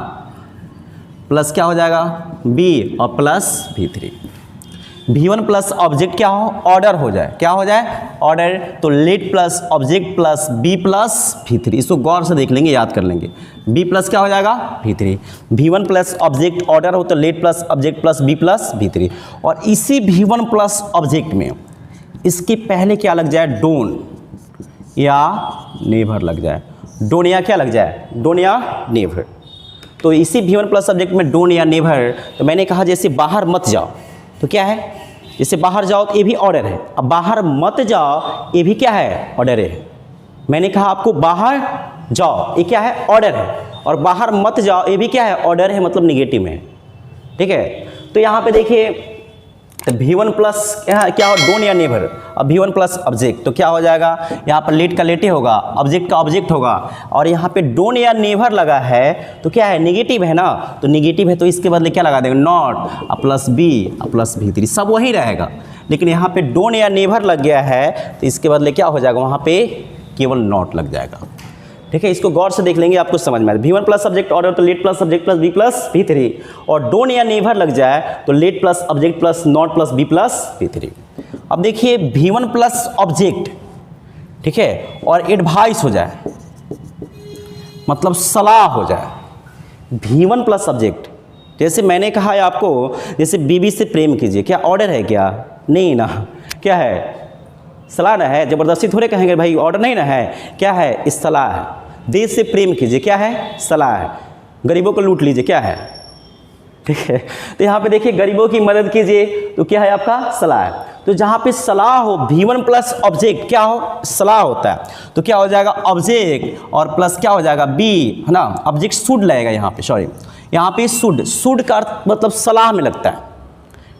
प्लस क्या हो जाएगा बी और plus V3। V1 plus object क्या हो, ऑर्डर हो जाए, क्या हो जाए ऑर्डर। तो let plus object plus be plus V3, इसको गौर से देख लेंगे, याद कर लेंगे। बी प्लस क्या हो जाएगा V3। V1 plus object order हो तो let plus object plus be plus V3। और इसी V1 प्लस ऑब्जेक्ट में इसके पहले क्या लग जाए, डोन या नेवर लग जाए। डोन या क्या लग जाए, डोन या नेवर। तो इसी V1 प्लस सब्जेक्ट में डोन या नेवर, तो मैंने कहा जैसे बाहर मत जाओ तो क्या है, जैसे बाहर जाओ तो ये भी ऑर्डर है। अब बाहर मत जाओ ये भी क्या है, ऑर्डर है। मैंने कहा आपको बाहर जाओ ये क्या है, ऑर्डर है, और बाहर मत जाओ ये भी क्या है, ऑर्डर है, मतलब निगेटिव में, ठीक है। तो यहाँ पे देखिए तो V1 प्लस क्या हो, डोन या नेवर। अब V1 प्लस ऑब्जेक्ट तो क्या हो जाएगा, यहाँ पर लेट का लेटे होगा, ऑब्जेक्ट का ऑब्जेक्ट होगा, और यहाँ पे डोन या नेवर लगा है तो क्या है, नेगेटिव है ना। तो नेगेटिव है तो इसके बदले क्या लगा देंगे, not plus be plus V3, सब वही रहेगा। लेकिन यहाँ पे डोन या नेवर लग गया है तो इसके बदले क्या हो जाएगा, वहाँ पे केवल नॉट लग जाएगा, ठीक है। इसको गौर से देख लेंगे, आपको समझ में आए। V1 प्लस सब्जेक्ट ऑर्डर तो let plus subject plus be plus V3, और डोन या नेवर लग जाए तो let plus object plus not plus be plus V3। अब देखिए V1 प्लस ऑब्जेक्ट, ठीक है, और एडवाइस हो जाए, मतलब सलाह हो जाए। V1 प्लस सब्जेक्ट, जैसे मैंने कहा है आपको, जैसे बीबी से प्रेम कीजिए, क्या ऑर्डर है, क्या नहीं ना, क्या है, सलाह ना है, ज़बरदस्ती थोड़े कहेंगे भाई, ऑर्डर नहीं ना है, क्या है, इस सलाह है। देश से प्रेम कीजिए, क्या है, सलाह है। गरीबों को लूट लीजिए, क्या है, ठीक है। तो यहाँ पे देखिए गरीबों की मदद कीजिए तो क्या है, आपका सलाह है। तो जहाँ पे सलाह हो, V1 प्लस ऑब्जेक्ट क्या हो, सलाह होता है, तो क्या हो जाएगा ऑब्जेक्ट और प्लस क्या हो जाएगा बी, है ना। ऑब्जेक्ट शुड लगेगा यहाँ पे, सॉरी यहाँ पे शुड का अर्थ मतलब सलाह में लगता है,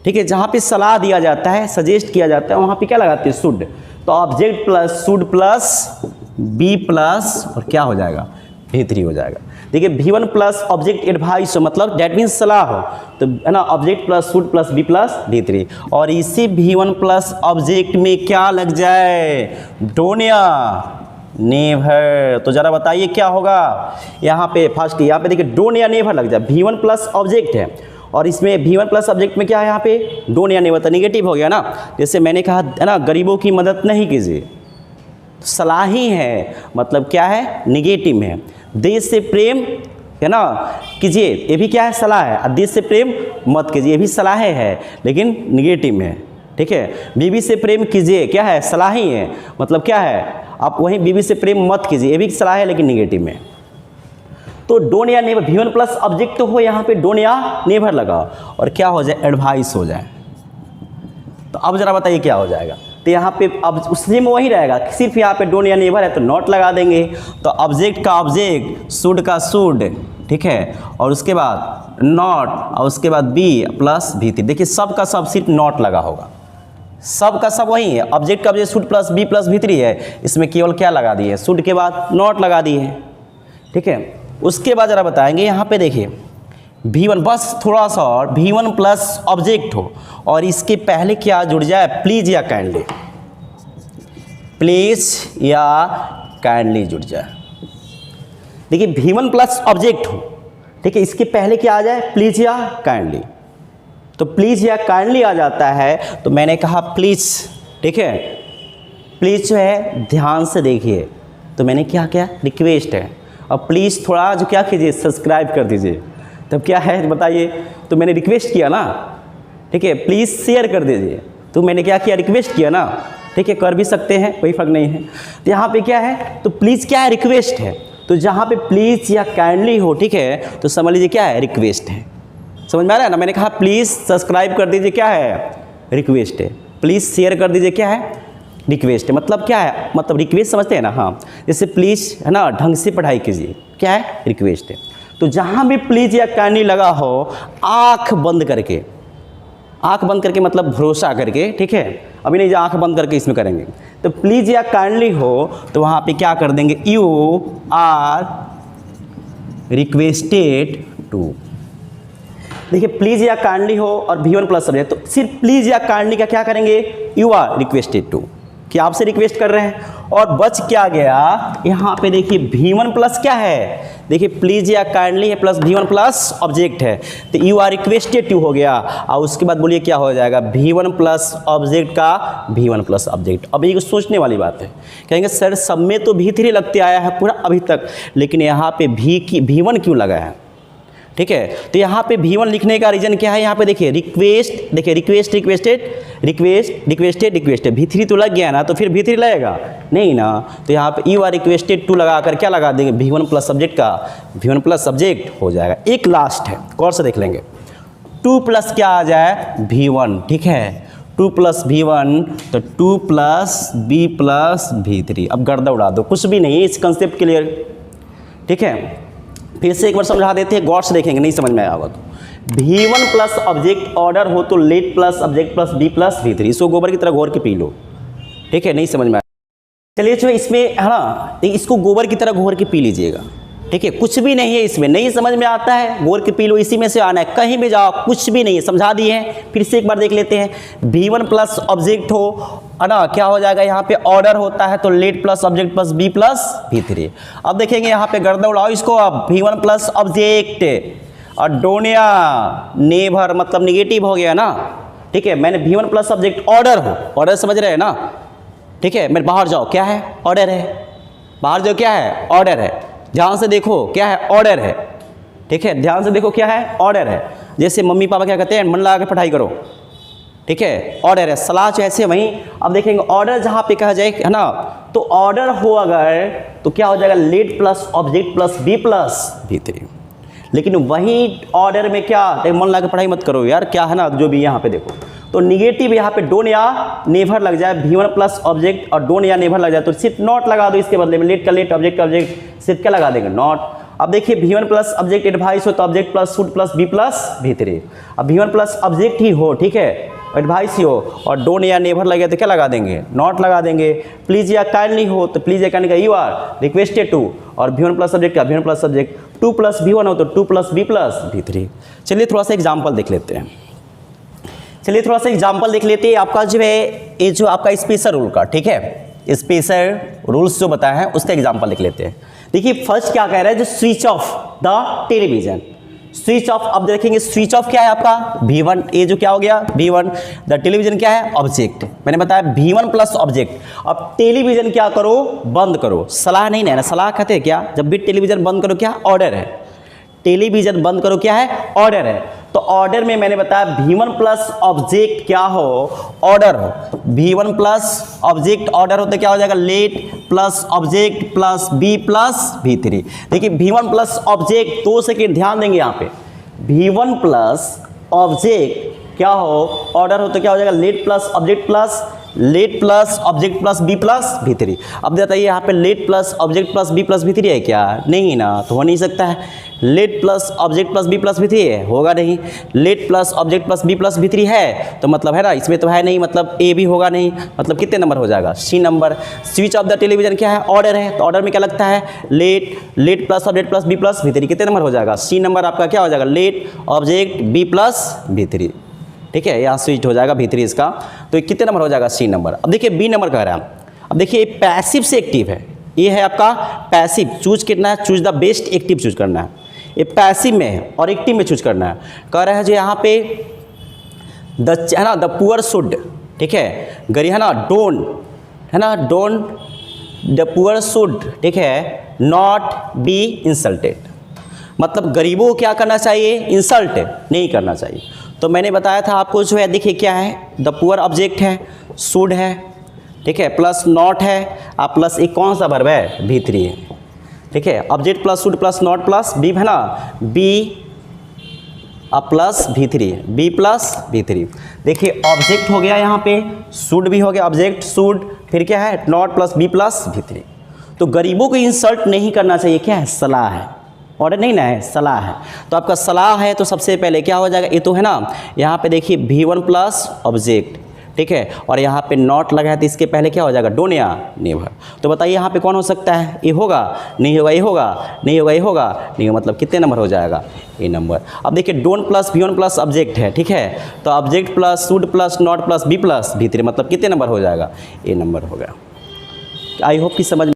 ठीक है। जहाँ पे सलाह दिया जाता है, सजेस्ट किया जाता है, वहाँ पे क्या लगाते हैं, शुड। तो object plus should plus be plus और क्या हो जाएगा, V3 हो जाएगा। देखिए V1 प्लस ऑब्जेक्ट एडवाइस हो, मतलब डेट मीन्स सलाह हो, तो है ना, object plus should plus be plus V3। और इसी V1 प्लस ऑब्जेक्ट में क्या लग जाए, डोन या नेवर। तो जरा बताइए क्या होगा यहाँ पे, फर्स्ट यहाँ पे देखिए डोन या नेवर लग जाए। V1 प्लस ऑब्जेक्ट है और इसमें V1 प्लस ऑब्जेक्ट में क्या है, यहाँ पे डोन या नेवर, तो नेगेटिव हो गया ना। जैसे मैंने कहा है ना, गरीबों की मदद नहीं कीजिए, सलाह ही है, मतलब क्या है, निगेटिव है। देश से प्रेम है ना कीजिए, ये भी क्या है, सलाह है। और देश से प्रेम मत कीजिए, ये भी सलाह है लेकिन निगेटिव में, ठीक है। बीवी से प्रेम कीजिए, क्या है, सलाह ही है, मतलब क्या है, आप वहीं बीवी से प्रेम मत कीजिए, ये भी सलाह है लेकिन निगेटिव में। तो डोन या नेवर, V1 प्लस ऑब्जेक्ट तो हो, यहाँ पे डोन या नेवर लगा और क्या हो जाए, एडवाइस हो जाए। तो अब जरा बताइए क्या हो जाएगा। तो यहाँ पे अब उसी में वही रहेगा, सिर्फ यहाँ पे डोन या नेवर है तो नॉट लगा देंगे। तो ऑब्जेक्ट का ऑब्जेक्ट, शुड का शुड, ठीक है, और उसके बाद नॉट और उसके बाद बी प्लस V3। देखिए सब का सब सिर्फ नॉट लगा होगा, सब का सब वही है। ऑब्जेक्ट का object should plus be plus V3 है, इसमें केवल क्या लगा दिए, शुड के बाद नॉट लगा दिए, ठीक है। उसके बाद जरा बताएंगे यहाँ पे देखिए V1, बस थोड़ा सा और, V1 प्लस ऑब्जेक्ट हो और इसके पहले क्या जुड़ जाए, प्लीज या काइंडली, प्लीज या काइंडली जुड़ जाए। देखिए V1 प्लस ऑब्जेक्ट हो, ठीक है, इसके पहले क्या आ जाए, प्लीज या काइंडली। तो प्लीज या काइंडली आ जाता है तो मैंने कहा प्लीज, ठीक है, प्लीज जो है ध्यान से देखिए, तो मैंने क्या किया, रिक्वेस्ट है। अब प्लीज़ थोड़ा जो क्या कीजिए, सब्सक्राइब कर दीजिए, तब क्या है बताइए, तो मैंने रिक्वेस्ट किया ना, ठीक है। प्लीज़ शेयर कर दीजिए, तो मैंने क्या किया, रिक्वेस्ट किया ना, ठीक है, कर भी सकते हैं, कोई फ़र्क नहीं है। तो यहाँ पे क्या है, तो प्लीज़ क्या है, रिक्वेस्ट है। तो जहाँ पे प्लीज़ या काइंडली हो, ठीक है, तो समझ लीजिए क्या है, रिक्वेस्ट है। समझ में आ रहा है ना, मैंने कहा प्लीज़ सब्सक्राइब कर दीजिए, क्या है, रिक्वेस्ट है। प्लीज़ शेयर कर दीजिए, क्या है, रिक्वेस्ट है। मतलब क्या है, मतलब रिक्वेस्ट समझते हैं ना, हाँ, जैसे प्लीज़ है ना, ढंग से पढ़ाई कीजिए, क्या है, रिक्वेस्ट है। तो जहाँ भी प्लीज़ या काइंडली लगा हो, आँख बंद करके, आँख बंद करके मतलब भरोसा करके, ठीक है, अभी नहीं, जो आँख बंद करके इसमें करेंगे। तो प्लीज़ या काइंडली हो तो वहाँ पे क्या कर देंगे, यू आर रिक्वेस्टेड टू। देखिए प्लीज़ या काइंडली हो और V1 प्लस सब्जेक्ट, तो सिर्फ प्लीज़ या काइंडली का क्या करेंगे, यू आर रिक्वेस्टेड टू, कि आपसे रिक्वेस्ट कर रहे हैं। और बच क्या गया यहाँ पे देखिए V1 प्लस क्या है, देखिए प्लीज या काइंडली है प्लस V1 प्लस ऑब्जेक्ट है, तो यू आर रिक्वेस्टेड टू हो गया। और उसके बाद बोलिए क्या हो जाएगा, V1 प्लस ऑब्जेक्ट का V1 प्लस ऑब्जेक्ट। अब ये सोचने वाली बात है, कहेंगे सर सब में तो V3 लगते आया है पूरा अभी तक, लेकिन यहाँ पे V1 क्यों लगा है, ठीक है। तो यहाँ पे V1 लिखने का रीजन क्या है, यहाँ पे देखिए रिक्वेस्ट, देखिए रिक्वेस्टेड V3 तो लग गया ना, तो फिर V3 लगेगा नहीं ना, तो यहाँ पे यू आर रिक्वेस्टेड टू लगा कर क्या लगा देंगे, V1 प्लस सब्जेक्ट का V1 प्लस सब्जेक्ट हो जाएगा। एक लास्ट है, गौर से देख लेंगे, 2 प्लस क्या आ जाए V1, ठीक है, 2 प्लस V1 तो 2 प्लस B प्लस V3। अब गर्दा उड़ा दो, कुछ भी नहीं, इस कंसेप्ट क्लियर, ठीक है। फिर से एक बार समझा देते हैं, गौर से देखेंगे, नहीं समझ में आएगा तो V1 प्लस ऑब्जेक्ट ऑर्डर हो तो let plus object plus B plus V3, इसको गोबर की तरह घोर के पी लो, ठीक है, नहीं समझ में आया। चलिए जो इसमें है ना, इसको गोबर की तरह घोर के पी लीजिएगा, ठीक है, कुछ भी नहीं है इसमें, नहीं समझ में आता है घोर के पी लो, इसी में से आना है, कहीं भी जाओ कुछ भी नहीं है, समझा दिए हैं। फिर से एक बार देख लेते हैं, V1 प्लस ऑब्जेक्ट हो है ना, क्या हो जाएगा, यहाँ पे ऑर्डर होता है तो let plus object plus B plus V3। अब देखेंगे यहाँ पे गर्दा उड़ाओ इसको, अब V1 प्लस ऑब्जेक्ट और डोनिया नेभर मतलब निगेटिव हो गया ना, ठीक है। मैंने V1 प्लस ऑब्जेक्ट ऑर्डर हो, ऑर्डर समझ रहे हैं ना, ठीक है। मेरे बाहर जाओ, क्या है, ऑर्डर है, बाहर जाओ, क्या है, ऑर्डर है, ध्यान से देखो क्या है, ऑर्डर है, ठीक है, ध्यान से देखो क्या है, ऑर्डर है। जैसे मम्मी पापा क्या कहते हैं, मन लगा के पढ़ाई करो, ठीक है, ऑर्डर है, सलाह जैसे वहीं। अब देखेंगे ऑर्डर जहाँ पे कहा जाए है ना, तो ऑर्डर हो अगर तो क्या हो जाएगा, let plus object plus B plus V3। लेकिन वही ऑर्डर में क्या, मन लगा के पढ़ाई मत करो यार, क्या है ना, जो भी यहाँ पे देखो तो निगेटिव यहाँ पे डोंट या नेवर लग जाए, V1 प्लस ऑब्जेक्ट और डोंट या नेवर लग जाए तो सिर्फ नॉट लगा दो, इसके बदले में लेट का लेट ऑब्जेक्ट का ऑब्जेक्ट सिर्फ क्या लगा देंगे, नॉट। अब देखिए V1 प्लस ऑब्जेक्ट एडवाइस हो तो object plus should plus B plus V3। अब V1 प्लस ऑब्जेक्ट ही हो, ठीक है, एडवाइस ही हो और डोंट या नेवर लगे तो क्या लगा देंगे, नॉट लगा देंगे। प्लीज या काइंडली हो तो प्लीज या काइंडली का यू आर रिक्वेस्टेड टू और V1 प्लस सब्जेक्ट का V1 plus subject, 2 plus V1 हो तो 2 प्लस B प्लस V3। चलिए थोड़ा सा एग्जाम्पल देख लेते हैं, चलिए थोड़ा सा एग्जाम्पल देख लेते हैं। आपका जो है ये जो आपका स्पेशल रूल का, ठीक है, स्पेशल रूल्स जो बताया है उसका एग्जाम्पल देख लेते हैं। देखिए फर्स्ट क्या कह रहा है, जो switch off the television, switch off. अब देखेंगे स्विच ऑफ क्या है आपका V1, ये जो क्या हो गया V1, द टेलीविजन क्या है, ऑब्जेक्ट, मैंने बताया V1 प्लस ऑब्जेक्ट। अब टेलीविजन क्या करो, बंद करो, सलाह नहीं ना, सलाह कहते हैं क्या, जब भी टेलीविजन बंद करो क्या, ऑर्डर है, टेलीविजन बंद करो क्या है, ऑर्डर है। तो ऑर्डर में मैंने बताया V1 प्लस ऑब्जेक्ट क्या हो, ऑर्डर हो, V1 प्लस ऑब्जेक्ट ऑर्डर होते क्या हो जाएगा, let plus object plus B plus V3। देखिए V1 प्लस ऑब्जेक्ट, 2 सेकेंड ध्यान देंगे यहाँ पे, V1 प्लस ऑब्जेक्ट क्या हो, ऑर्डर हो तो क्या हो जाएगा, let plus object plus late plus object plus B plus V3। अब बताइए यहाँ पे late plus object plus B plus V3 है क्या, नहीं ना, तो हो नहीं सकता है। Late plus object plus B plus V3 है, होगा नहीं। Late plus object plus B plus V3 है तो मतलब है ना, इसमें तो है नहीं, मतलब A भी होगा नहीं, मतलब कितने नंबर हो जाएगा, C number. Switch off the television क्या है, ऑर्डर है, तो ऑर्डर में क्या लगता है, late plus object plus B plus V3, कितने नंबर हो जाएगा, C नंबर आपका क्या हो जाएगा, late object B plus V3, ठीक है, यहाँ स्विच हो जाएगा V3 इसका, तो कितने नंबर हो जाएगा, C नंबर। अब देखिए B नंबर कह रहा है, अब देखिए पैसिव से एक्टिव है, ये है आपका पैसिव, चूज कितना है, choose the best active choose करना है, ये पैसिव में है और एक्टिव में चूज करना है। कह रहा है जो यहाँ पे है ना, द पुअर शुड, ठीक है, गरीब है ना, डोंट है ना, डोंट, द पुअर शुड, ठीक है, नॉट बी इंसल्टेड, मतलब गरीबों को क्या करना चाहिए, इंसल्ट नहीं करना चाहिए। तो मैंने बताया था आपको जो है, देखिए क्या है, द पुअर ऑब्जेक्ट है, शुड है, ठीक है, प्लस नॉट है, आप प्लस एक कौन सा वर्ब है, V3 है, ठीक है, object plus should plus not plus B है ना, B अब plus V3, B plus V3। देखिए ऑब्जेक्ट हो गया यहाँ पे, शुड भी हो गया, ऑब्जेक्ट शुड, फिर क्या है, not plus B plus V3। तो गरीबों को इंसल्ट नहीं करना चाहिए, क्या है, सलाह है, ऑर्डर नहीं ना है, सलाह है। तो आपका सलाह है तो सबसे पहले क्या हो जाएगा, ये तो है ना, यहाँ पे देखिए V1 प्लस ऑब्जेक्ट, ठीक है, और यहाँ पे नॉट लगा है तो इसके पहले क्या हो जाएगा, डोंट या नेवर। तो बताइए यहाँ पे कौन हो सकता है, ये होगा, नहीं होगा, ये होगा, नहीं होगा, ये होगा, नहीं होगा, मतलब कितने नंबर हो जाएगा, ए नंबर। अब देखिए don't plus V1 plus object है, ठीक है, तो object plus should plus not plus B plus V3, मतलब कितने नंबर हो जाएगा, ए नंबर हो गया। आई होप कि समझ